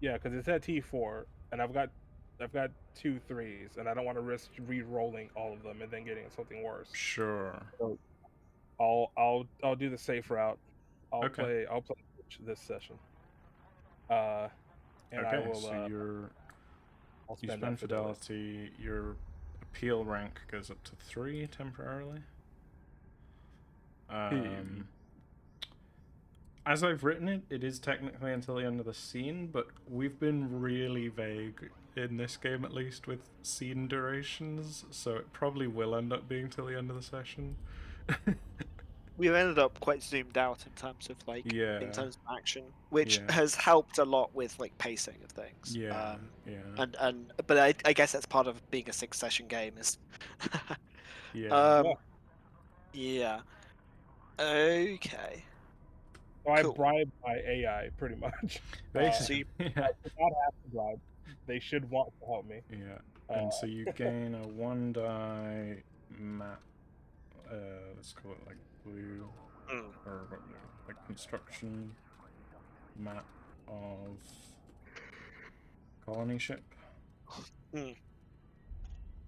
Yeah, because it's at T4, and I've got 2 3s, and I don't want to risk re-rolling all of them and then getting something worse. Sure. So I'll do the safe route. I'll Okay. play this session. And okay, I will. So I'll you spend spend that fidelity. fidelity. Your appeal rank goes up to 3 temporarily. As I've written it, it is technically until the end of the scene, but we've been really vague in this game, at least, with scene durations, so it probably will end up being till the end of the session. We've ended up quite zoomed out in terms of in terms of action, which has helped a lot with like pacing of things. But I guess that's part of being a 6-session game is. Yeah. Yeah. Okay. So I Cool. bribed my AI pretty much. Basically, So yeah. I did not have to bribe. They should want to help me. Yeah, and so you gain a 1 die map. Let's call it like blue Mm. or what, like construction map of colony ship.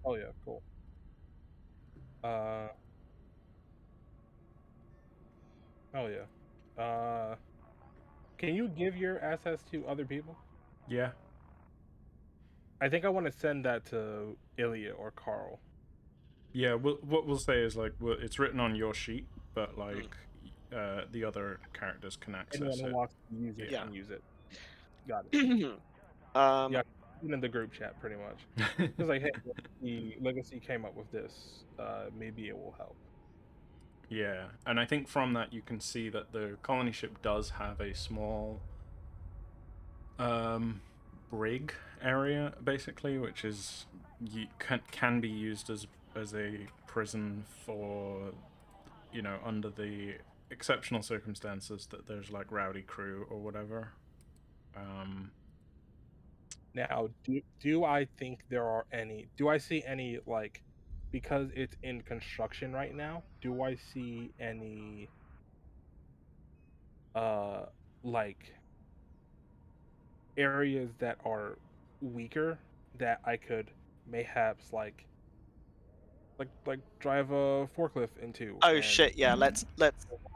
Oh yeah, cool. Oh yeah. Can you give your assets to other people? Yeah. I think I want to send that to Ilya or Carl. Yeah, what we'll say is like it's written on your sheet, but like the other characters can access Anyone who it. wants to use it Yeah. can use it. Got it. Um, Yeah, even in the group chat, pretty much. It's like, hey, the Legacy came up with this. Maybe it will help. Yeah, and I think from that you can see that the colony ship does have a small brig area, basically, which is can be used as a prison for, you know, under the exceptional circumstances that there's like rowdy crew or whatever. Now, do I think there are any? Do I see any like? Because it's in construction right now, do I see any like areas that are weaker that I could mayhaps like drive a forklift into oh and shit! Yeah, let's.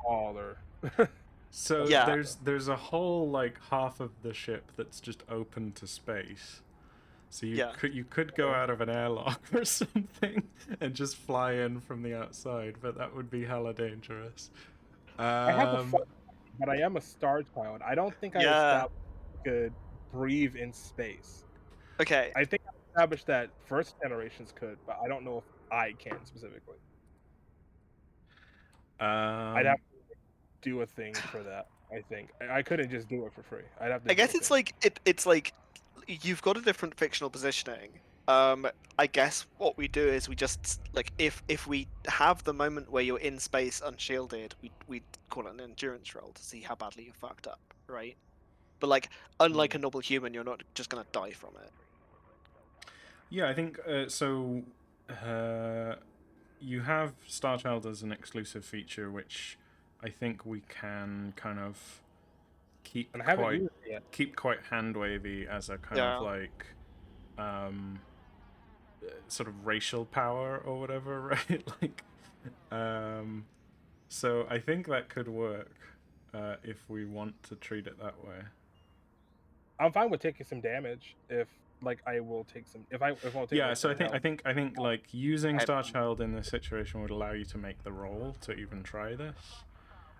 wall or So Yeah. there's a whole like half of the ship that's just open to space. So Yeah. you could go out of an airlock or something and just fly in from the outside, but that would be hella dangerous. I have a fun, but I am a star child. I don't think I Yeah. established I could breathe in space. Okay. I think I established that first generations could, but I don't know if I can specifically. I'd have to do a thing for that. I think I couldn't just do it for free. I'd have to. I do guess a it's thing. like it's like you've got a different fictional positioning. I guess what we do is we just like if we have the moment where you're in space unshielded, we call it an endurance roll to see how badly you're fucked up, right? But like unlike a noble human, you're not just gonna die from it. Yeah, I think so. You have Starchild as an exclusive feature, which I think we can kind of keep And I haven't quite used it yet. keep quite hand wavy as a kind Yeah. of like sort of racial power or whatever, right? Like so I think that could work if we want to treat it that way. I'm fine with taking some damage if like I will take some if I'll take Yeah, like, so some I think like using I- Starchild in this situation would allow you to make the roll to even try this.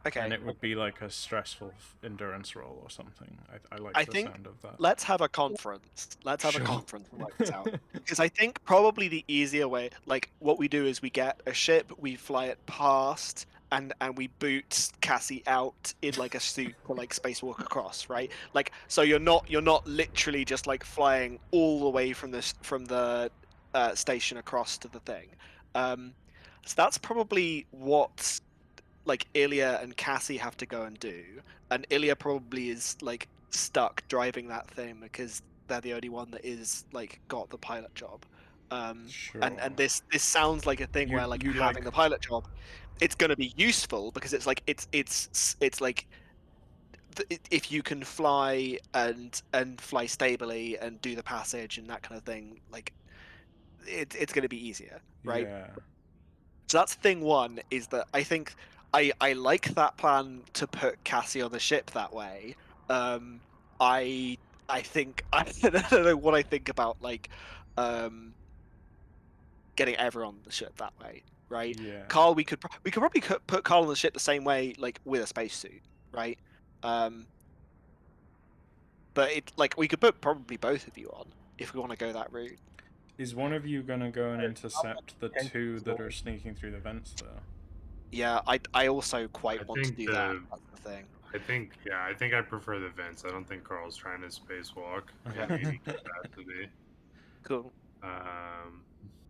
Okay. And it would be like a stressful endurance roll or something. I like I the think sound of that. let's have a conference. Let's have Sure. a conference and work this out. Because I think probably the easier way, like what we do is we get a ship, we fly it past, and we boot Cassie out in like a suit to like spacewalk across, right? Like so you're not literally just like flying all the way from the station across to the thing. So that's probably what like Ilya and Cassie have to go and do, and Ilya probably is like stuck driving that thing because they're the only one that is like got the pilot job. Sure. And this sounds like a thing where like you having the pilot job, it's going to be useful because it's like it's like if you can fly and fly stably and do the passage and that kind of thing, like it's going to be easier, right? Yeah. So that's thing one, is that I think I like that plan to put Cassie on the ship that way. I think I don't know what I think about like getting everyone on the ship that way, right? Yeah. Carl, we could probably put Carl on the ship the same way, like with a spacesuit, right? But it like we could put probably both of you on if we want to go that route. Is one of you gonna go and Hey, intercept the potential two that are story. sneaking through the vents though? Yeah, I also quite I want to think do that. That's the thing. I think I prefer the vents. I don't think Carl's trying to spacewalk in Okay. any capacity. Cool.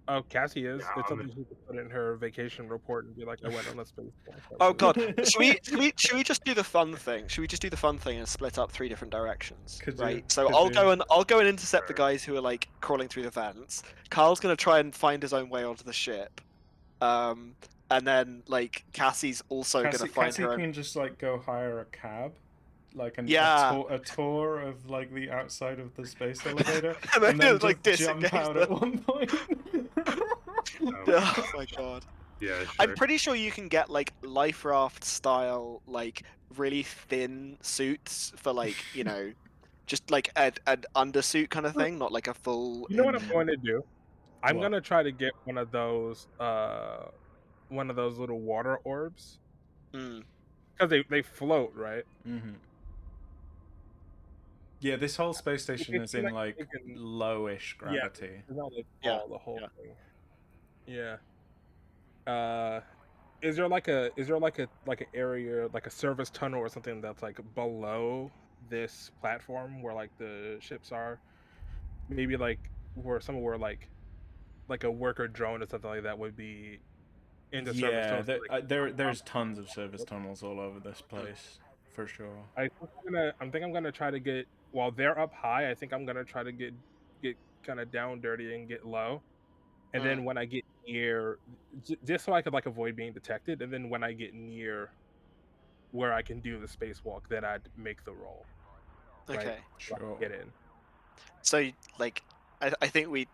Oh, Cassie is. Yeah, It's I'm something she could put in her vacation report and be like, I went on a space walk. Oh god, should we just do the fun thing? Should we just do the fun thing and split up 3 different directions? Could you- Right. So could I'll go and intercept the Sure. guys who are like crawling through the vents. Carl's gonna try and find his own way onto the ship. And then like Cassie's also gonna find Cassie her own. can just like go hire a cab, like Yeah. a tour of like the outside of the space elevator, And then and then just, like, just jump disengage out them. at one point. Oh my god. Yeah, sure. I'm pretty sure you can get like life raft style, like really thin suits for like, you know, just like an undersuit kind of thing, not like a full. You know what I'm going to do? I'm What? gonna try to get one of those little water orbs Mm. because they float, right? Mm-hmm. Yeah, this whole space station is in like can- lowish gravity. It's not like Yeah, the whole yeah. thing. Yeah. Is there like an area, like a service tunnel or something that's like below this platform where like the ships are? Maybe like where somewhere like a worker drone or something like that would be in the service Yeah, tunnel. there's tons of service tunnels all over this place, for sure. I think I'm gonna try to get while they're up high. I think I'm gonna try to get kind of down dirty and get low, and then when I get near, just so I could like avoid being detected, and then when I get near where I can do the spacewalk, then I'd make the roll. Right? Okay. Sure. Get in. So like, I think we.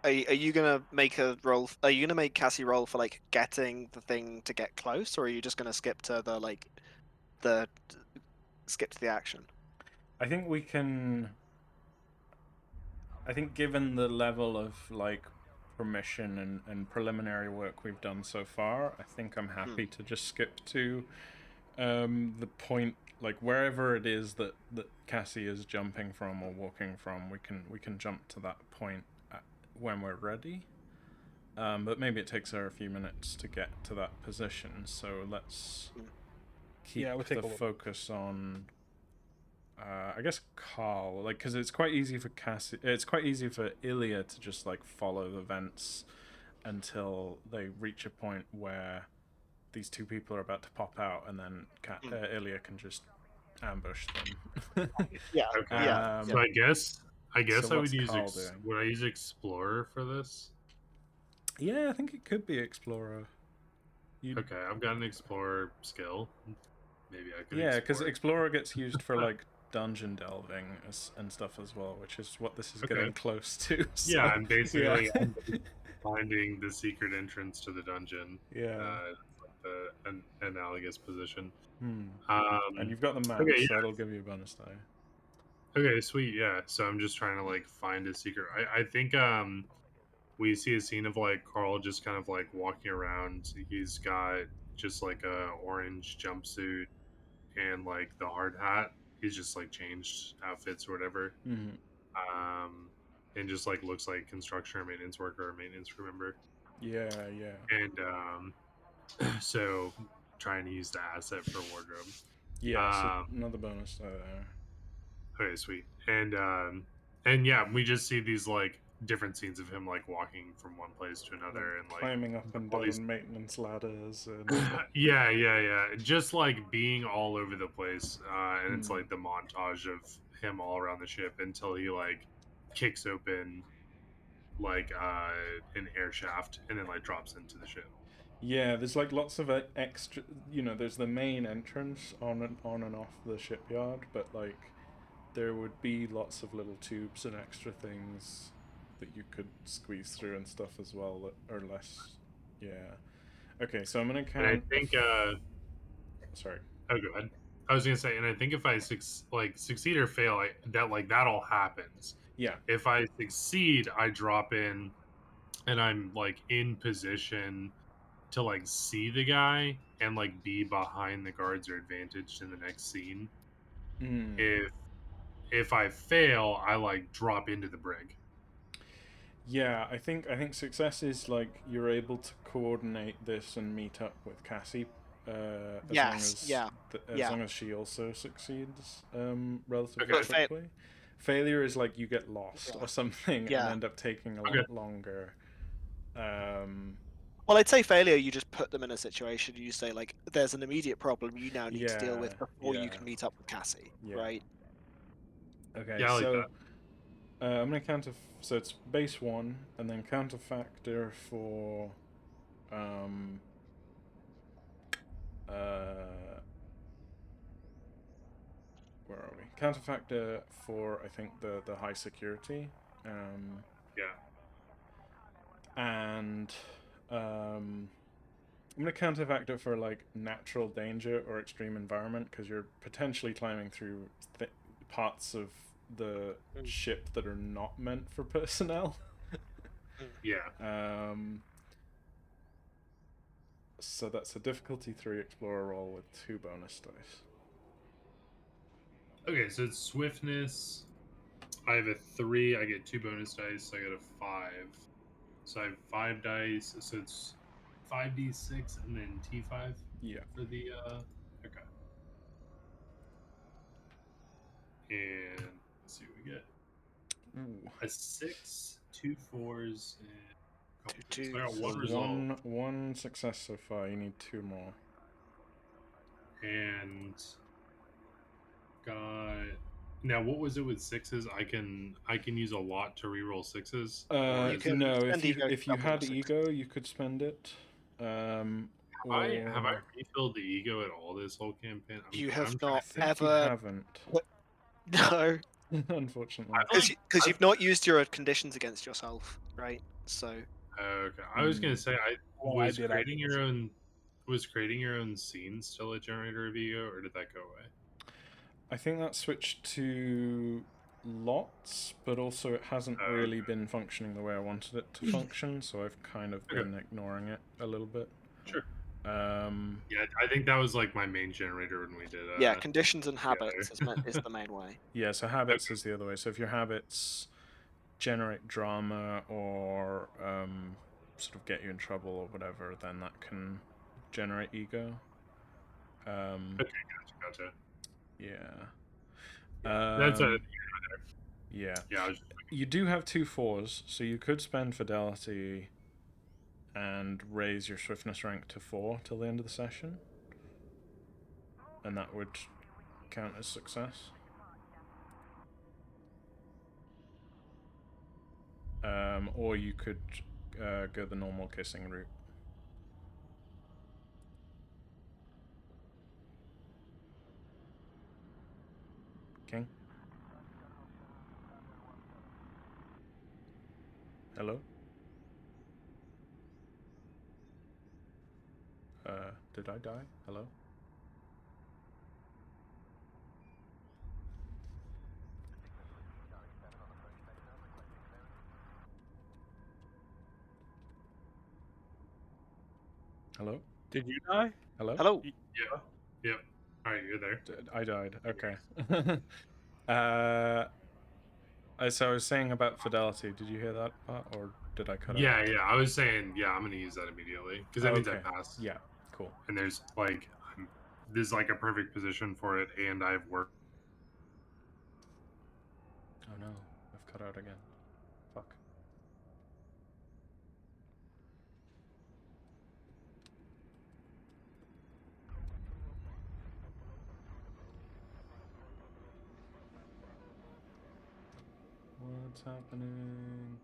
Are you gonna make a roll? Are you gonna make Cassie roll for like getting the thing to get close, or are you just gonna skip to the skip to the action? I think we can. I think given the level of like permission and preliminary work we've done so far, I think I'm happy to just skip to the point, like wherever it is that Cassie is jumping from or walking from. We can jump to that point when we're ready. But maybe it takes her a few minutes to get to that position. So let's keep the focus on. I guess Carl, like, because it's quite easy for Cassie. It's quite easy for Ilya to just like follow the vents until they reach a point where these 2 people are about to pop out, and then Ilya can just ambush them. Yeah. Okay. Yeah. So I guess So I what's would use Carl doing? would I use Explorer for this? Yeah, I think it could be Explorer. Okay, I've got an Explorer skill. Maybe I could. Yeah, because Explorer gets used for like dungeon delving and stuff as well, which is what this is getting close to. So, yeah, I'm basically yeah. finding the secret entrance to the dungeon. Yeah. An analogous position. And you've got the map, okay, so that'll give you a bonus die. Okay, sweet. Yeah, so I'm just trying to like find a secret. I think we see a scene of like Carl just kind of like walking around. He's got just like a orange jumpsuit and like the hard hat. He's just like changed outfits or whatever. And just like looks like construction or maintenance worker or maintenance crew member. Yeah. And so trying to use the asset for wardrobe. Yeah, so another bonus die there. Okay, sweet. And yeah, we just see these like different scenes of him like walking from one place to another and like climbing up and down maintenance ladders and yeah. Just like being all over the place. And it's like the montage of him all around the ship until he like kicks open like an air shaft and then like drops into the ship. Yeah, there's like lots of extra, there's the main entrance on and off the shipyard, but like there would be lots of little tubes and extra things that you could squeeze through and stuff as well that are less. Yeah. Okay, so I'm gonna count. And I think sorry. Oh, go ahead. I was gonna say, and I think if I succeed or fail, that all happens. Yeah. If I succeed, I drop in, and I'm like in position to like see the guy and like be behind the guards or advantaged in the next scene. If I fail, I like drop into the brig. Yeah, I think success is like you're able to coordinate this and meet up with Cassie. As long as she also succeeds relatively quickly. Failure is like you get lost or something and end up taking a lot longer. Well, I'd say failure. You just put them in a situation. You say like, "There's an immediate problem you now need to deal with Yeah, before you yeah. can meet up with Cassie." Yeah. Right? Okay, Yeah, I like so that. I'm gonna so it's base 1, and then counterfactor for where are we? Counterfactor for I think the high security, Yeah. and I'm gonna counterfactor for like natural danger or extreme environment, because you're potentially climbing through parts of the ship that are not meant for personnel. Yeah. So that's a difficulty 3 explorer roll with 2 bonus dice. Okay, so it's swiftness. I have a 3. I get 2 bonus dice. So I get a 5. So I have 5 dice. So it's 5d6 and then T5. Yeah. For the okay. And let's see what we get. Ooh. A 6, 2 4s, and a couple 2 twos. So I got twos. one So result. one success so far. You need 2 more. And got now what was it with 6s? I can use a lot to reroll 6s. Or You is can No, spend ego to if you double your had 6. ego, you could spend it. have I refilled the ego at all this whole campaign? You have I'm I not think ever. you haven't. No, Unfortunately. because you've not used your conditions against yourself, right? So okay. I was gonna say I Oh, I was did. creating your own scene still a generator of ego, or did that go away? I think that switched to lots, but also it hasn't really been functioning the way I wanted it to function, so I've kind of been ignoring it a little bit. Sure. Um, Yeah, I think that was like my main generator when we did. yeah, conditions and habits is the main way. yeah, so habits is the other way. So if your habits generate drama or sort of get you in trouble or whatever, then that can generate ego. Okay, gotcha. Yeah. That's a Yeah. yeah. You do have 2 4s, so you could spend fidelity and raise your swiftness rank to 4 till the end of the session, and that would count as success. Or you could go the normal kissing route. King? Hello? Did I die? Hello? Hello? Did you die? Hello? Hello. Yep. All right, you're there. I died. Okay. So I was saying about fidelity. Did you hear that part, or did I cut out? Yeah. I was saying, yeah, I'm gonna use that immediately because that means I Okay. passed. Yeah. Cool. And there's like, this is like a perfect position for it, and I've worked. Oh no, I've cut out again. Fuck. What's happening?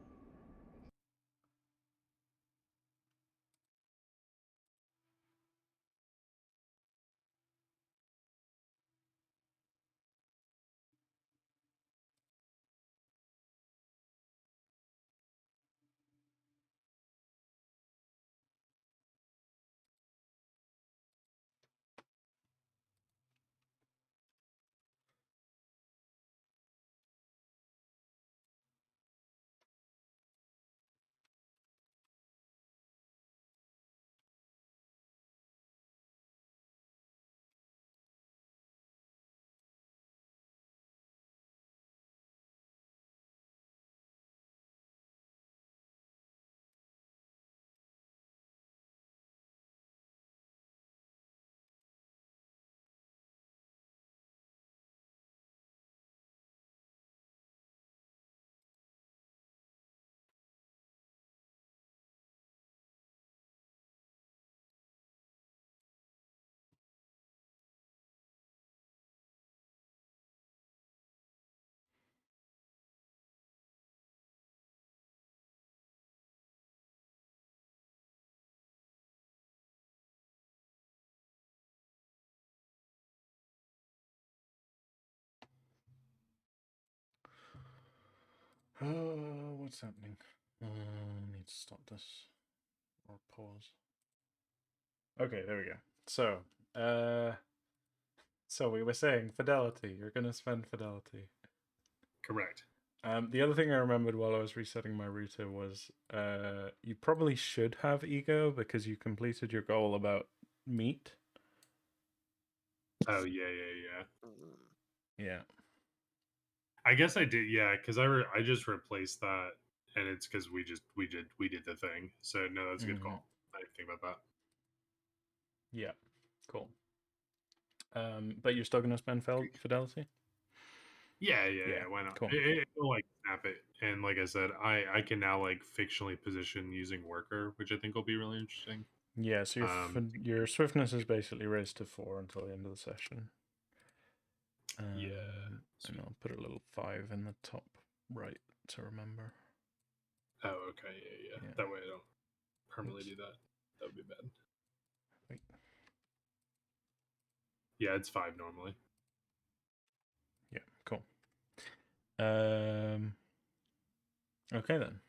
What's happening? I need to stop this or pause. Okay, there we go. So we were saying fidelity. You're gonna spend fidelity. Correct. The other thing I remembered while I was resetting my router was you probably should have ego because you completed your goal about meat. Oh yeah. Mm. Yeah. I guess I did. Yeah, because I just replaced that, and it's because we did the thing. So no, that's a good Mhm. call. I didn't think about that. Yeah. Cool. But you're still gonna spend fidelity? Yeah. Yeah, Why not? cool. It'll like snap it, and like I said, I can now like fictionally position using worker, which I think will be really interesting. Yeah, so your swiftness is basically raised to 4 until the end of the session. Yeah. And I'll put a little 5 in the top right to remember. Oh, okay. Yeah. Yeah. That way I don't permanently Oops. do that. That would be bad. Wait. Yeah, it's 5 normally. Yeah, cool. Okay then.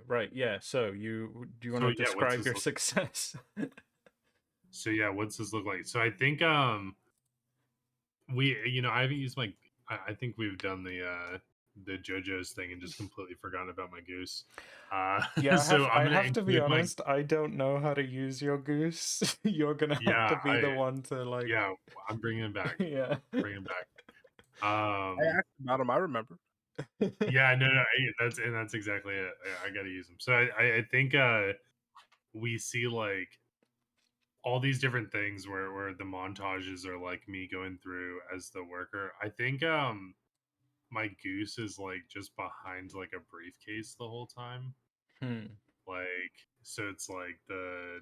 Right, yeah. So do you want to describe your success? So yeah, what's this look like? So I think we I haven't used my I think we've done the JoJo's thing and just completely forgotten about my goose. Yeah, so I I'm gonna have to be include honest. I don't know how to use your goose. You're gonna have to be the one to like. Yeah, I'm bringing it back. Yeah, bring it back. I asked about him. I remember. Yeah, no, that's exactly it. I got to use them. So I think we see like all these different things where the montages are like me going through as the worker. I think my goose is like just behind like a briefcase the whole time. Like so it's like the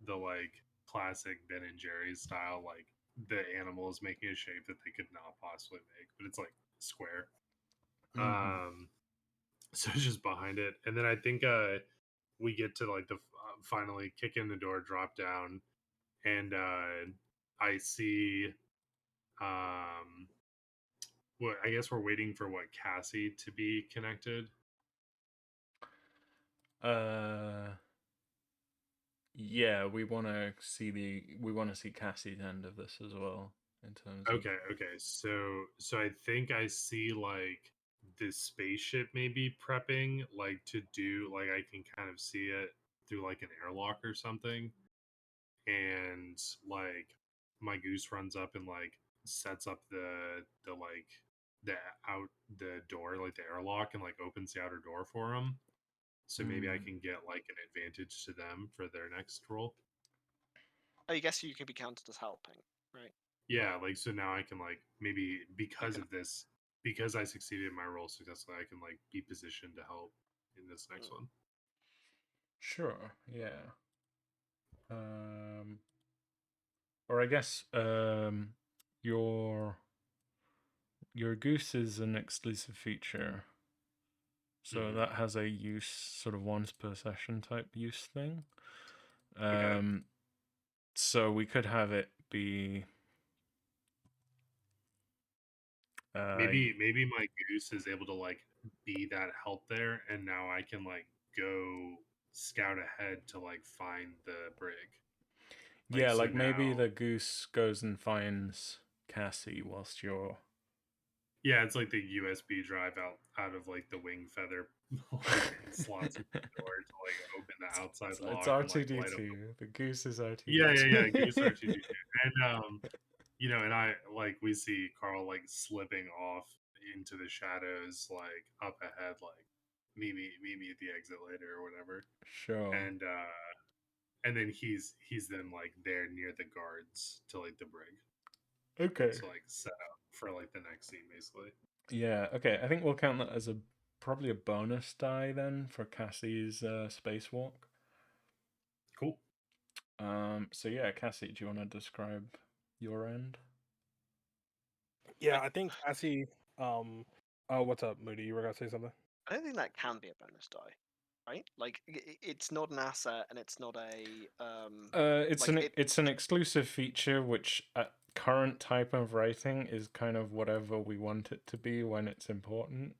like classic Ben and Jerry's style, like the animal is making a shape that they could not possibly make, but it's like square. So it's just behind it, and then I think we get to like the finally kick in the door, drop down, and I see well, I guess we're waiting for what Cassie to be connected. Yeah, we want to see Cassie's end of this as well in terms of. Okay. So I think I see like this spaceship maybe prepping like to do like I can kind of see it through like an airlock or something, and like my goose runs up and like sets up the like the out the door like the airlock and like opens the outer door for him. So maybe I can get like an advantage to them for their next roll. I guess you can be counted as helping, right? Yeah, like so now I can like maybe because of this, because I succeeded in my role successfully, I can like be positioned to help in this next one. Sure, yeah. Or I guess your goose is an exclusive feature. So that has a use sort of once per session type use thing. Okay. So we could have it be maybe my goose is able to like be that help there, and now I can like go scout ahead to like find the brig. Yeah, like maybe the goose goes and finds Cassie whilst you're. Yeah, it's like the USB drive out of like the wing feather like slots in the door to like open the outside lock. It's R2D2. The goose is R2D2. Yeah, goose R2D2. And and I like we see Carl like slipping off into the shadows, like up ahead, like meet me at the exit later or whatever. Sure. And then he's then like there near the guards to like the brig. Okay. So like set up for like the next scene basically. Yeah, okay. I think we'll count that as probably a bonus die then for Cassie's spacewalk. Cool. So yeah, Cassie, do you want to describe your end? Yeah, I think Cassie. Oh, what's up, Moody? You were gonna say something? I don't think that can be a bonus die, right? Like it's not an asset and it's not a. It's an exclusive feature which current type of writing is kind of whatever we want it to be when it's important.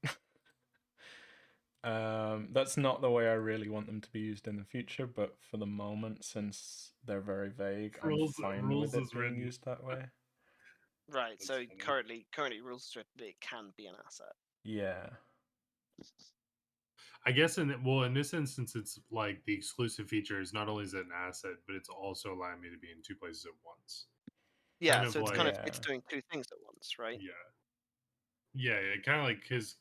That's not the way I really want them to be used in the future, but for the moment, since they're very vague, I'm fine with it being used that way. Right. That's So funny. currently rules is written it can be an asset. Yeah. I guess in this instance, it's like the exclusive feature is not only is it an asset, but it's also allowing me to be in two places at once. Yeah. Kind So of it's like kind of it's doing two things at once, right? yeah, kind of like because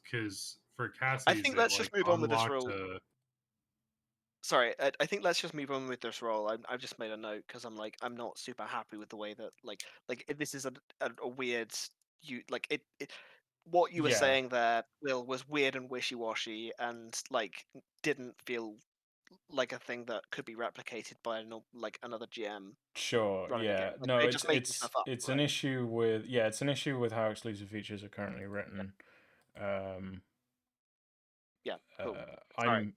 for I Cassie's think it let's just like move on with this unlocked rule. Sorry, I think let's just move on with this role. I've just made a note because I'm not super happy with the way that this is a weird what you were Yeah. saying there, Will, was weird and wishy-washy and didn't feel like a thing that could be replicated by another GM Sure. running the Yeah. game. Like, No, they're it's just making stuff up. it's right? an issue with it's an issue with how exclusive features are currently written. Yeah, cool. I'm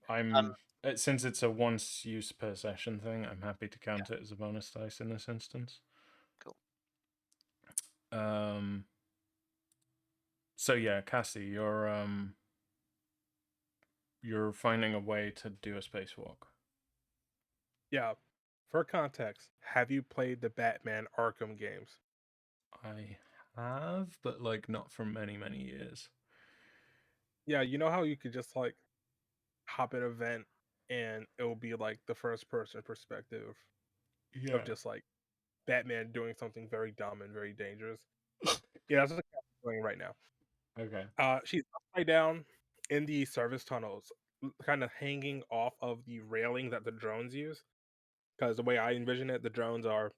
since it's a once use per session thing, I'm happy to count Yeah. it as a bonus dice in this instance. Cool. So yeah, Cassie, you're finding a way to do a spacewalk. Yeah. For context, have you played the Batman Arkham games? I have, but like not for many, many years. Yeah, you know how you could just like hop an event and it will be like the first person perspective Yeah. of just like Batman doing something very dumb and very dangerous. Yeah, that's what I'm doing right now. Okay. She's upside down in the service tunnels, kind of hanging off of the railing that the drones use. Because the way I envision it, the drones are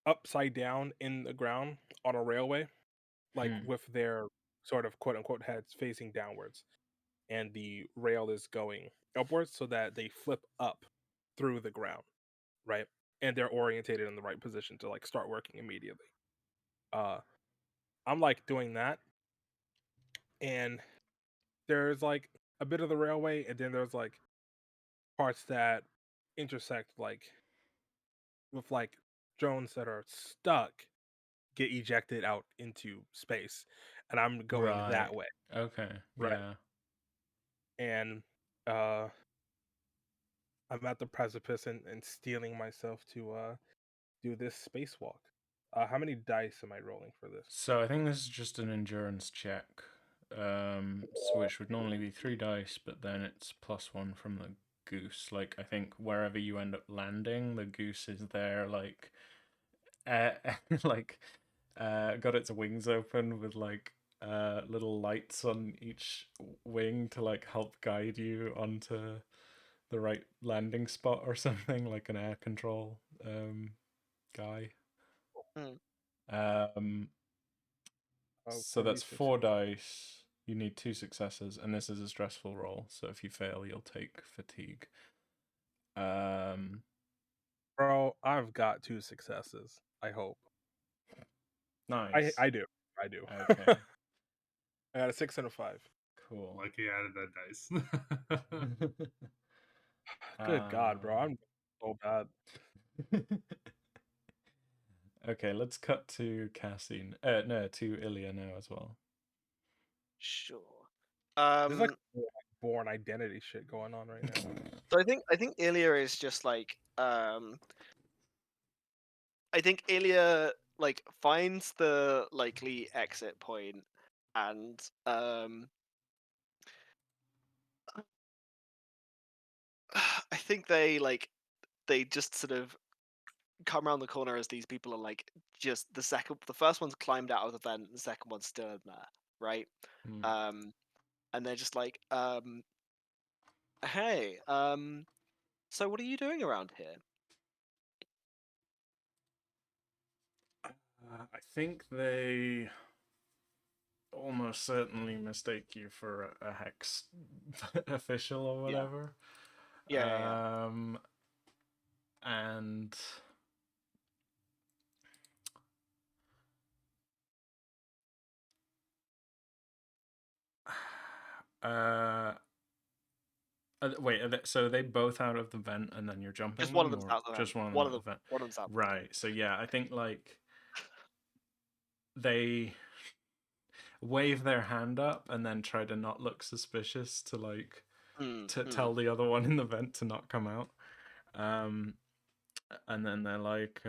upside down in the ground on a railway, like with their sort of quote unquote heads facing downwards. And the rail is going upwards so that they flip up through the ground, right? And they're orientated in the right position to like start working immediately. I'm like doing that, and there's like a bit of the railway, and then there's like parts that intersect like with like drones that are stuck get ejected out into space, and I'm going that way. Okay. Right. Yeah. And I'm at the precipice and stealing myself to do this spacewalk. How many dice am I rolling for this? So I think this is just an endurance check, which would normally be 3 dice, but then it's +1 from the goose. Like I think wherever you end up landing, the goose is there, like, like, got its wings open with like little lights on each wing to like help guide you onto the right landing spot or something, like an air control guy. So that's 4 dice. You need 2 successes, and this is a stressful roll. So if you fail, you'll take fatigue. Bro, I've got 2 successes. I hope. Nice. I do. Okay. I got a 6 and a 5. Cool. Like he added that dice. Good God, bro! I'm so bad. Okay, let's cut to Cassie. No, to Ilya now as well. Sure. There's like born identity shit going on right now. So I think Ilya is just like I think Ilya like finds the likely exit point and I think they just sort of come around the corner as these people are like just the first one's climbed out of the vent, the second one's still in there, right? And they're just like, hey, so what are you doing around here? I think they almost certainly mistake you for a hex official or whatever. Yeah. And wait, so are they both out of the vent and then you're jumping Just one of them, them's or out the vent. just one of them One out of the vent? them's out the vent. Right. So yeah, I think like they wave their hand up and then try to not look suspicious to like tell the other one in the vent to not come out. And then they're like,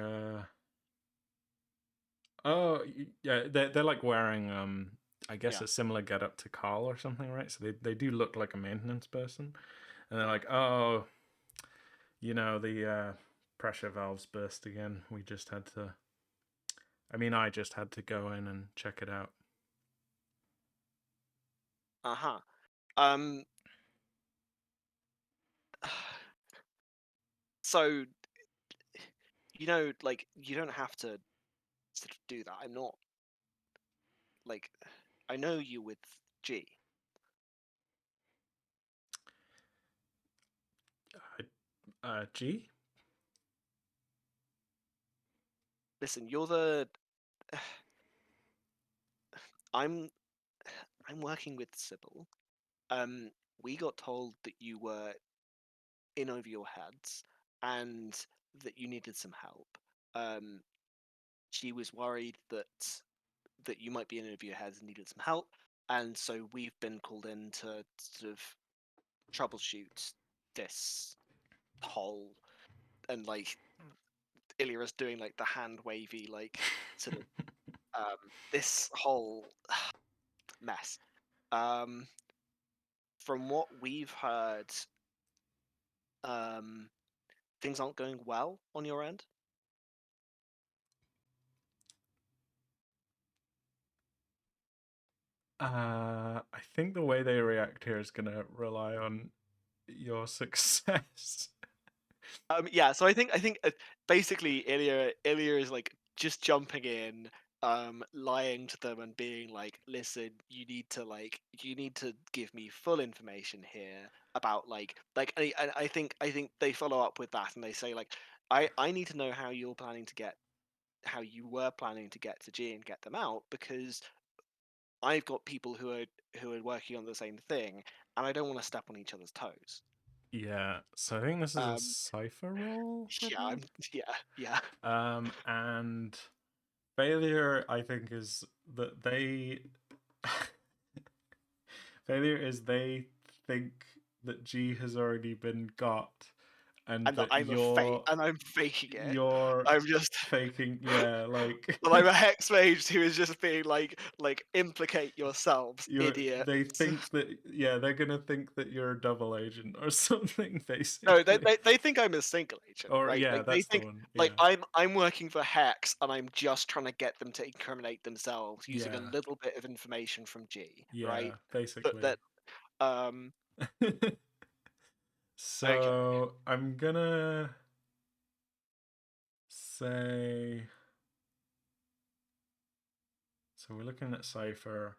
oh yeah, they're like wearing I guess Yeah. a similar getup to Carl or something, right? So they do look like a maintenance person, and they're like, oh, the pressure valves burst again. We just had to. I mean, I just had to go in and check it out. Uh-huh. So, like, you don't have to sort of do that. I'm not, like, I know you with G. G? Listen, you're the... I'm working with Sybil. We got told that you were in over your heads and that you needed some help. She was worried that you might be in over your heads and needed some help, and so we've been called in to sort of troubleshoot this whole, and like Illyra's doing like the hand wavy like sort of this whole mess. From what we've heard, things aren't going well on your end. I think the way they react here is gonna rely on your success. Yeah, so I think basically Ilya is like just jumping in, lying to them and being like, listen, you need to give me full information here about I think they follow up with that and they say like, I need to know how you were planning to get to G and get them out, because I've got people who are working on the same thing and I don't want to step on each other's toes. Yeah, so I think this is a Um, cipher roll. Yeah, yeah. And failure, I think, is that they failure is they think that G has already been got, and And that that I'm faking it. you're I'm just faking. Yeah, like well, I'm a hex mage who is just being like implicate yourselves, idiot. they think that they're gonna think that you're a double agent or something, No, basically. they think I'm a single agent, Or right? yeah, Like they that's the think one. like Yeah, I'm working for Hex and I'm just trying to get them to incriminate themselves using a yeah, little bit of information from G, yeah, right? basically. That um okay. So I'm gonna say. So we're looking at cipher.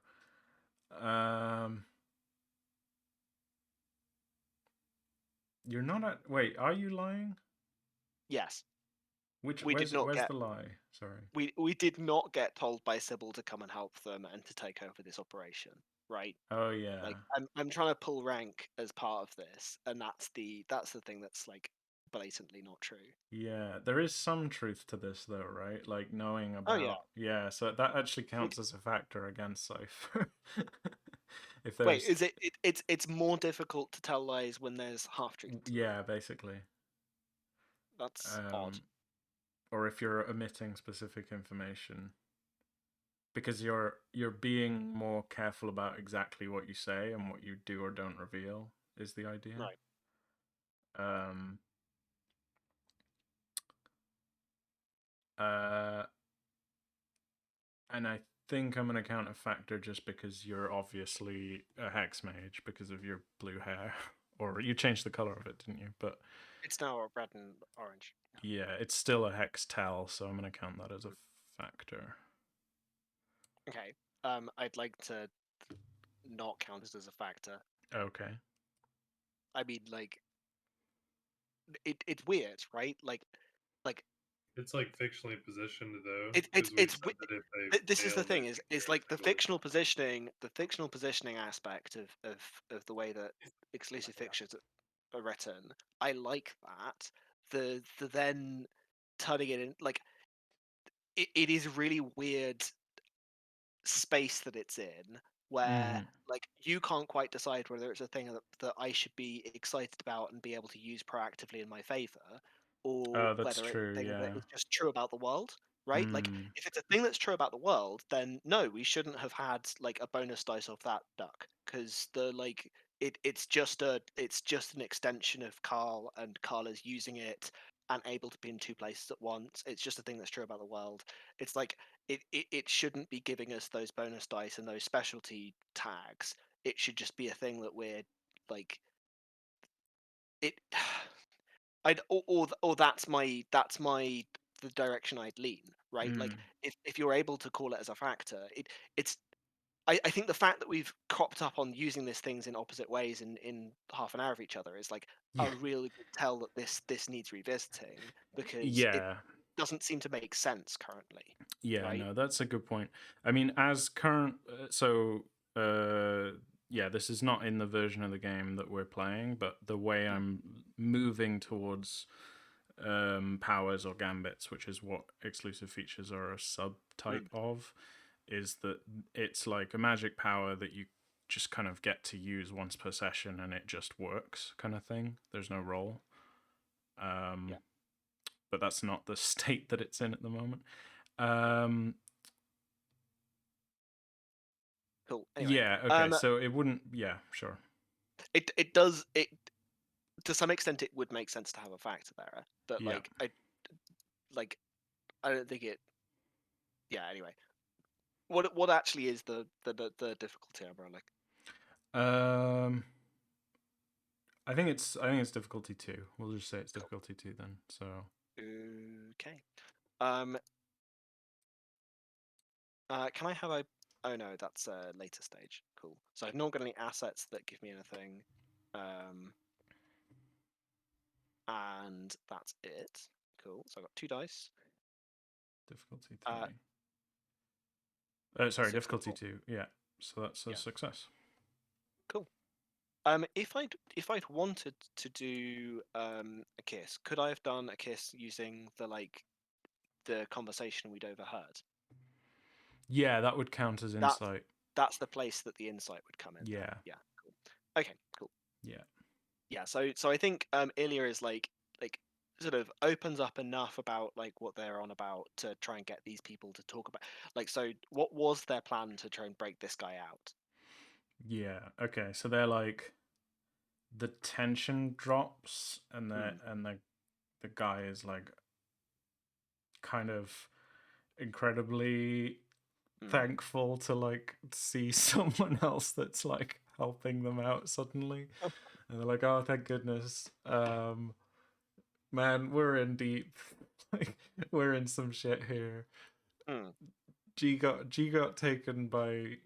You're not at. Wait, are you lying? Yes. Which We did not where's get the lie? Sorry. we did not get told by Sybil to come and help them and to take over this operation, right? Oh yeah. Like I'm trying to pull rank as part of this, and that's the thing that's like blatantly not true. Yeah, there is some truth to this though, right? Like knowing Oh about. Yeah, so that actually counts as a factor against cipher. If wait, there's. is it's more difficult to tell lies when there's half truths? Yeah, basically. That's odd. Or if you're omitting specific information, because you're being more careful about exactly what you say and what you do or don't reveal is the idea. Right. And I think I'm gonna count a factor just because you're obviously a hex mage because of your blue hair, or you changed the color of it, didn't you? But It's now red and orange. yeah, it's still a hex tell, so I'm gonna count that as a factor. Okay. I'd like to not count it as a factor. Okay. I mean, like, it's weird, right? Like It's like fictionally positioned though, it's because we've said wi- that if they this is the fail, thing then is like the character fictional positioning aspect of the way that exclusive fictions are written. I like that. The then turning it in like it is really weird space that it's in, where Mhm. like you can't quite decide whether it's a thing that I should be excited about and be able to use proactively in my favor, or That's whether it's true. a thing that Yeah. is just true about the world, right? Like Mm. if it's a thing that's true about the world, then no, we shouldn't have had like a bonus dice off that duck, because the like it's just an extension of Carl, and Carl is using it and able to be in two places at once. It's just a thing that's true about the world. It's like it shouldn't be giving us those bonus dice and those specialty tags. It should just be a thing that we're like it. Or that's my the direction I'd lean, right? Like Mm. if you're able to call it as a factor, it's I think the fact that we've cropped up on using these things in opposite ways in half an hour of each other is like a Yeah. really good tell that this needs revisiting, because it Yeah. doesn't seem to make sense currently, Yeah, right? no, that's a good point. I mean, as current, yeah, this is not in the version of the game that we're playing, but the way I'm moving towards powers or gambits, which is what exclusive features are a subtype of, is that it's like a magic power that you just kind of get to use once per session and it just works, kind of thing. There's no roll. Yeah. But that's not the state that it's in at the moment. Um, Cool. Anyway, yeah, okay, so it wouldn't, yeah, sure. it does it to some extent. It would make sense to have a factor there, but Yeah. I don't think it. Yeah. Anyway, what actually is the difficulty, Umbrella? Um, I think it's difficulty 2. We'll just say it's difficulty 2 then. So Okay. Can I have a? Oh no, that's a later stage. Cool. So I've not got any assets that give me anything. And that's it. Cool. So I've got 2 dice. difficulty 3. Uh, Sorry, difficulty successful. 2. Yeah. So that's a Yeah. success. Cool. If I'd wanted to do a kiss, could I have done a kiss using the conversation we'd overheard? Yeah, that would count as That's insight. that's the place that the insight would come in. Then. Yeah. Yeah. Cool. Okay. Cool. Yeah. Yeah. So I think Ilya is like sort of opens up enough about like what they're on about to try and get these people to talk about. Like, so what was their plan to try and break this guy out? Yeah. Okay. So they're like the tension drops and the guy is like kind of incredibly thankful to like see someone else that's like helping them out suddenly. And they're like, oh, thank goodness. Man, we're in deep. Like, we're in some shit here. G got taken by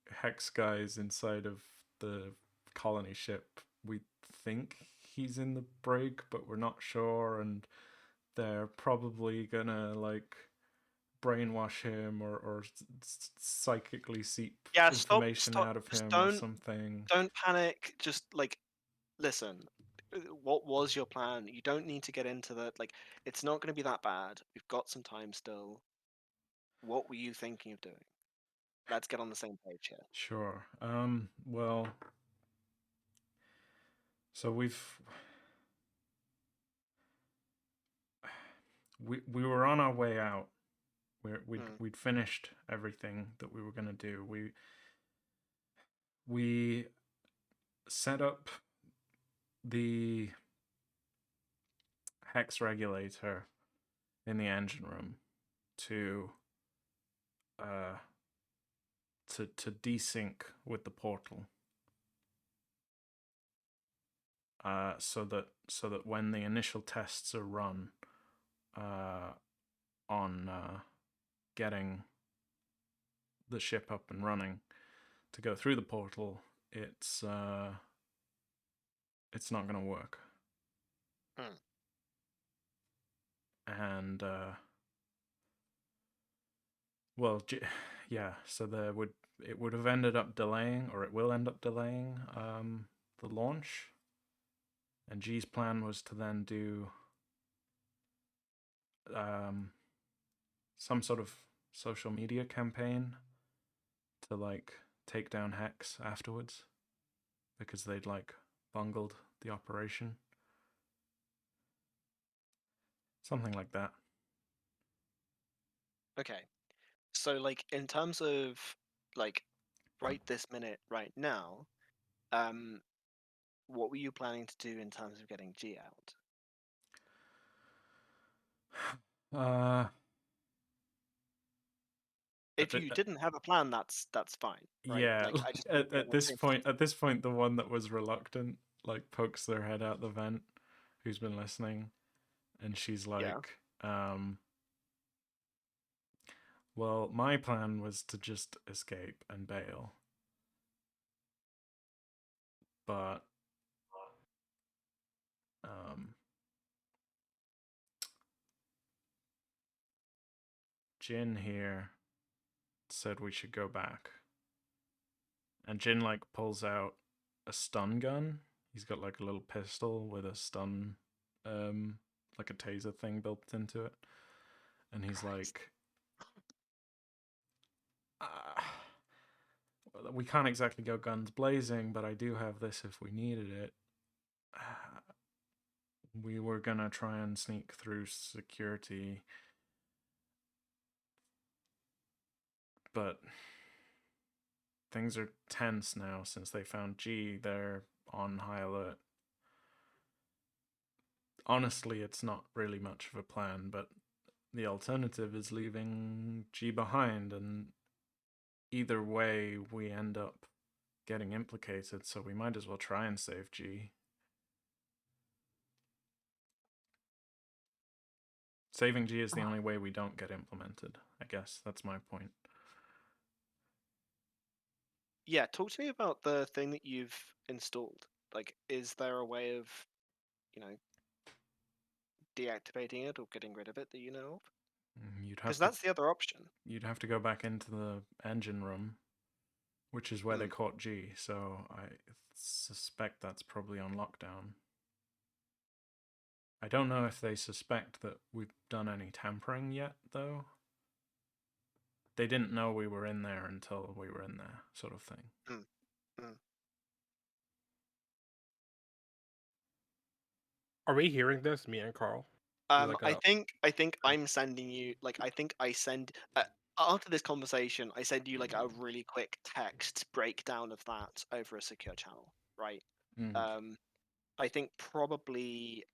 hex guys inside of the colony ship. We think he's in the brig, but we're not sure, and they're probably gonna like brainwash him or psychically seep information out of Just him or something. don't panic. Just like listen. What was your plan? You don't need to get into that. Like, it's not going to be that bad. We've got some time still. What were you thinking of doing? Let's get on the same page here. Sure. Well, so we were on our way out. We'd finished everything that we were gonna do. We set up the hex regulator in the engine room to desync with the portal. So that when the initial tests are run on getting the ship up and running to go through the portal, it's not going to work. And well, yeah. So it would have ended up delaying, or it will end up delaying the launch. And G's plan was to then do some sort of social media campaign to like take down Hex afterwards because they'd like bungled the operation. Something like that. Okay. So like in terms of like right this minute, right now, what were you planning to do in terms of getting G out? If you didn't have a plan, that's fine, right? Yeah, Like I just at this point, the one that was reluctant like pokes their head out the vent, who's been listening, and she's like, well, my plan was to just escape and bail, but Jin here said we should go back. And Jin like pulls out a stun gun. He's got like a little pistol with a stun, like a taser thing built into it. And he's like, we can't exactly go guns blazing, but I do have this if we needed it. We were gonna try and sneak through security, but things are tense now since they found G. They're on high alert. Honestly, it's not really much of a plan, but the alternative is leaving G behind, and either way, we end up getting implicated, so we might as well try and save G. Saving G is the only way we don't get implemented, I guess. That's my point. Yeah, talk to me about the thing that you've installed. Like, is there a way of, you know, deactivating it or getting rid of it that you know of? Because that's the other option. You'd have to go back into the engine room, which is where they caught G, so I suspect that's probably on lockdown. I don't know if they suspect that we've done any tampering yet, though. They didn't know we were in there until we were in there, sort of thing. Are we hearing this, me and Carl? I think I'm sending you after this conversation, I send you like a really quick text breakdown of that over a secure channel, right? I think probably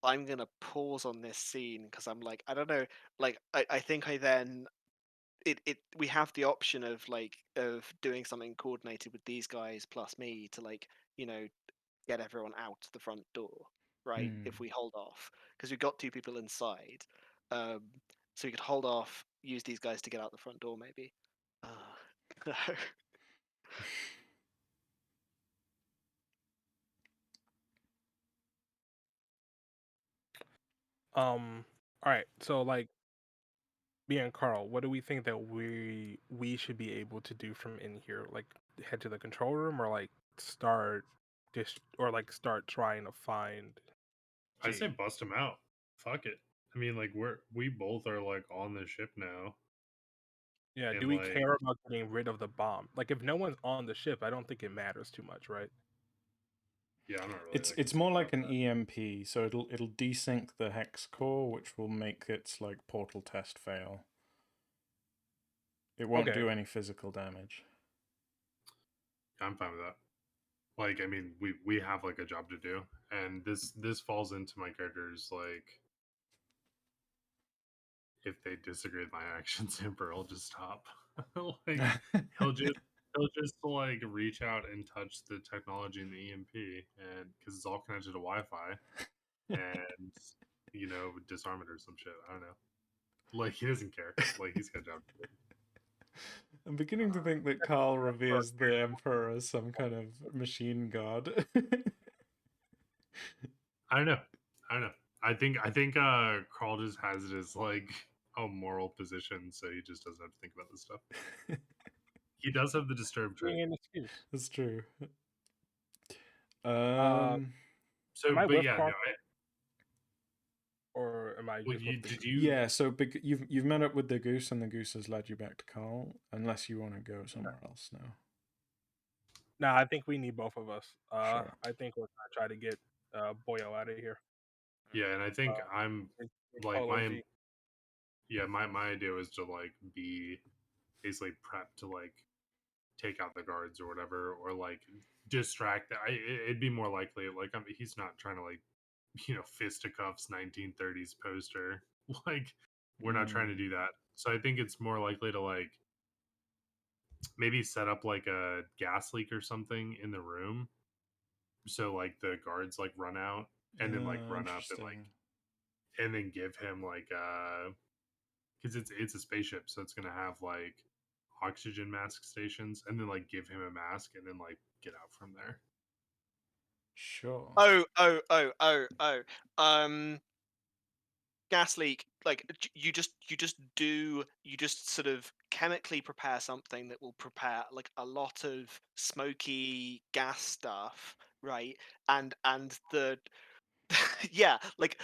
I'm gonna pause on this scene because I'm like, I don't know, like I think I then we have the option of doing something coordinated with these guys plus me to like, you know, get everyone out the front door, right? If we hold off, because we've got two people inside, so we could hold off, use these guys to get out the front door, maybe. No. All right. So like, me and Carl, what do we think that we should be able to do from in here? Like, head to the control room, or like start start trying to find I say G? bust him out. Fuck it. I mean, like we both are like on the ship now. Yeah. And Do we like, care about getting rid of the bomb? Like, if no one's on the ship, I don't think it matters too much, right? yeah, I'm not really. It's more like an EMP, so it'll desync the hex core, which will make its like portal test fail. It won't do any physical damage. I'm fine with that. Like, I mean, we have like a job to do, and this falls into my character's like, if they disagree with my actions, Emperor will just stop. Like, he'll just like reach out and touch the technology in the EMP, and because it's all connected to Wi-Fi, and you know, disarm it or some shit. I don't know. Like, he doesn't care. Like, he's got a job to do. I'm beginning to think that Carl reveres the Emperor as some kind of machine god. I don't know. I think Carl just has it as like a moral position, so he just doesn't have to think about this stuff. He does have the disturbed trait. An excuse. That's true. So, am I but with yeah, Carl? no, I Well, just you with the did goose? you? Yeah, so you've met up with the goose, and the goose has led you back to Carl, unless you want to go somewhere else now. Nah, I think we need both of us. Sure. I think we're gonna try to get Boyo out of here. Yeah, and I think I'm like Polo G. my idea was to like be basically prepped to like take out the guards or whatever, or like distract. It'd be more likely like he's not trying to like fisticuffs 1930s poster. Like we're not trying to do that. So I think it's more likely to like maybe set up like a gas leak or something in the room, so like the guards like run out and then like run up Interesting. and then give him like because it's a spaceship, so it's gonna have like oxygen mask stations, and then like give him a mask and then like get out from there. Sure. Oh. Gas leak. Like you just sort of chemically prepare something that will prepare like a lot of smoky gas stuff, right? And the yeah, like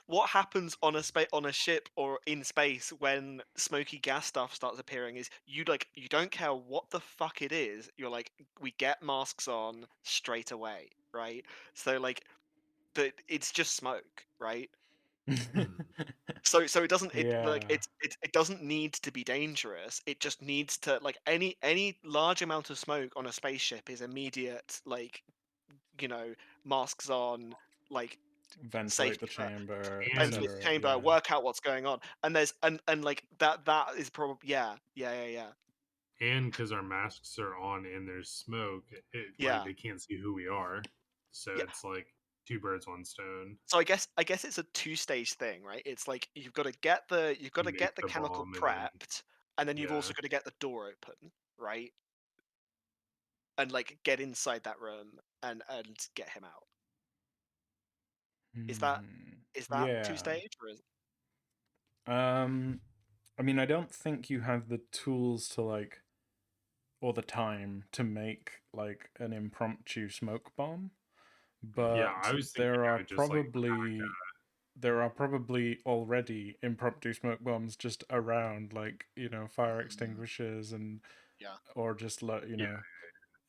what happens on a ship or in space when smoky gas stuff starts appearing is you don't care what the fuck it is. You're like, we get masks on straight away, right? So like it's just smoke, right? So it doesn't Yeah. it doesn't need to be dangerous. It just needs to like any large amount of smoke on a spaceship is immediate, like, masks on, like, Ventilate the safety chamber, And ventilate the etc. chamber, Yeah. work out what's going on. And there's and like that is probably yeah. and because our masks are on and there's smoke, like Yeah. they can't see who we are, so Yeah. it's like two birds, one stone. So I guess it's a two-stage thing, right? It's like you've got to get the Make the chemical bomb and then prepped, and then you've yeah. also got to get the door open, right? And like get inside that room and get him out. Is that two Yeah. stage or is I mean, I don't think you have the tools to like, or the time to make like an impromptu smoke bomb, Yeah, I but was thinking I would just like there are probably already impromptu smoke bombs just around, like, fire extinguishers and yeah. or just yeah,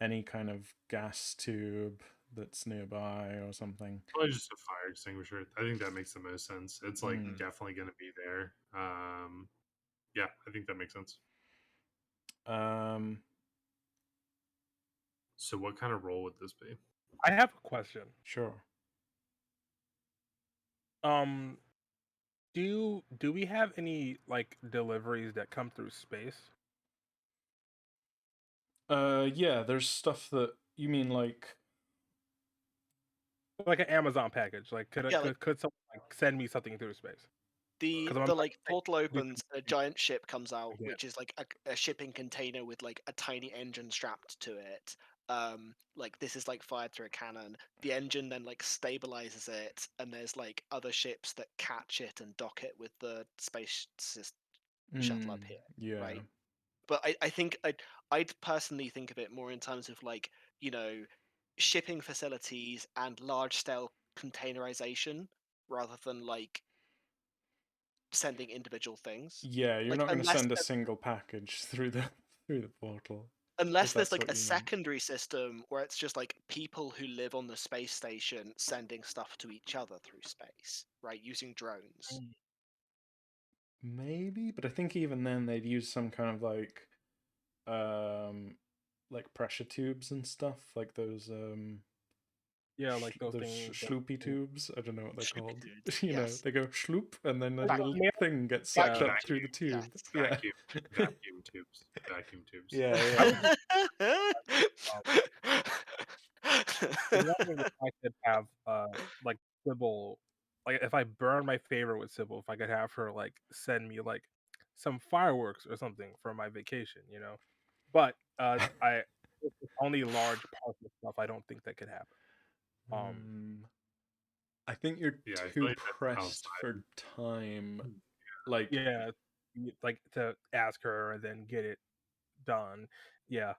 any kind of gas tube that's nearby or something. probably just a fire extinguisher. I think that makes the most sense. It's like Mm. definitely going to be there. Yeah, I think that makes sense. Um, So what kind of role would this be? I have a question. sure. Um, do we have any like deliveries that come through space? Yeah, there's stuff that you mean like. Like an Amazon package. Like Yeah, like could someone like send me something through space? the Because I'm the like like portal opens and a giant ship comes out, again. which is like a shipping container with like a tiny engine strapped to it. Like this is like fired through a cannon. The engine then like stabilizes it, and there's like other ships that catch it and dock it with the shuttle up here, Yeah. right? But I think I'd personally think of it more in terms of like, you know, shipping facilities and large scale containerization rather than like sending individual things. Yeah, you're Like not going to send a single package through the portal, if unless there's that's like what a you mean. secondary system where it's just like people who live on the space station sending stuff to each other through space, right? Using drones. Maybe, but I think even then they'd use some kind of like pressure tubes and stuff, like those Yeah, like those those things. sloopy tubes. I don't know what they're Sloopy called. tubes, You know, yes. they go sloop, and then a Like little mail- thing gets yeah, sucked up through the tube. Yes. Yeah, Vacuum tubes. Vacuum tubes. yeah, yeah. I was wondering if I could have like Sybil, like if I burn my favorite with Sybil, if I could have her like send me like some fireworks or something for my vacation, you know. But I if it's only large parcel stuff. I don't think that could happen. I think you're Yeah, I feel too like that's pressed for time. outside. Like, Yeah, like to ask her and then get it done. Yeah,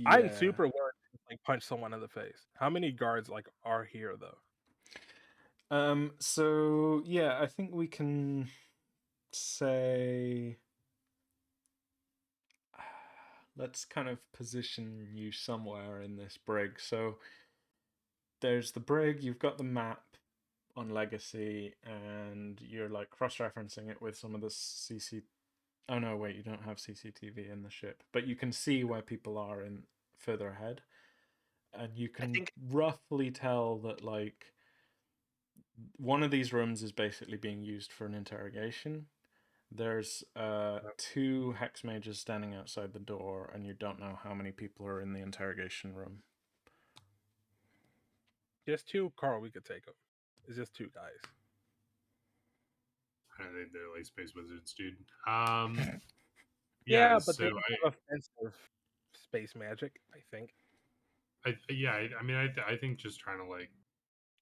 I'm yeah. super willing to like punch someone in the face. How many guards like are here though? So yeah, I think we can say let's kind of position you somewhere in this brig. So there's the brig, you've got the map on Legacy, and you're like cross-referencing it with some of the CC. Oh no, wait, you don't have CCTV in the ship, but you can see where people are in further ahead, and you I can think roughly tell that like one of these rooms is basically being used for an interrogation. There's two hex mages standing outside the door, and you don't know how many people are in the interrogation room. Just two, Carl. We could take them. It's just two guys. I think they're like space wizards, dude. Yeah, but so they have offensive space magic. I think. I think just trying to like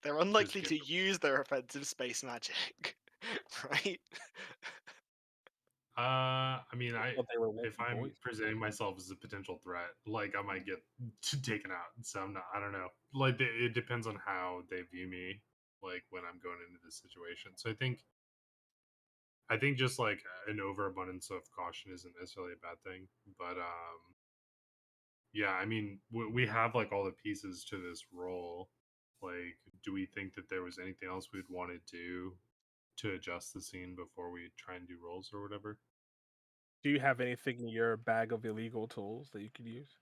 they're unlikely get to use their offensive space magic, right? I mean, I thought they were if Wilson I'm boys. presenting myself as a potential threat, like I might get taken out. So I'm not. I don't know. Like it depends on how they view me, like when I'm going into this situation. So I think just like an overabundance of caution isn't necessarily a bad thing. But yeah, I mean, we have like all the pieces to this role. Like, do we think that there was anything else we'd want to do to adjust the scene before we try and do rolls or whatever? Do you have anything in your bag of illegal tools that you could use?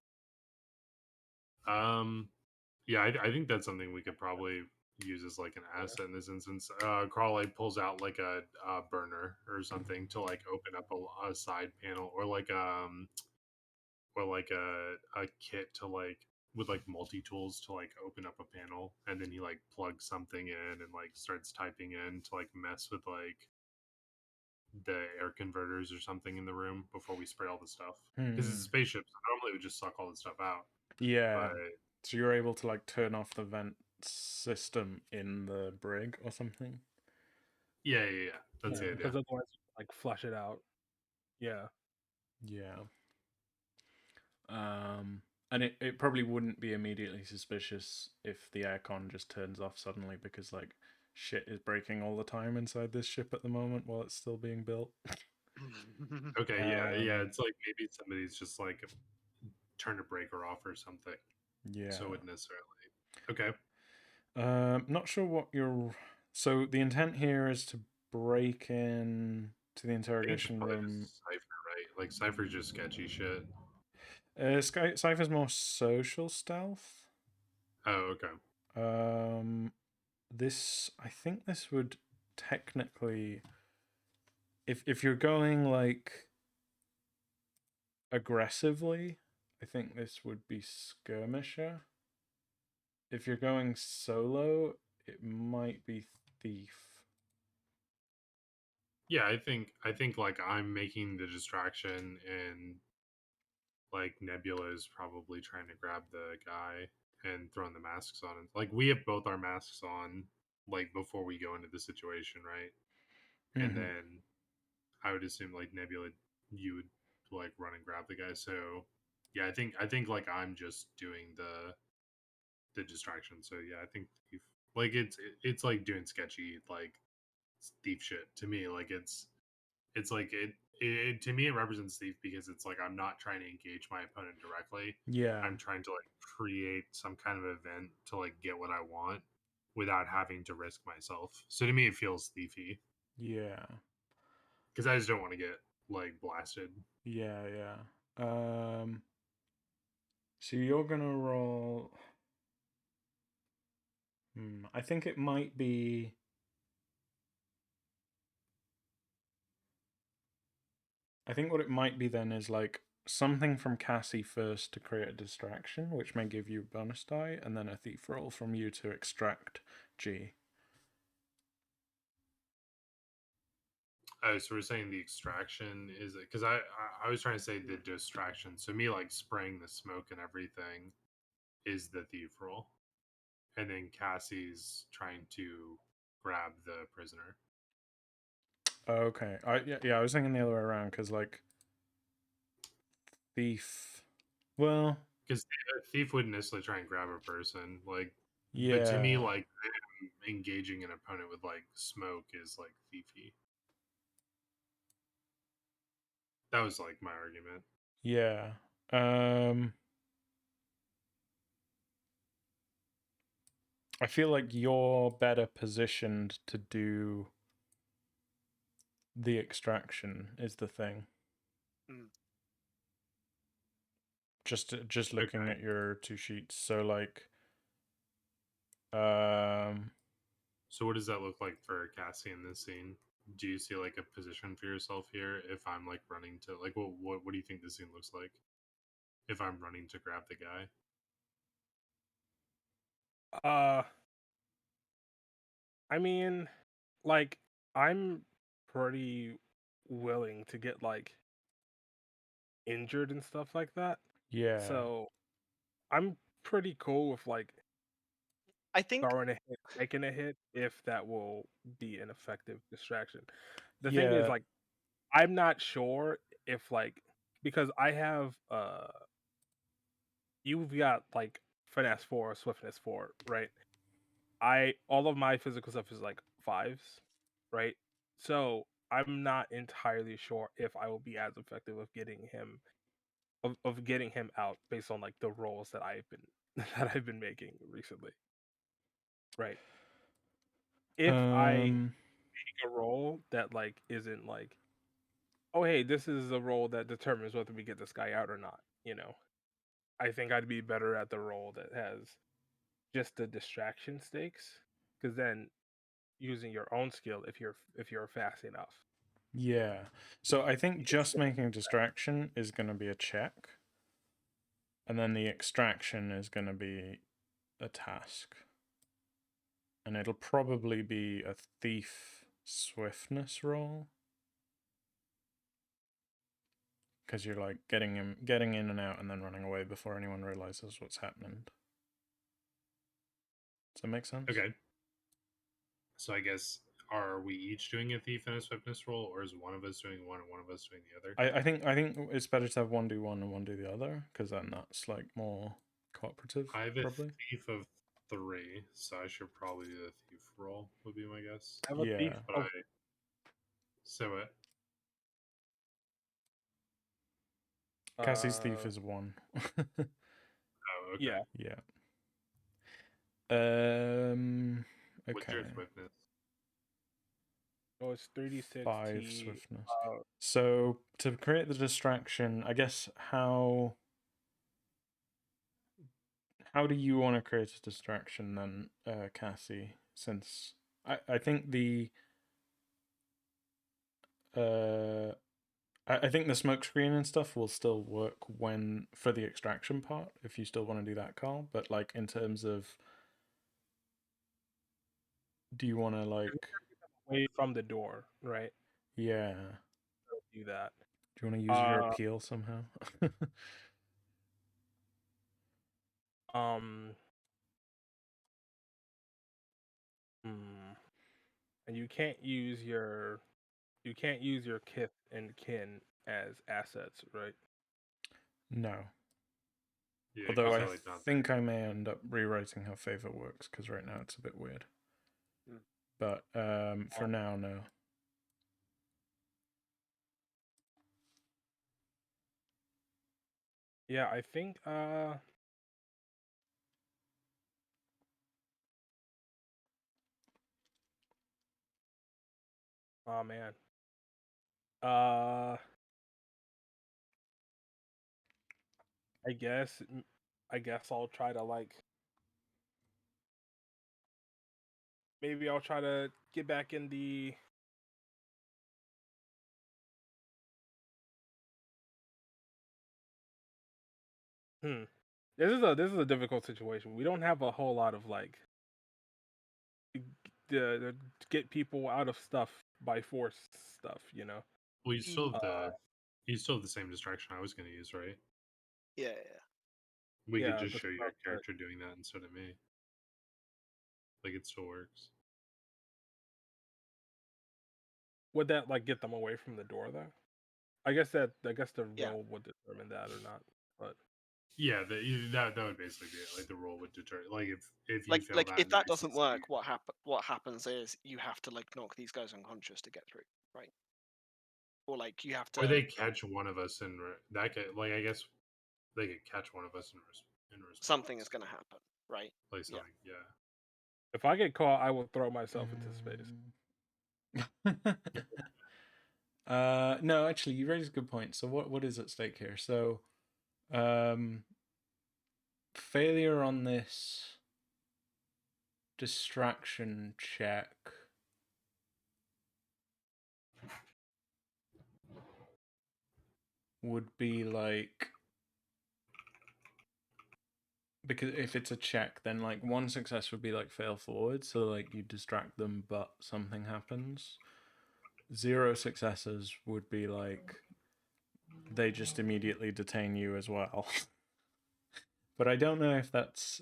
Yeah, I think that's something we could probably use as like an asset in this instance. Carl like pulls out like a burner or something to like open up a side panel, or like a kit to like with like multi tools to like open up a panel, and then he like plugs something in and like starts typing in to like mess with like the air converters or something in the room before we spray all the stuff because it's a spaceship. So normally we just suck all the stuff out, Yeah. but So you're able to like turn off the vent system in the brig or something? yeah, that's the idea. Because otherwise, like flush it out. Yeah. Yeah. And it probably wouldn't be immediately suspicious if the aircon just turns off suddenly because like shit is breaking all the time inside this ship at the moment while it's still being built. Okay, yeah. Um, It's like maybe somebody's just like turned a breaker off or something. Yeah. So it wouldn't necessarily. Okay. Not sure what your. So the intent here is to break in to the I think it's interrogation probably room. just Cypher, right? Like Cypher's just sketchy shit. Cypher's more social stealth. Oh, okay. I think this would technically, if you're going like aggressively, I think this would be skirmisher. If you're going solo, it might be thief. Yeah, I think like I'm making the distraction, and like Nebula is probably trying to grab the guy and throwing the masks on. And like we have both our masks on like before we go into the situation, right? And Mm-hmm. then I would assume like Nebula, you would like run and grab the guy. So yeah, I think like I'm just doing the distraction. So yeah, I think thief, like it's like doing sketchy like thief shit to me. Like it's like it to me it represents thief because it's like I'm not trying to engage my opponent directly. Yeah. I'm trying to like create some kind of event to like get what I want without having to risk myself. So to me it feels thiefy Yeah. because I just don't want to get like blasted. Yeah. So you're gonna roll. I think it might be. I think what it might be then is like something from Cassie first to create a distraction, which may give you a bonus die, and then a thief roll from you to extract G. Oh, so we're saying the extraction is it? Because I was trying to say the distraction. So me like spraying the smoke and everything is the thief roll, and then Cassie's trying to grab the prisoner. Okay. I was thinking the other way around because like thief. Well, Because a thief wouldn't necessarily try and grab a person, like. But to me, yeah. like engaging an opponent with like smoke is like thiefy. That was like my argument. Yeah. I feel like you're better positioned to do the extraction is the thing. Mm. Just looking Okay. at your two sheets. So like So what does that look like for Cassie in this scene? Do you see like a position for yourself here if I'm like running to like what do you think this scene looks like if I'm running to grab the guy? I mean, like, I'm pretty willing to get like injured and stuff like that. yeah. So I'm pretty cool with like I think throwing a hit, taking a hit, if that will be an effective distraction. The thing is, Yeah. like, I'm not sure if like because I have you've got like finesse 4, swiftness 4, right? All of my physical stuff is like 5s, right? So I'm not entirely sure if I will be as effective of getting him of getting him out based on like the rolls that I've been that I've been making recently. Right. If I make a roll that like isn't like, oh hey, this is a roll that determines whether we get this guy out or not, I think I'd be better at the roll that has just the distraction stakes, because then using your own skill if you're fast enough. Yeah. So I think just making distraction is going to be a check. And then the extraction is going to be a task. And it'll probably be a thief swiftness roll. Because you're like getting in and out and then running away before anyone realizes what's happening. Does that make sense? Okay. So I guess are we each doing a thief and a swiftness roll, or is one of us doing one and one of us doing the other? I think it's better to have one do one and one do the other, because then that's like more cooperative. I have a probably. thief of 3, so I should probably do the thief roll. Would be my guess. I have a thief. Yeah. But I so it. Cassie's thief is 1. Oh, okay. Yeah. Yeah. What's your Okay. swiftness? So it's 3d6 5 T. swiftness. So to create the distraction, I guess how do you want to create a distraction then, Cassie? Since I think the I think the smoke screen and stuff will still work when for the extraction part if you still want to do that, Carl. But like in terms of, do you want to like Away from the door, right? yeah? Do that. Do you want to use your appeal somehow? Um. And you can't use your kith and kin as assets, right? No. Yeah, Although 'cause I they're, like, not think I may end up rewriting how favor works because right now it's a bit weird. Mm. But for now, no. Yeah, I think oh man. I guess I'll try to like maybe I'll try to get back in the This is a difficult situation. We don't have a whole lot of like the get people out of stuff by force stuff, Well, you still have Uh, the same distraction I was going to use, right? yeah, yeah. We could Yeah, just the show your stuff that character doing that instead of me. Like it still works. would that like get them away from the door though? I guess the Yeah. roll would determine that or not, but Yeah, that would basically be it. Like the roll would deter. Like if you Like fail like that, if and that I doesn't succeed, work, what happens is you have to like knock these guys unconscious to get through, right? Or like you have or to they catch one of us in that could, like, I guess they could catch one of us in response. something is going to happen, right? Like Yeah. something, yeah. If I get caught, I will throw myself into space. No, actually, you raise a good point. So what is at stake here? So, failure on this distraction check would be like, because if it's a check, then like one success would be like fail forward, so like you distract them but something happens. 0 successes would be like they just immediately detain you as well. But I don't know if that's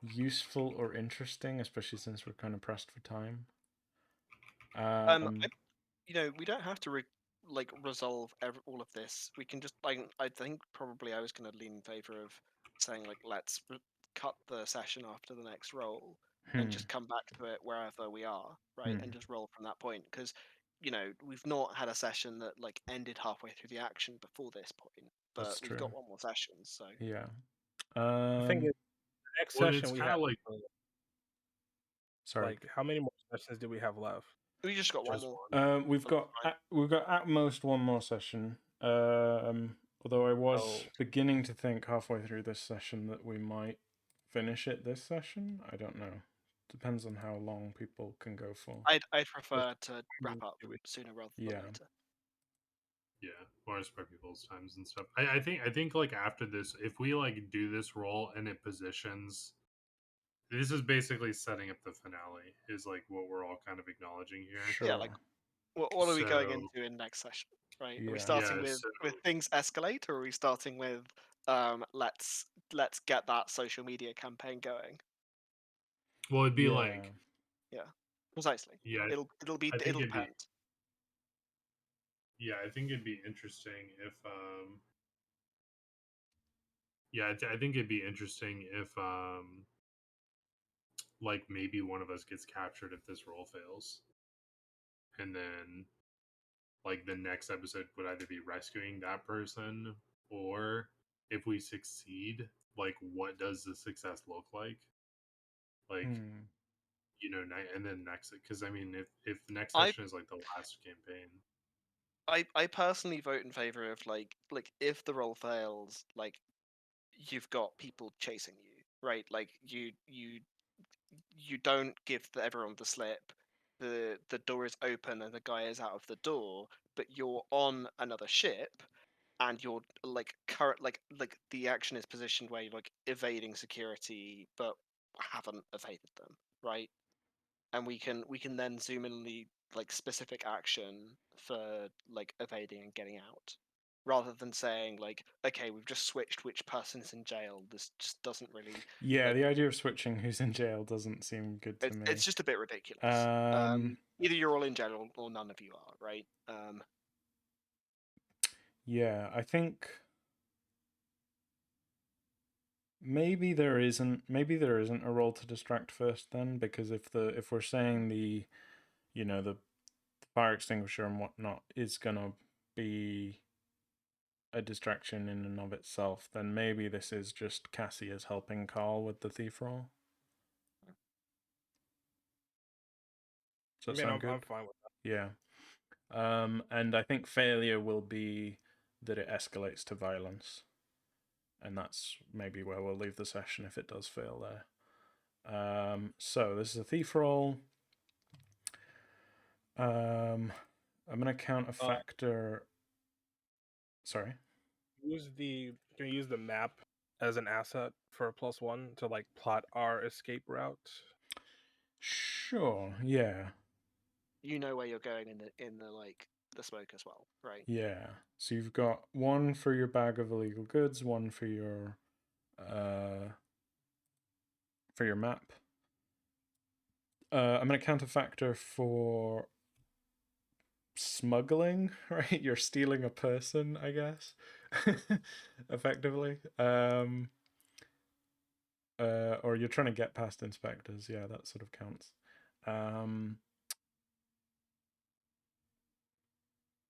useful or interesting, especially since we're kind of pressed for time. We don't have to resolve all of this. We can just I think probably I was going to lean in favor of saying like let's cut the session after the next roll and just come back to it wherever we are, right? And just roll from that point because we've not had a session that like ended halfway through the action before this point, but That's we've true. got one more session, so Yeah. The thing is, the next Well, session it's we kind have of like, sorry. like how many more sessions do we have left? we just got one just more. one. We've got at most one more session. Although I was Oh. beginning to think halfway through this session that we might finish it this session. I don't know. Depends on how long people can go for. I'd prefer to wrap up sooner rather than later. Yeah, or respect people's times and stuff. I think like after this, if we like do this roll and it positions, this is basically setting up the finale. Is like what we're all kind of acknowledging here. Sure. Yeah, like what are we going So- into in next session? Right? Are we Yeah. starting Yeah, with things escalate, or are we starting with let's get that social media campaign going? Well, it'd be Yeah. like, Yeah, precisely. yeah, It'll I think it'll it'd be, depend. yeah, I think it'd be interesting if, yeah, I think it'd be interesting if, like maybe one of us gets captured if this roll fails, and then like the next episode would either be rescuing that person, or if we succeed, like what does the success look like? Like, and then next, because I mean, if the next session is like the last campaign, I personally vote in favor of like if the roll fails, like you've got people chasing you, right? Like you don't give everyone the slip. The door is open and the guy is out of the door, but you're on another ship and you're like the action is positioned where you're like evading security but haven't evaded them, right? And we can then zoom in the like specific action for like evading and getting out, rather than saying like, okay, we've just switched which person's in jail. This just doesn't really. Yeah, like, the idea of switching who's in jail doesn't seem good to me. it's just a bit ridiculous. Either you're all in jail or none of you are, right? Yeah, I think maybe there isn't a role to distract first then, because if we're saying the fire extinguisher and whatnot is gonna be a distraction in and of itself, then maybe this is just Cassie as helping Carl with the thief role. Does that sound good? I'm fine with that. Yeah. And I think failure will be that it escalates to violence. And that's maybe where we'll leave the session if it does fail there. So this is a thief roll. I'm gonna count a factor. Sorry. Can we use the map as an asset for a +1 to like plot our escape route? Sure. Yeah. You know where you're going in the like the smoke as well, right? Yeah. So you've got one for your bag of illegal goods, one for your map. I'm gonna count a factor for smuggling, right? You're stealing a person, I guess. effectively. Or you're trying to get past inspectors. Yeah, that sort of counts.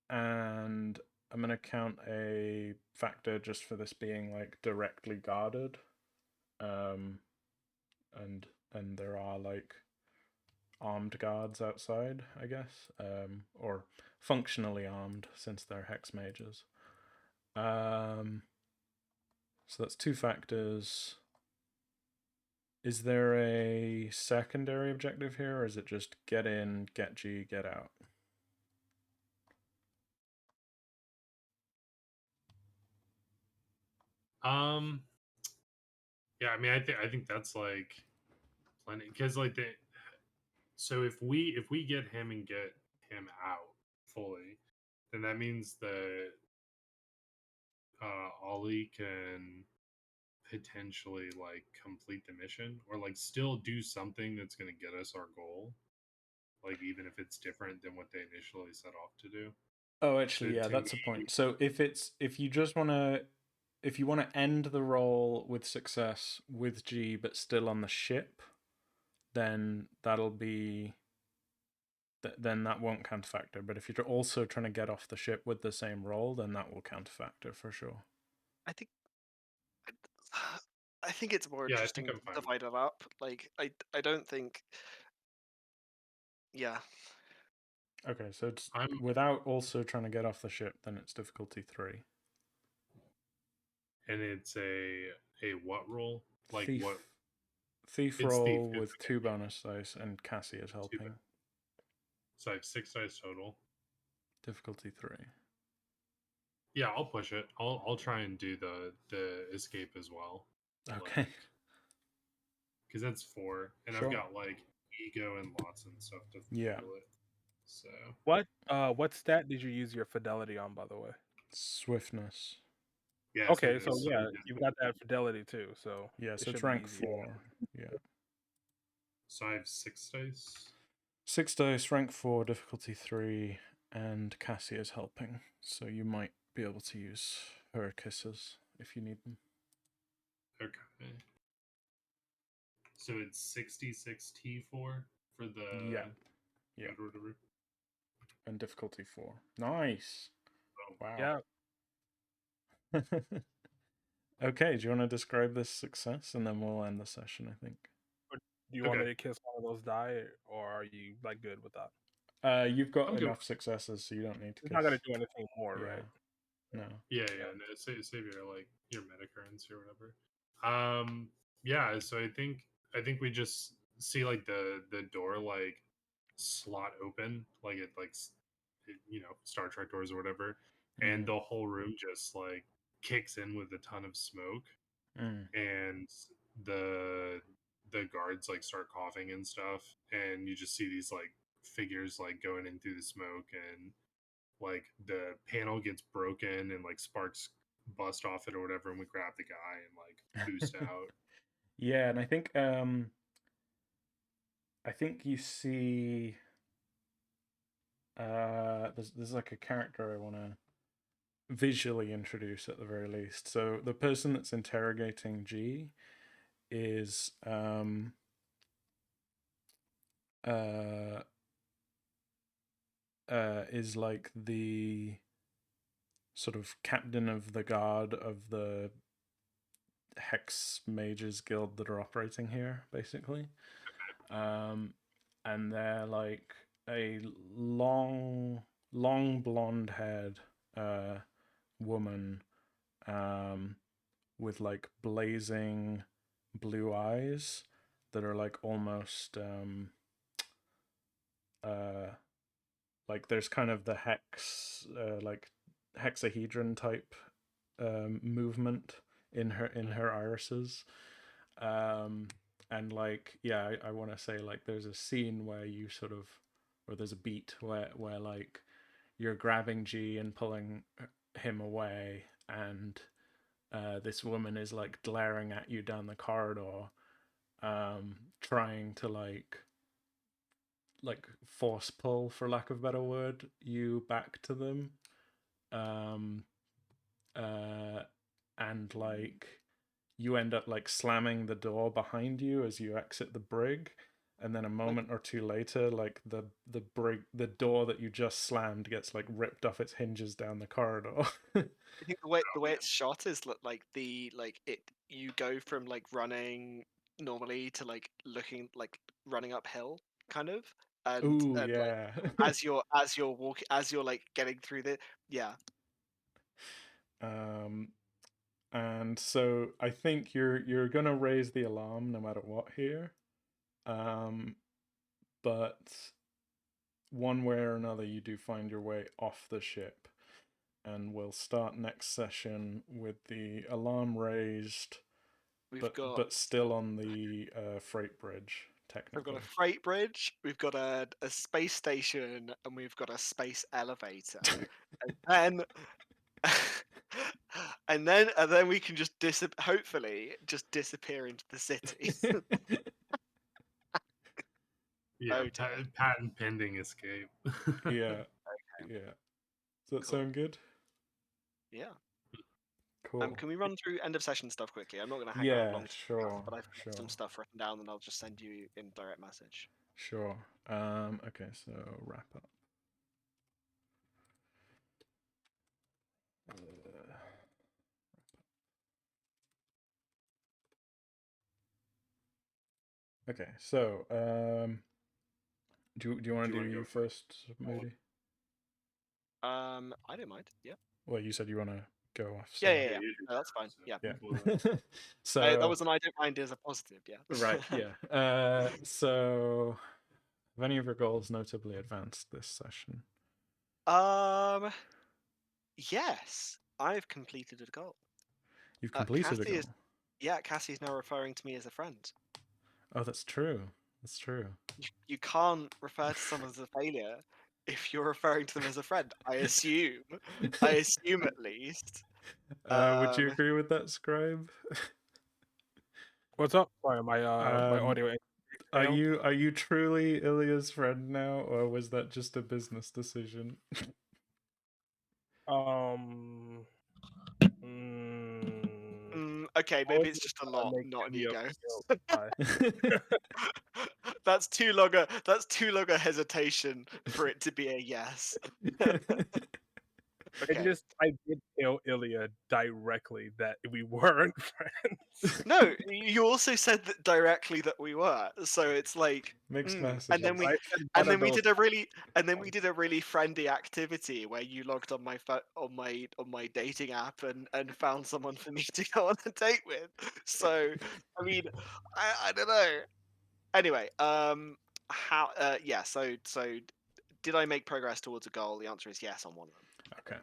And I'm gonna count a factor just for this being like directly guarded. And there are like armed guards outside, I guess, or functionally armed since they're hex mages. So that's 2 factors. Is there a secondary objective here, or is it just get in, get G, get out? Yeah, I mean, I think that's like plenty because like so if we get him and get him out fully, then that means that Ollie can potentially like complete the mission or like still do something that's going to get us our goal, like even if it's different than what they initially set off to do. Oh, actually, yeah, to that's a me, point. So if you want to end the roll with success with G but still on the ship, then that'll be then that won't counterfactor. But if you're also trying to get off the ship with the same roll, then that will counterfactor for sure. I think I think it's more Yeah, I interesting think I'm to fine. divide it up. Like I don't think. Yeah. Okay, so it's I'm without also trying to get off the ship, then it's difficulty 3. and it's a what roll? Like Thief. what? Thief It's thief. roll It's with 2 bonus dice, and Cassie is helping. So I have 6 dice total. Difficulty 3. Yeah, I'll push it. I'll try and do the escape as well. Okay. Because that's 4, and Sure. I've got like ego and lots and stuff to Yeah. fuel it. So What stat did you use your fidelity on, by the way? Swiftness. yeah. Okay, so swiftness, yeah, we did you've it. got that fidelity too. So Yeah, it so should it's be rank easy. 4. Yeah. So I have 6 dice. 6 dice, rank 4, difficulty 3, and Cassie is helping. So you might be able to use her kisses if you need them. Okay. So it's 66 T4 for the Yeah. Yeah. whatever. And difficulty 4. Nice. Oh. Wow. Yeah. Okay, do you want to describe this success, and then we'll end the session, I think. Do you want me to kiss one of those die, or are you like good with that? You've got I'm good. enough successes, so you don't need to It's kiss. not gonna do anything more, Yeah. right? No. Yeah. No, save your like your meta currency or whatever. Yeah. So I think we just see like the door like slot open, like it like Star Trek doors or whatever, and the whole room just like kicks in with a ton of smoke, and the guards like start coughing and stuff, and you just see these like figures like going in through the smoke, and like the panel gets broken and like sparks bust off it or whatever, and we grab the guy and like boost out. Yeah, and I think you see there's like a character I want to visually introduce at the very least. So the person that's interrogating G is is like the sort of captain of the guard of the hex mages guild that are operating here, basically. And they're like a long blonde haired woman with like blazing blue eyes that are like almost like there's kind of the hex like hexahedron type movement in her irises. And like yeah, I want to say like there's a scene where you sort of, or there's a beat where like you're grabbing G and pulling him away, and this woman is like glaring at you down the corridor, trying to like force pull, for lack of a better word, you back to them. and like you end up like slamming the door behind you as you exit the brig, and then a moment or two later, like the door that you just slammed gets like ripped off its hinges down the corridor. I think the way it's shot is like you go from like running normally to like looking like running uphill kind of, Ooh, and like yeah. as you're walking as you're like getting through the yeah. And so I think you're gonna raise the alarm no matter what here. But one way or another, you do find your way off the ship, and we'll start next session with the alarm raised, We've got but still on the freight bridge, we've technically. got a freight bridge, we've got a space station, and we've got a space elevator, and then and then we can just hopefully just disappear into the city. Yeah, Oh dear. patent pending escape. Yeah, Okay. yeah. Does that Cool. sound good? Yeah. Cool. Can we run through end of session stuff quickly? I'm not going to hang Yeah, around long, sure, but I've got some sure. stuff written down, and I'll just send you in direct message. Sure. Okay, so wrap up. Okay, so do you want to do you first, Moody? I don't mind. Yeah. Well, you said you want to go off. So. Yeah. No, that's fine. Yeah. Yeah. That So was an I don't mind as a positive. Yeah. right. Yeah. So have any of your goals notably advanced this session? Yes, I've completed a goal. You've completed a Cassie goal. Cassie's now referring to me as a friend. Oh, that's true. That's true. You can't refer to someone as a failure if you're referring to them as a friend. I assume at least. Would you agree with that, Scribe? What's up? Sorry, my audio. Are you truly Ilya's friend now, or was that just a business decision? Okay, maybe it's just a lot, not an ego. That's too long a hesitation for it to be a yes. Okay. I did tell Ilya directly that we weren't friends. No, you also said that directly that we were, so it's like Mixed messages. and then we did a really friendly activity where you logged on my dating app and found someone for me to go on a date with. So I mean, I don't know. Anyway, so did I make progress towards a goal? The answer is yes on one of them. Okay.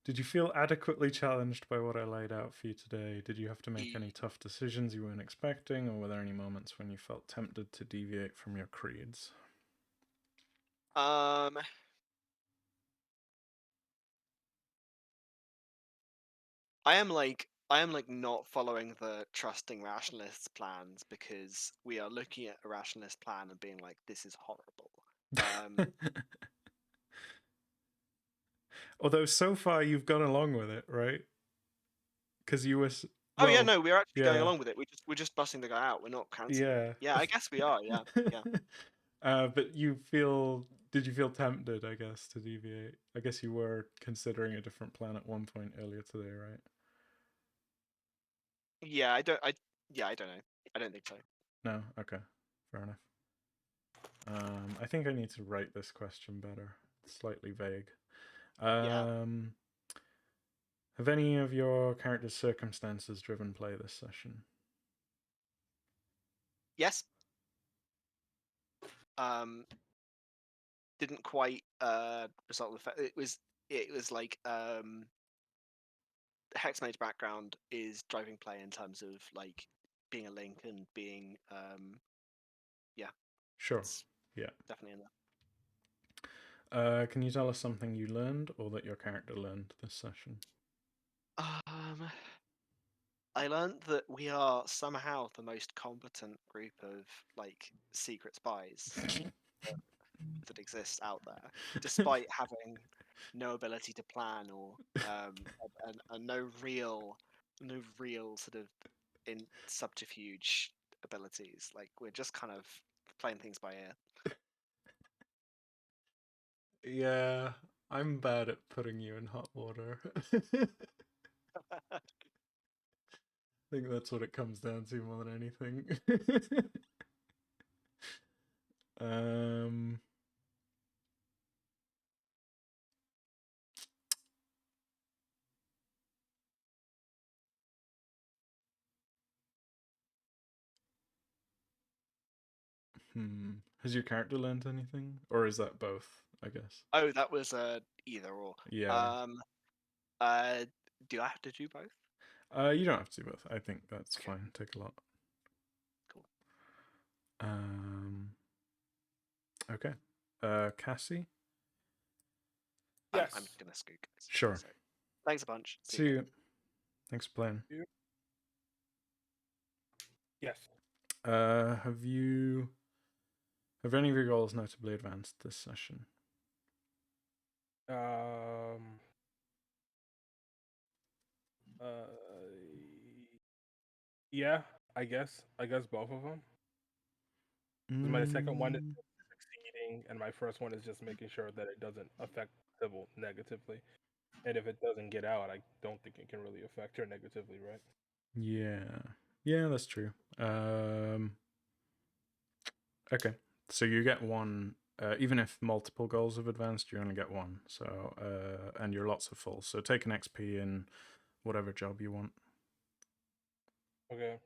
Did you feel adequately challenged by what I laid out for you today? Did you have to make any tough decisions you weren't expecting, or were there any moments when you felt tempted to deviate from your creeds? I am like not following the trusting rationalists plans because we are looking at a rationalist plan and being like, this is horrible. Although so far you've gone along with it, right? Because you were. Oh yeah, no, we're actually going along with it. We're just busting the guy out. We're not canceling. Yeah. Yeah, I guess we are. Yeah. But did you feel tempted, I guess, to deviate? I guess you were considering a different plan at one point earlier today, right? Yeah, I don't know. I don't think so. No? Okay. Fair enough. I think I need to write this question better. It's slightly vague. Have any of your characters' circumstances driven play this session? Yes. Didn't quite result in the fact it was like Hexmage's background is driving play in terms of like being a link and being Sure. Yeah. Definitely in there. Can you tell us something you learned or that your character learned this session? I learned that we are somehow the most competent group of like secret spies that exists out there, despite having no ability to plan or and no real sort of in subterfuge abilities. Like we're just kind of playing things by ear. Yeah, I'm bad at putting you in hot water. I think that's what it comes down to more than anything. um. Has your character learned anything, or is that both? I guess. Oh, that was either or. Yeah. Um, uh, do I have to do both? You don't have to do both. I think that's Okay. fine. Take a lot. Cool. Okay. Cassie. Yes. I'm gonna scoot. Guys. Sure. So, thanks a bunch. See you. Thanks for playing. Yes. Have any of your goals notably advanced this session? Yeah, I guess both of them. My second one is succeeding, and my first one is just making sure that it doesn't affect Sybil negatively. And if it doesn't get out, I don't think it can really affect her negatively, right? Yeah, that's true. Okay, so you get one. Even if multiple goals have advanced, you only get one. So, and your lots are full. So take an XP in whatever job you want. Okay.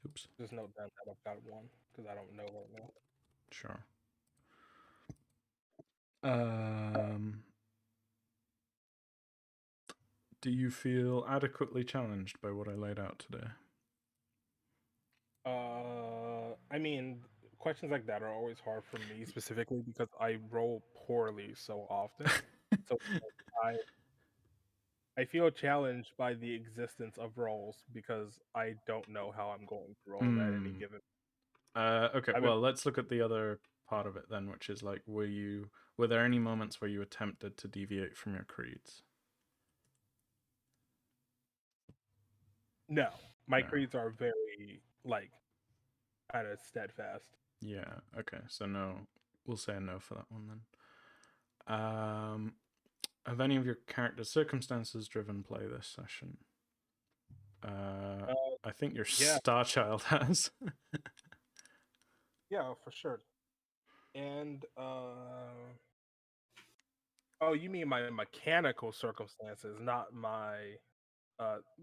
Oops. Just note down that I've got one because I don't know right now. Sure. Do you feel adequately challenged by what I laid out today? I mean, questions like that are always hard for me specifically because I roll poorly so often. So I feel challenged by the existence of rolls because I don't know how I'm going to roll at any given. Okay, well, let's look at the other part of it then, which is like, were there any moments where you attempted to deviate from your creeds? No, my creeds are very kind of steadfast. Yeah. Okay. So no, we'll say a no for that one then. Have any of your character circumstances driven play this session? I think your Star Child has. Yeah, for sure. And oh, you mean my mechanical circumstances, not my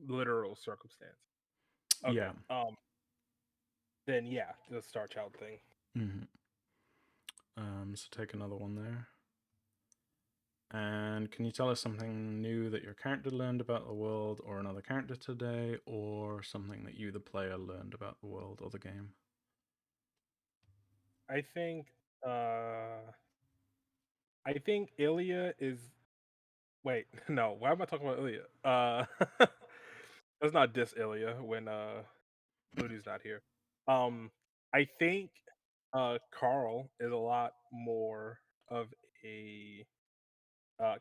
literal circumstance. Okay. Yeah. Then yeah, the Star Child thing. So take another one there. And can you tell us something new that your character learned about the world or another character today, or something that you, the player, learned about the world or the game? I think Ilya is. Wait, no. Why am I talking about Ilya? Let's not diss Ilya when Ludi's not here. I think Carl is a lot more of a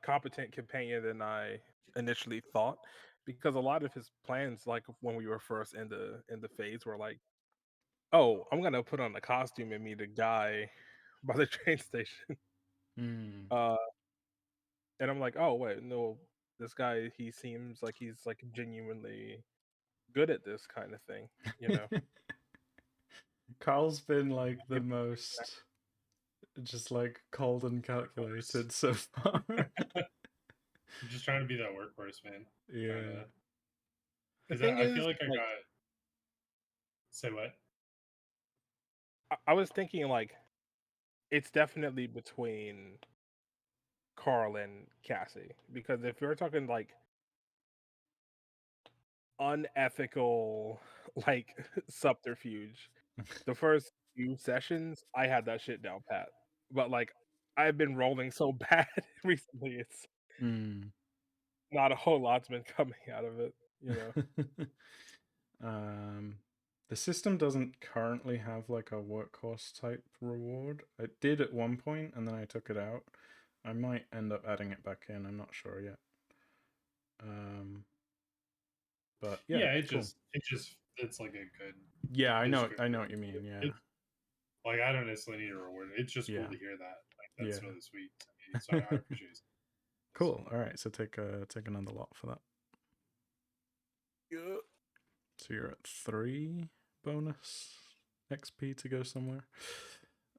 competent companion than I initially thought, because a lot of his plans, like when we were first in the phase, were like, "Oh, I'm gonna put on a costume and meet a guy by the train station," and I'm like, "Oh wait, no, this guy, he seems like he's like genuinely good at this kind of thing, you know." Carl's been like the most just like cold and calculated so far. I'm just trying to be that workhorse, man. Yeah. Because I feel like I got. Say what? I was thinking like it's definitely between Carl and Cassie, because if you're talking like unethical like subterfuge, the first few sessions I had that shit down pat, but like I've been rolling so bad recently, it's not a whole lot's been coming out of it, you know. The system doesn't currently have like a workhorse type reward. It did at one point, and then I took it out. I might end up adding it back in. I'm not sure yet. But yeah, it cool. just it's like a good. Yeah, I know descriptor. what you mean. Yeah, It's, like I don't necessarily need a reward. It's just Yeah. cool to hear that. Like that's Yeah. really sweet to me. So I appreciate it. Cool. All right, so take another lot for that. Yeah. So you're at 3 bonus XP to go somewhere.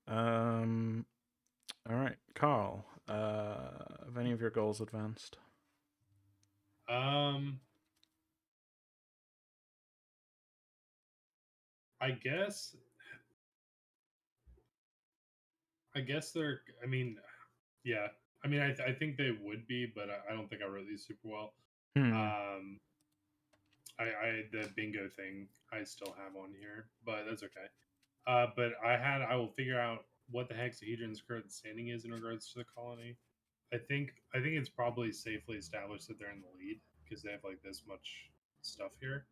All right, Carl. Have any of your goals advanced? I guess they're. I mean, yeah. I mean, I think they would be, but I don't think I wrote these super well. I the bingo thing I still have on here, but that's okay. But I will figure out what the hexahedron's current standing is in regards to the colony. I think it's probably safely established that they're in the lead because they have like this much stuff here.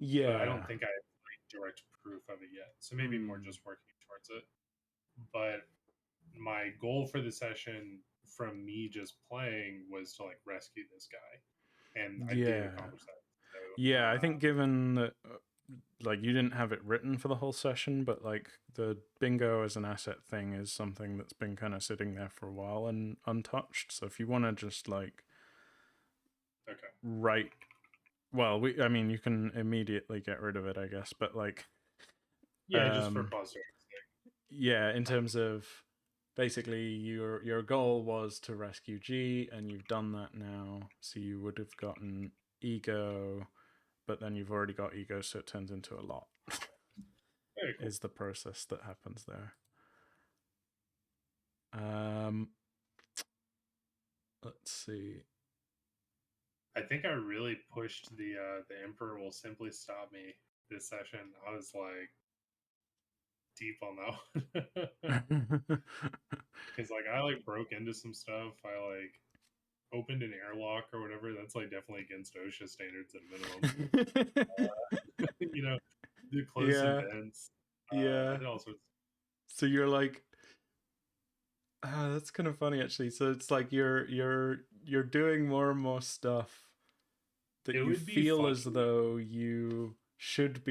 Yeah, but I don't think I have like direct proof of it yet. So maybe more just working towards it. But my goal for the session from me just playing was to like rescue this guy, and I did accomplish that. So, yeah. I think given that like you didn't have it written for the whole session, but like the bingo as an asset thing is something that's been kind of sitting there for a while and untouched. So if you want to just like write, well, I mean, you can immediately get rid of it, I guess, but like, just for posterity. Yeah, in terms of basically your goal was to rescue G, and you've done that now, so you would have gotten ego, but then you've already got ego, so it turns into a lot. Very cool. Is the process that happens there. Let's see. I think I really pushed the Emperor will simply stop me this session. I was like deep on that one. Because like I like broke into some stuff. I like opened an airlock or whatever. That's like definitely against OSHA standards at minimum. You know, do close events. I did all sorts. So you're like, that's kind of funny actually. So it's like you're doing more and more stuff that you feel as though you should have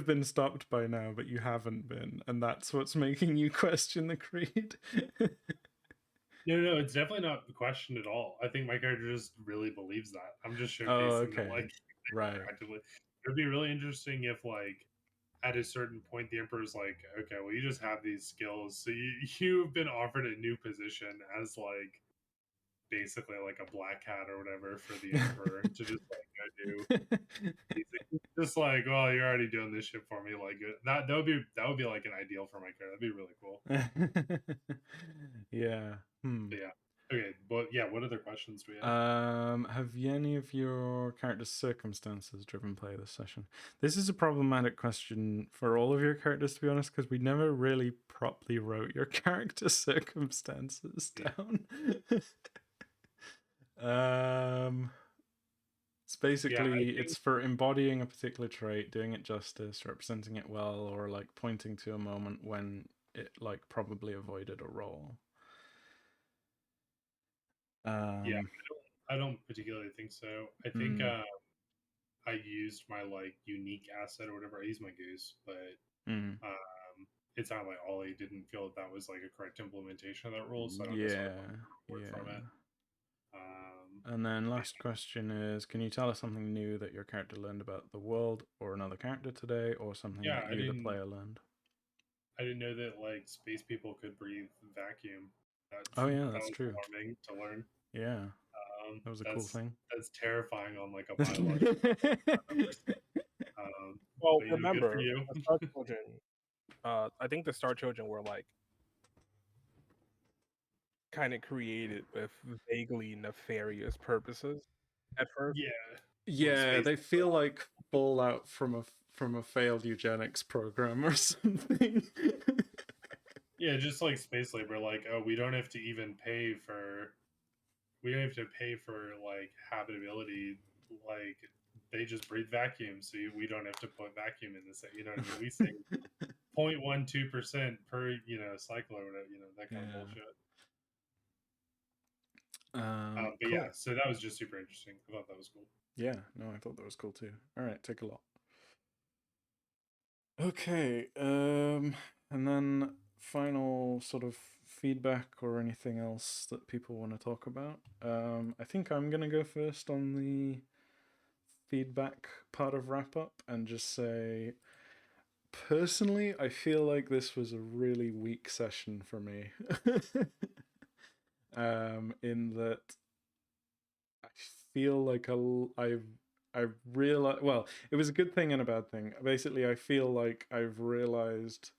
been stopped by now, but you haven't been, and that's what's making you question the creed. No, it's definitely not questioned at all. I think my character just really believes that. I'm just showcasing that like actively. It would be really interesting if like at a certain point the Emperor's like, okay, well you just have these skills, so you've been offered a new position as like basically like a black hat or whatever for the Emperor to just like go do. Just like, well, you're already doing this shit for me. Like that would be like an ideal for my character. That'd be really cool. Yeah. Yeah. Okay. But yeah, what other questions do we have? Have any of your characters' circumstances driven play this session? This is a problematic question for all of your characters, to be honest, because we never really properly wrote your character circumstances down. It's basically it's for embodying a particular trait, doing it justice, representing it well, or like pointing to a moment when it like probably avoided a roll. I don't particularly think so. I think I used my like unique asset or whatever. I used my goose, but it sounded like Ollie didn't feel that was like a correct implementation of that rule, so I don't necessarily want to from it. And then last question is, can you tell us something new that your character learned about the world or another character today, or something that you, the player, learned? I didn't know that like space people could breathe vacuum. That's true. Alarming to learn. Yeah, that was a cool thing. That's terrifying on like a biological. Well, remember, the Star Children. I think the Star Children were like kind of created with vaguely nefarious purposes at first. Yeah, they feel like fallout from a failed eugenics program or something. Yeah, just like space labor. Like, oh, we don't have to even pay for. We don't have to pay for like habitability. Like they just breathe vacuum, so we don't have to put vacuum in this. You know what I mean? We say 0.12% per cycle or whatever, that kind of Yeah. bullshit. But Cool. yeah, so that was just super interesting. I thought that was cool. Yeah, no, I thought that was cool too. All right, take a lot. Okay, and then final sort of feedback or anything else that people want to talk about. I think I'm gonna go first on the feedback part of wrap up and just say, personally, I feel like this was a really weak session for me. In that I feel like I've realized, well, it was a good thing and a bad thing. Basically, I feel like I've realized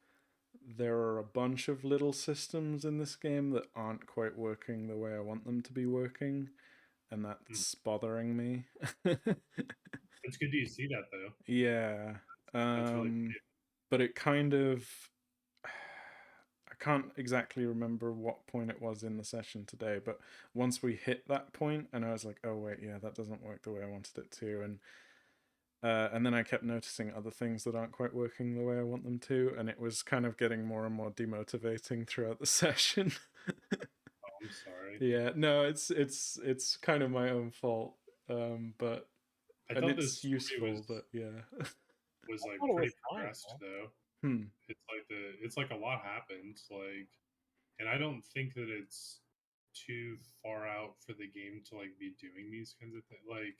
there are a bunch of little systems in this game that aren't quite working the way I want them to be working, and that's bothering me. It's good to see that though. Yeah. That's really But it kind of, I can't exactly remember what point it was in the session today, but once we hit that point, and I was like, oh wait, yeah, that doesn't work the way I wanted it to, and then I kept noticing other things that aren't quite working the way I want them to, and it was kind of getting more and more demotivating throughout the session. I'm sorry. Yeah, no, it's kind of my own fault, but I and thought it's this story useful, but yeah. was like thought it was pretty fine, progressed though. Hmm. It's like a lot happened, like, and I don't think that it's too far out for the game to like be doing these kinds of things. Like,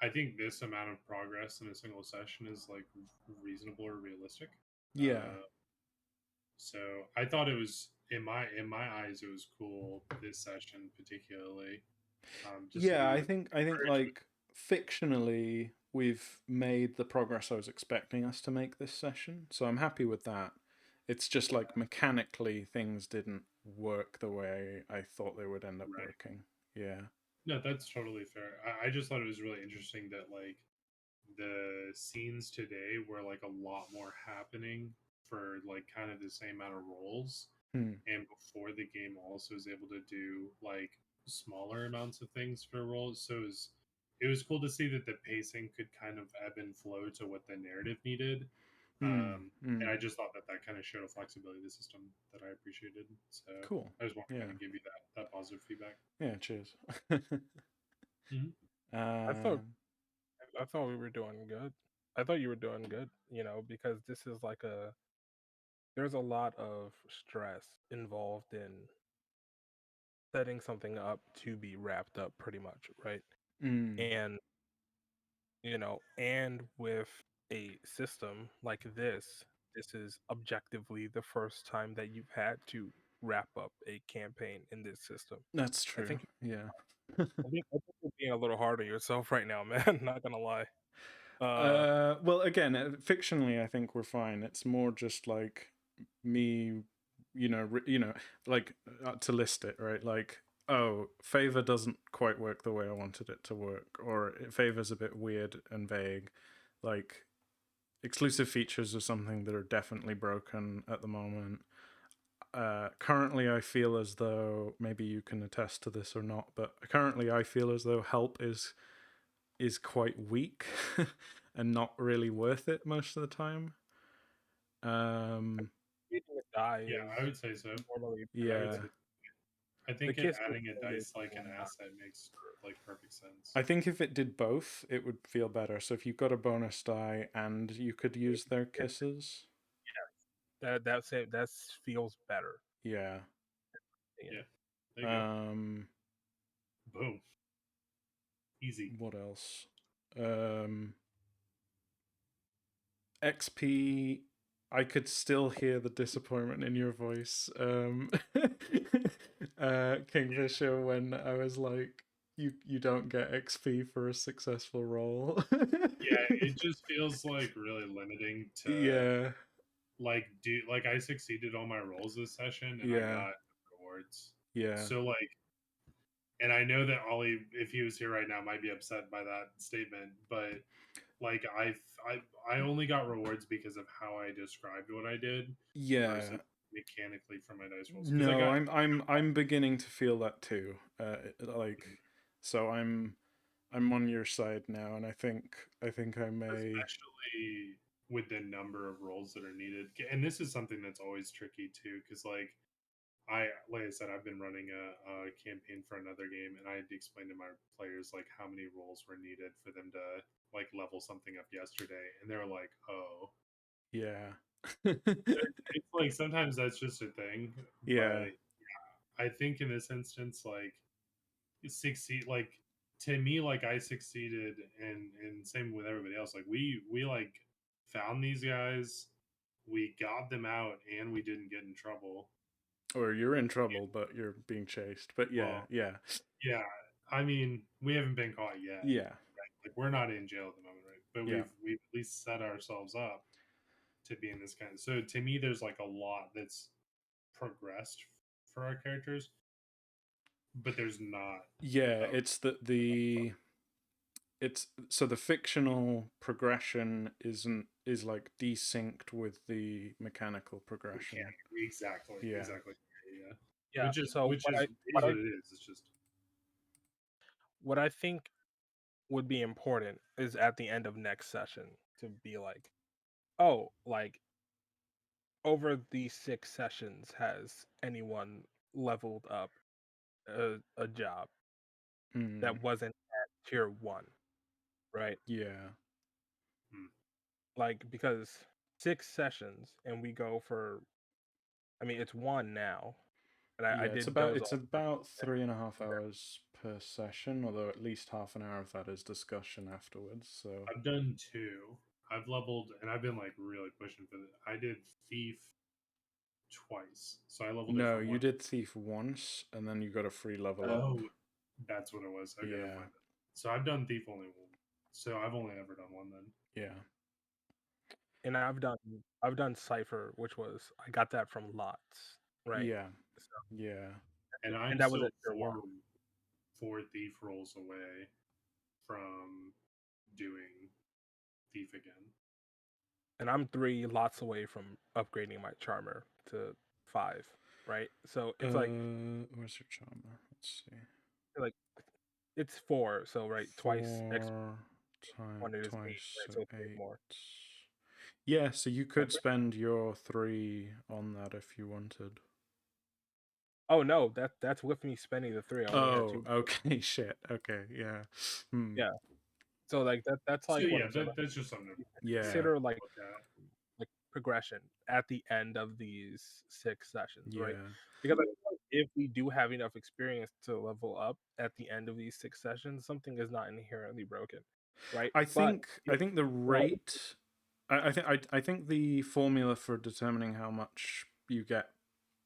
I think this amount of progress in a single session is like reasonable or realistic. Yeah. So I thought it was in my eyes it was cool this session particularly. Yeah, I think like fictionally we've made the progress I was expecting us to make this session, so I'm happy with that. It's just like mechanically things didn't work the way I thought they would end up working. Yeah. No, that's totally fair. I just thought it was really interesting that like the scenes today were like a lot more happening for like kind of the same amount of roles. And before the game also is able to do like smaller amounts of things for roles. So it was cool to see that the pacing could kind of ebb and flow to what the narrative needed. And I just thought that kind of showed a flexibility of the system that I appreciated. So Cool. I just want to kind of give you that positive feedback. Yeah, cheers. I thought we were doing good. I thought you were doing good, because this is like there's a lot of stress involved in setting something up to be wrapped up pretty much, right? And and with a system like this is objectively the first time that you've had to wrap up a campaign in this system. That's true. I think yeah. I think you're being a little hard on yourself right now, man. Not gonna lie. Well, again, fictionally, I think we're fine. It's more just like me, like to list it right. Like, oh, favor doesn't quite work the way I wanted it to work, or favor's a bit weird and vague. Like, exclusive features are something that are definitely broken at the moment. Currently, I feel as though, maybe you can attest to this or not, but currently I feel as though help is quite weak and not really worth it most of the time. Yeah, I would say so. Yeah. I think adding a dice like an asset makes like perfect sense. I think if it did both, it would feel better. So if you've got a bonus die and you could use their kisses. Yeah. That feels better. Yeah. Yeah. There you go. Boom. Easy. What else? XP, I could still hear the disappointment in your voice, Kingfisher, when I was like, you don't get XP for a successful roll. Yeah, it just feels like really limiting to like I succeeded on my rolls this session and I got rewards. So like, and I know that Ollie, if he was here right now, might be upset by that statement, but like I only got rewards because of how I described what I did. Versus mechanically from my dice rolls. No, I'm beginning to feel that too. So I'm on your side now, and I think I may. Especially with the number of roles that are needed. And this is something that's always tricky too, because like I said, I've been running a campaign for another game, and I had to explain to my players like how many roles were needed for them to like level something up yesterday, and they were like, "Oh, Yeah. it's like sometimes that's just a thing." Yeah. But I think in this instance, like succeed, like to me, like I succeeded, and same with everybody else. Like we like found these guys, we got them out, and we didn't get in trouble. Or you're in trouble, but you're being chased. But yeah, Well, yeah, yeah, I mean, we haven't been caught yet. yeah, Right? Like we're not in jail at the moment, right? But yeah. we've at least set ourselves up to be in this kind of. So to me, there's like a lot that's progressed for our characters, but there's not. Yeah, a- it's it's so the fictional progression is like desynced with the mechanical progression. Exactly. Yeah. Exactly. Yeah. Yeah. Which is so which what is I it is what what I it is. It's just what I think would be important is at the end of next session to be like, oh, like over these 6 sessions, has anyone leveled up a job Mm, that wasn't at tier 1, right? yeah. Like, because 6 sessions and we go for, I mean, it's 1 now, and I Yeah, did doze it's off for about 3.5 a bit. hours per session, although at least half an hour of that is discussion afterwards. So I've done 2. I've leveled and I've been like really pushing for it. I did thief twice, so I leveled it no, from you 1. did thief once, and then you got a free level up. Oh, that's what it was. Okay, never Yeah, mind. So I've done thief only one. So I've only ever done one then. yeah, And I've done Cipher, which was, I got that from Lots, right? yeah, So, yeah. And I'm and that was still at tier 1. four thief rolls away from doing thief again. And I'm 3 lots away from upgrading my Charmer to 5, right? So it's like Where's your charmer? Let's see. it's 4, so right, twice X 4 one is 8, twice, right? so So it's 8 8. more. Yeah, so you could Okay. spend your 3 on that if you wanted. Oh no, that's with me spending the 3. I only had 2. Okay, shit. Okay, yeah. Yeah. So like that's So like what yeah, I'm saying. Like, that's just something to Yeah. consider like look at. progression at the end of these 6 sessions, right? Yeah. Because I feel like if we do have enough experience to level up at the end of these 6 sessions, something is not inherently broken, right? I But think the rate I think the formula for determining how much you get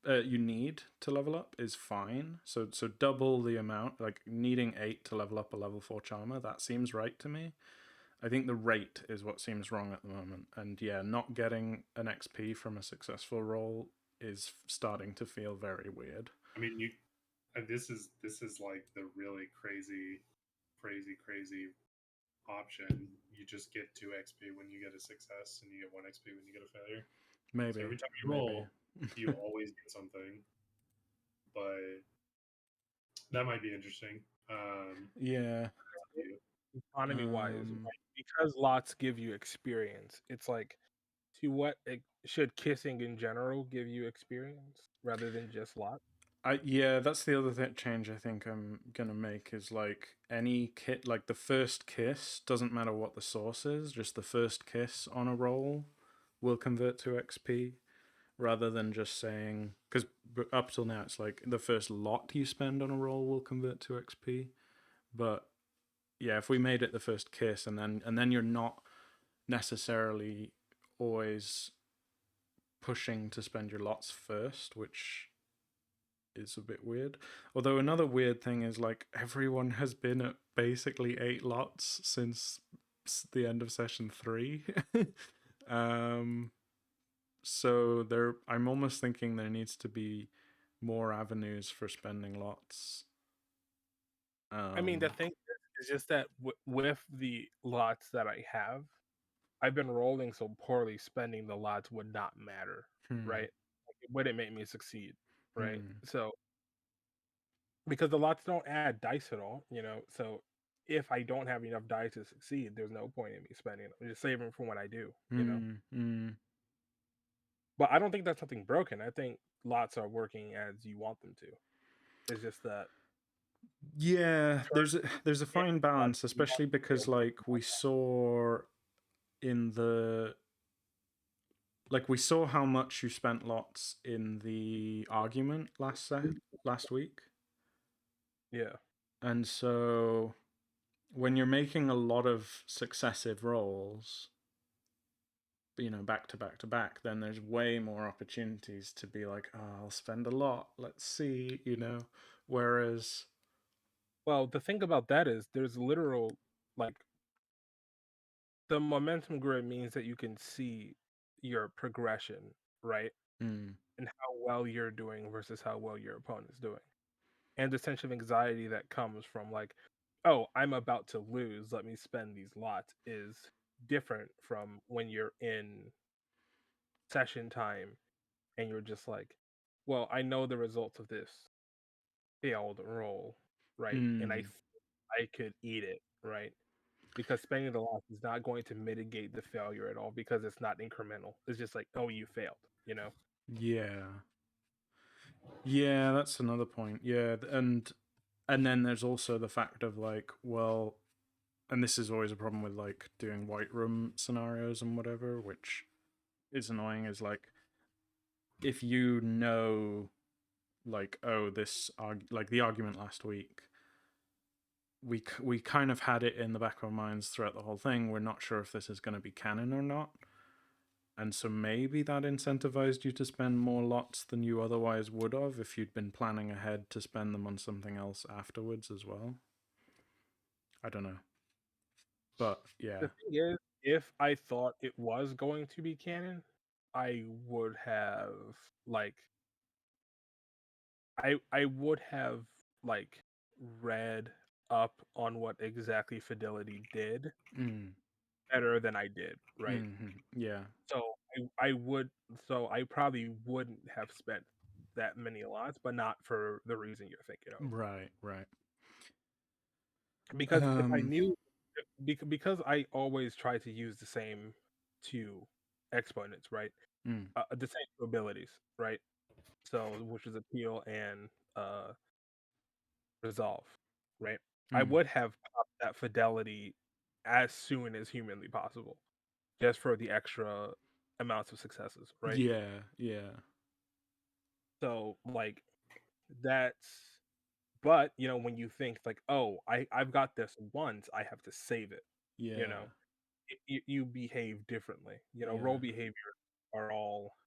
you need to level up is fine. So double the amount, like needing 8 to level up a level 4 charmer, that seems right to me. I think the rate is what seems wrong at the moment. And yeah, not getting an XP from a successful roll is starting to feel very weird. I mean, this is like the really crazy option. You just get 2 XP when you get a success, and you get 1 XP when you get a failure. Maybe. So every time you roll, you always get something. But that might be interesting. Yeah. economy wise, right? Because lots give you experience, it's like, to what should kissing in general give you experience rather than just lot? Yeah, that's the other change I think I'm gonna make is like any kit, like the first kiss doesn't matter what the source is, just the first kiss on a roll will convert to XP, rather than just saying, because up till now it's like the first lot you spend on a roll will convert to XP, but yeah, if we made it the first kiss and then you're not necessarily always pushing to spend your lots first, which is a bit weird. Although another weird thing is like everyone has been at basically 8 lots since the end of session 3. So I'm almost thinking there needs to be more avenues for spending lots. I mean, the thing is just that with the lots that I have, I've been rolling so poorly, spending the lots would not matter, right? Like, it wouldn't make me succeed, right? So because the lots don't add dice at all, so if I don't have enough die to succeed, there's no point in me spending them. I'm just saving for when I do, you know. But I don't think that's something broken. I think lots are working as you want them to. It's just that Yeah, there's a fine balance, you want especially to be because able to like we saw in the we saw how much you spent lots in the argument last week. yeah. And so when you're making a lot of successive rolls, you know, back to back to back, then there's way more opportunities to be like, oh, I'll spend a lot. Let's see, you know. Whereas, Well, the thing about that is there's literal like the momentum grid means that you can see your progression, right? mm, And how well you're doing versus how well your opponent's doing. And the sense of anxiety that comes from like, oh, I'm about to lose, let me spend these lots is different from when you're in session time and you're just like, well, I know the results of this failed roll, right? And mm, I could eat it, right? Because spending the loss is not going to mitigate the failure at all because it's not incremental. It's just like, oh, you failed, you know? yeah. Yeah, that's another point. Yeah, and then there's also the fact of like, well, and this is always a problem with like doing white room scenarios and whatever, which is annoying, is like if you know like, oh, like the argument last week, we kind of had it in the back of our minds throughout the whole thing. We're not sure if this is going to be canon or not. And so maybe that incentivized you to spend more lots than you otherwise would have if you'd been planning ahead to spend them on something else afterwards as well. I don't know. But yeah. The thing is, if I thought it was going to be canon, I would have like I would have like read up on what exactly Fidelity did better than I did, right? Yeah. So I would so I probably wouldn't have spent that many lots, but not for the reason you're thinking of. Right. Because if I knew because I always try to use the same two exponents, right? The same two abilities, right? So which is appeal and resolve, right? I would have popped that fidelity as soon as humanly possible, just for the extra amounts of successes, right? Yeah. So like that's but you know when you think like, oh, I've got this once, I have to save it, Yeah. you know, you behave differently. You know, Yeah. role behaviors are all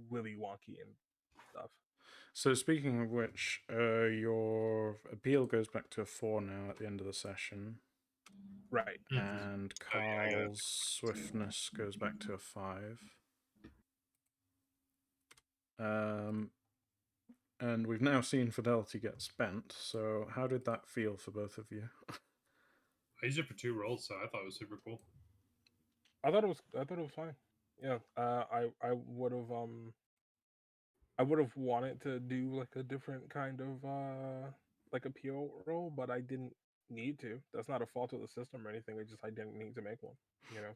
willy wonky and stuff. So speaking of which, your appeal goes back to a 4 now at the end of the session. Right. And Carl's swiftness goes back to a 5. And we've now seen fidelity get spent. So how did that feel for both of you? I used it for 2 rolls, so I thought it was super cool. I thought it was fine. Yeah. I would have wanted to do like a different kind of like appeal roll, but I didn't need to. That's not a fault of the system or anything. It's just I didn't need to make one. You know.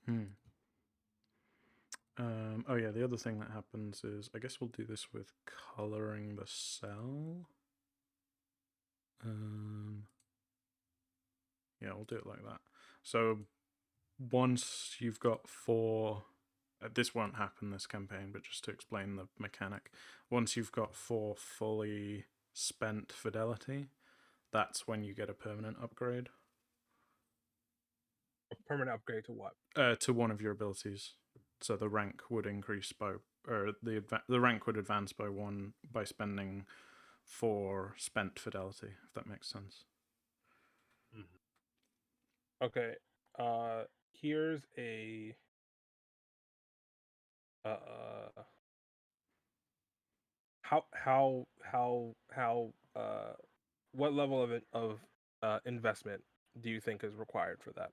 Oh yeah, the other thing that happens is, I guess we'll do this with coloring the cell. Yeah, we'll do it like that. So once you've got 4, this won't happen this campaign, but just to explain the mechanic, once you've got 4 fully spent fidelity, that's when you get a permanent upgrade. A permanent upgrade to what? To one of your abilities. So the rank would increase by, or the rank would advance by 1 by spending 4 spent fidelity, if that makes sense. Okay. Here's a what level of investment do you think is required for that?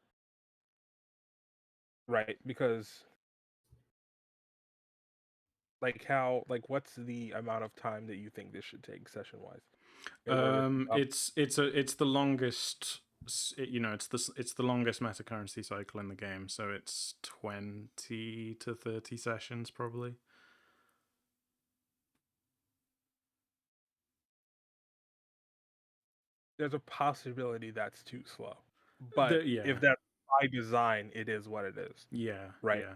Right, because like what's the amount of time that you think this should take session wise? It's the longest it's the longest meta currency cycle in the game, so it's 20 to 30 sessions probably. There's a possibility that's too slow, but Yeah. if that's by design, it is what it is. Yeah, Right. yeah.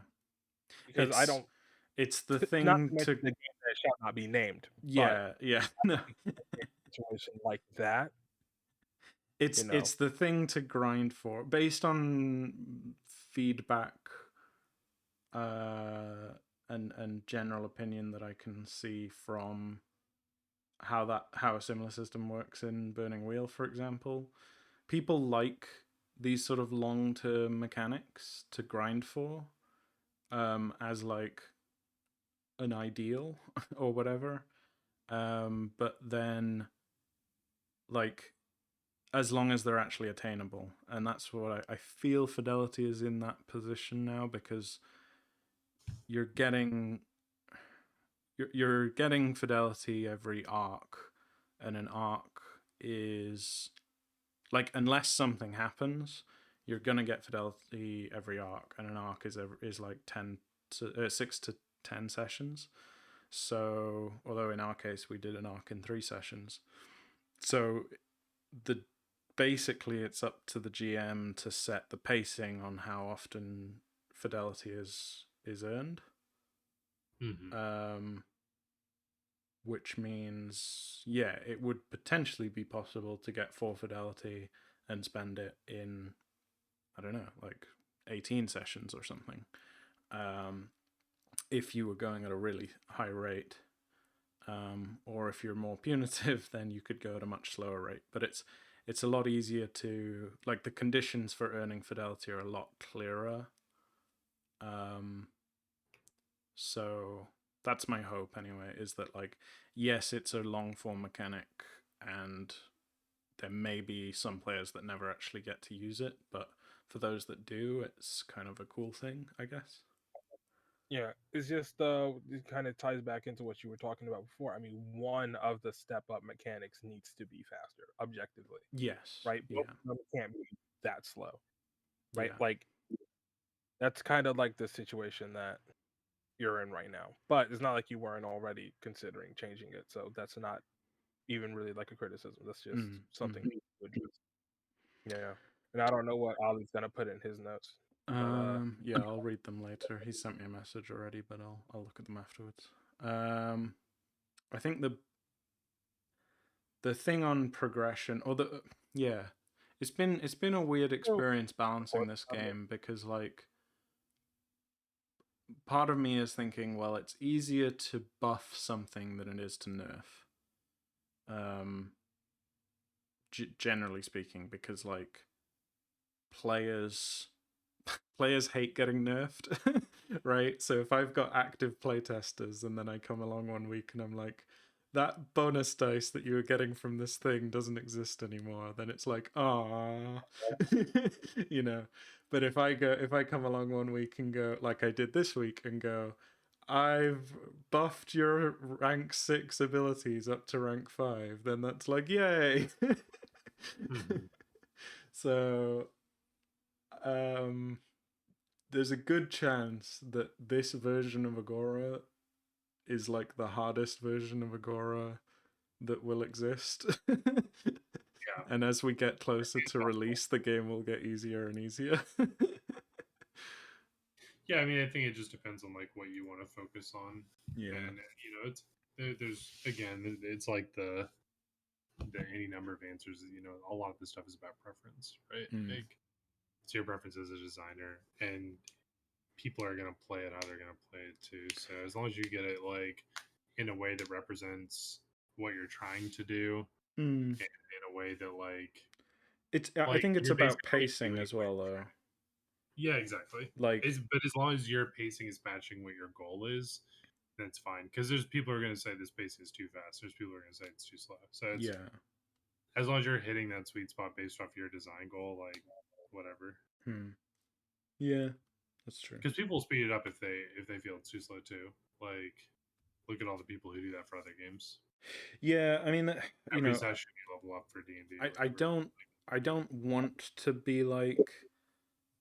Because I don't. It's the Not to thing mention to the game that shall not be named. yeah, yeah. No. But a situation like that, It's the thing to grind for based on feedback and general opinion that I can see from how a similar system works in Burning Wheel, for example. People like these sort of long-term mechanics to grind for as like an ideal or whatever. But then like as long as they're actually attainable, and that's what I feel Fidelity is in that position now, because you're getting Fidelity every arc, and an arc is like, unless something happens, you're gonna get Fidelity every arc, and an arc is like 6 to 10 sessions. So although in our case we did an arc in 3 sessions, so basically it's up to the GM to set the pacing on how often Fidelity is earned. Mm-hmm. Which means, yeah, it would potentially be possible to get 4 Fidelity and spend it in, I don't know, like 18 sessions or something. If you were going at a really high rate. Or if you're more punitive, then you could go at a much slower rate. But it's a lot easier to, like, the conditions for earning Fidelity are a lot clearer. So that's my hope anyway, is that, like, yes, it's a long form mechanic, and there may be some players that never actually get to use it, but for those that do, it's kind of a cool thing, I guess. Yeah, it's just it kind of ties back into what you were talking about before. I mean, one of the step up mechanics needs to be faster, objectively. Yes. Right? Yeah. Both of them can't be that slow. Right? Yeah. Like, that's kind of like the situation that you're in right now. But it's not like you weren't already considering changing it. So that's not even really like a criticism. That's just something to address. Yeah. And I don't know what Ollie's gonna put in his notes. But Yeah, I'll read them later. He sent me a message already, but I'll look at them afterwards. I think the thing on progression, or it's been a weird experience balancing this game, because, like, part of me is thinking, well, it's easier to buff something than it is to nerf. Generally speaking, because, like, players hate getting nerfed, right? So if I've got active playtesters and then I come along one week and I'm like, that bonus dice that you were getting from this thing doesn't exist anymore, then it's like, ah, you know. But if I come along one week and go, like I did this week, and go, I've buffed your rank 6 abilities up to rank 5, then that's like, yay. So there's a good chance that this version of Agora is like the hardest version of Agora that will exist. Yeah. And as we get closer to release, the game will get easier and easier. Yeah, I mean, I think it just depends on, like, what you want to focus on. Yeah. And, it's there's, again, it's like the any number of answers. A lot of this stuff is about preference, right? Like, it's your preference as a designer, and people are gonna play it how they're gonna play it too. So as long as you get it, like, in a way that represents what you're trying to do, and in a way that, like, I think it's about pacing as well, though. Yeah, exactly. Like, but as long as your pacing is matching what your goal is, then it's fine. Because there's people who are going to say this pacing is too fast. There's people who are going to say it's too slow. So it's, as long as you're hitting that sweet spot based off your design goal, like, whatever. Yeah, that's true. Because people speed it up if they feel it's too slow too. Like, look at all the people who do that for other games. Yeah, I mean, every session you level up for D&D. I don't I don't want to be like,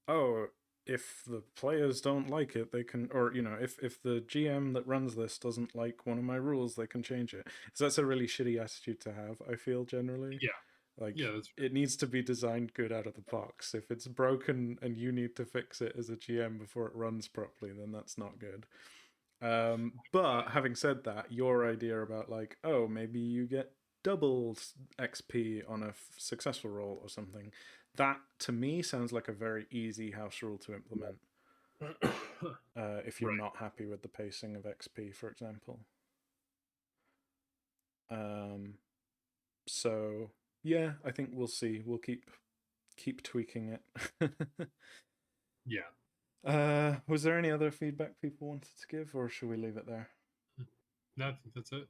oh, if the players don't like it, they can, or if the GM that runs this doesn't like one of my rules, they can change it. So that's a really shitty attitude to have, I feel, generally. Yeah. Like, Yeah, that's it needs to be designed good out of the box. If it's broken and you need to fix it as a GM before it runs properly, then that's not good. But having said that, your idea about like, oh, maybe you get double XP on a successful roll or something, that to me sounds like a very easy house rule to implement. If you're Right. not happy with the pacing of XP, for example. So yeah, I think we'll see. We'll keep tweaking it. Yeah. Was there any other feedback people wanted to give, or should we leave it there? No, I think that's it.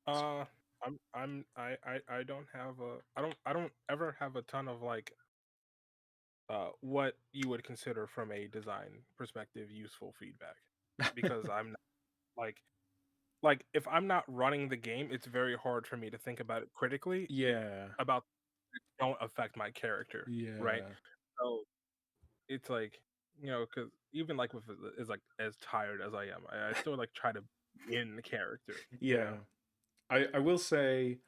I don't have I don't ever have a ton of like what you would consider from a design perspective useful feedback, because I'm not, like if I'm not running the game, it's very hard for me to think about it critically Yeah. about don't affect my character, right? Yeah. So it's like, because even like with is like as tired as I am, I still like try to be in the character. Yeah. I will say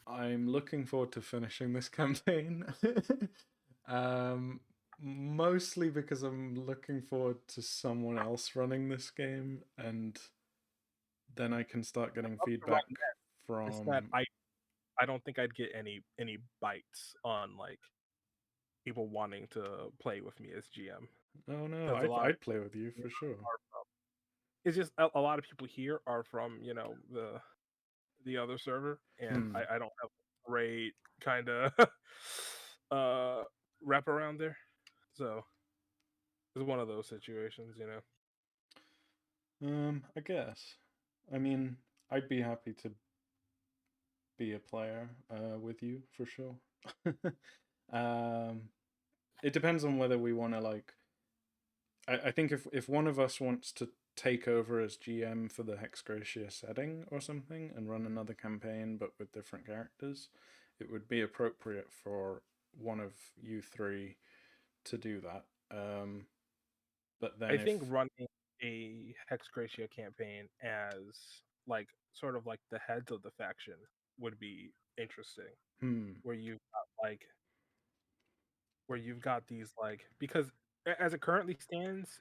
I'm looking forward to finishing this campaign. Mostly because I'm looking forward to someone else running this game, and then I can start getting feedback It's that from. I don't think I'd get any bites on like people wanting to play with me as GM, Oh no, because a lot of I'd play with you for sure. are from, it's just a lot of people here are from the other server, and I don't have a great kind of rep around there, so it's one of those situations. I guess. I mean, I'd be happy to be a player with you for sure. It depends on whether we want to like. I think if one of us wants to take over as GM for the Hex Gratia setting or something and run another campaign but with different characters, it would be appropriate for one of you three to do that. But then I think running a Hex Gratia campaign as like sort of like the heads of the faction would be interesting, where you've got these like, because as it currently stands,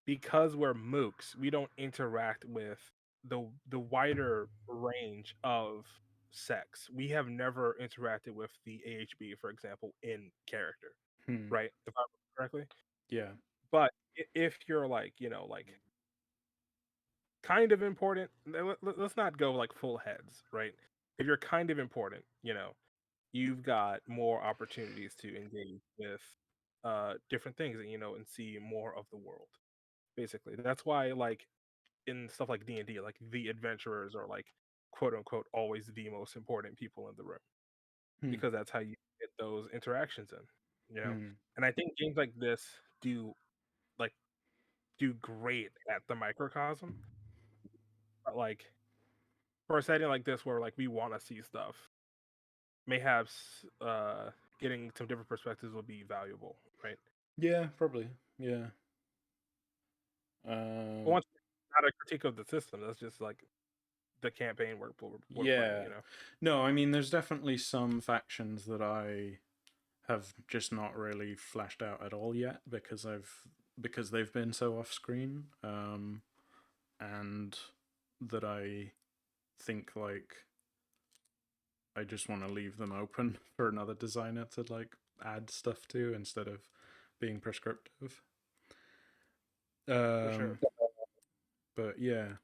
because we're mooks, we don't interact with the wider range of sex. We have never interacted with the AHB, for example, in character, right? If I remember correctly. Yeah. But if you're like, like kind of important, let's not go like full heads, right? If you're kind of important, you've got more opportunities to engage with different things, and see more of the world. Basically, that's why like in stuff like D&D, like the adventurers are like quote unquote always the most important people in the room, because that's how you get those interactions in. And I think games like this do great at the microcosm, but like for a setting like this where like we want to see stuff, mayhaps getting some different perspectives will be valuable, right? Yeah, probably. Yeah. Once, not a critique of the system, that's just like the campaign we're playing. No, I mean, there's definitely some factions that I have just not really flashed out at all yet because they've been so off screen, and that I think like I just want to leave them open for another designer to like add stuff to instead of being prescriptive. For sure. But yeah.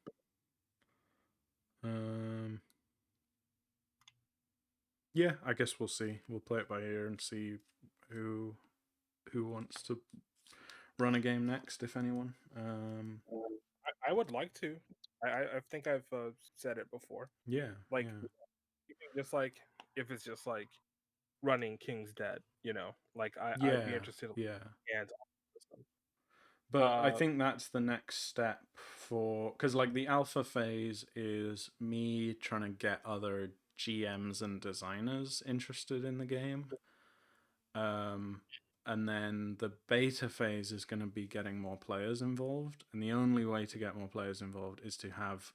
Yeah, I guess we'll see. We'll play it by ear and see who wants to run a game next, if anyone. I would like to. I think I've said it before. Yeah. Like, yeah. just like if it's just like running King's Dead, like I'd be Yeah. interested. Yeah. And But I think that's the next step for, because like the alpha phase is me trying to get other GMs and designers interested in the game. And then the beta phase is going to be getting more players involved. And the only way to get more players involved is to have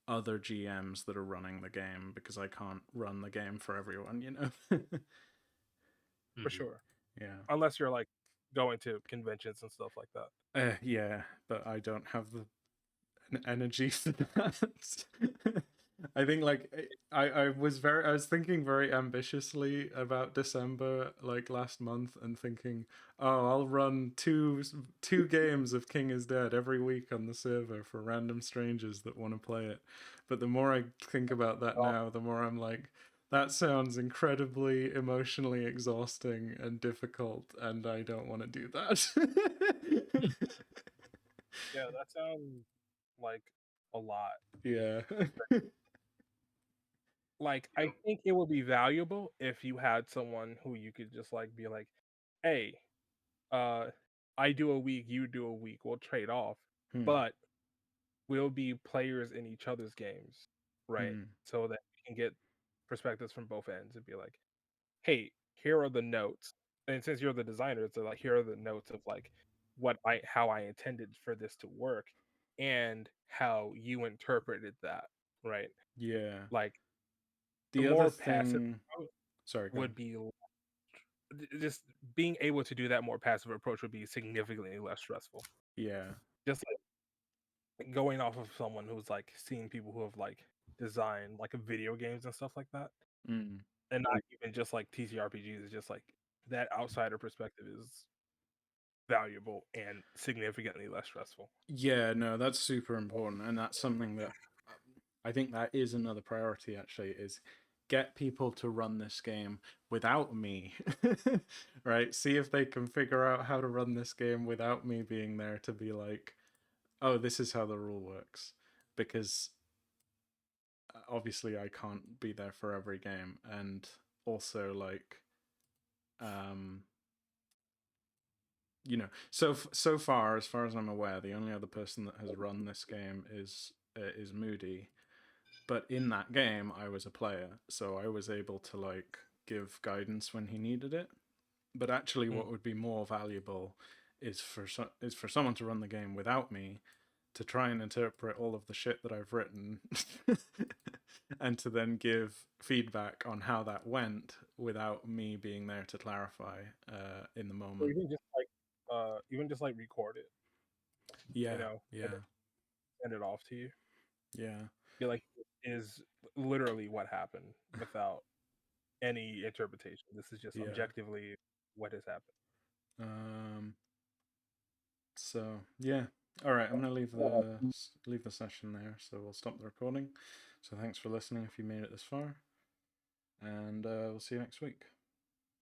other GMs that are running the game, because I can't run the game for everyone, you know? For sure. Yeah. Unless you're like going to conventions and stuff like that. Yeah, but I don't have the energy for that. I think like I was thinking very ambitiously about December like last month, and thinking, oh, I'll run two games of King is Dead every week on the server for random strangers that want to play it. But the more I think about that now, the more I'm like, that sounds incredibly emotionally exhausting and difficult, and I don't want to do that. Yeah, that sounds like a lot. Yeah. Like, I think it would be valuable if you had someone who you could just like be like, hey, I do a week, you do a week, we'll trade off, but we'll be players in each other's games, right? So that we can get perspectives from both ends and be like, hey, here are the notes. And since you're the designer, it's like, here are the notes of like how I intended for this to work and how you interpreted that, right? Yeah. Like, the The more other passive thing, sorry, go on. would be just being able to do that more passive approach would be significantly less stressful. Yeah. Just like going off of someone who's like seeing people who have like designed like video games and stuff like that, and not even just like TCRPGs. It's just like that outsider perspective is valuable and significantly less stressful. Yeah, no, that's super important, and that's something that I think that is another priority actually, is get people to run this game without me. Right? See if they can figure out how to run this game without me being there to be like, oh, this is how the rule works. Because obviously I can't be there for every game, and also like you know, so far as I'm aware, the only other person that has run this game is Moody. But in that game, I was a player, so I was able to like give guidance when he needed it. But actually, what would be more valuable is for someone to run the game without me, to try and interpret all of the shit that I've written, and to then give feedback on how that went without me being there to clarify in the moment. Or even just like record it. Yeah, you know, yeah, send it off to you. yeah. Be like, is literally what happened without any interpretation. This is just Yeah. objectively what has happened. So yeah. All right, I'm gonna leave the session there. So we'll stop the recording. So thanks for listening if you made it this far, and we'll see you next week.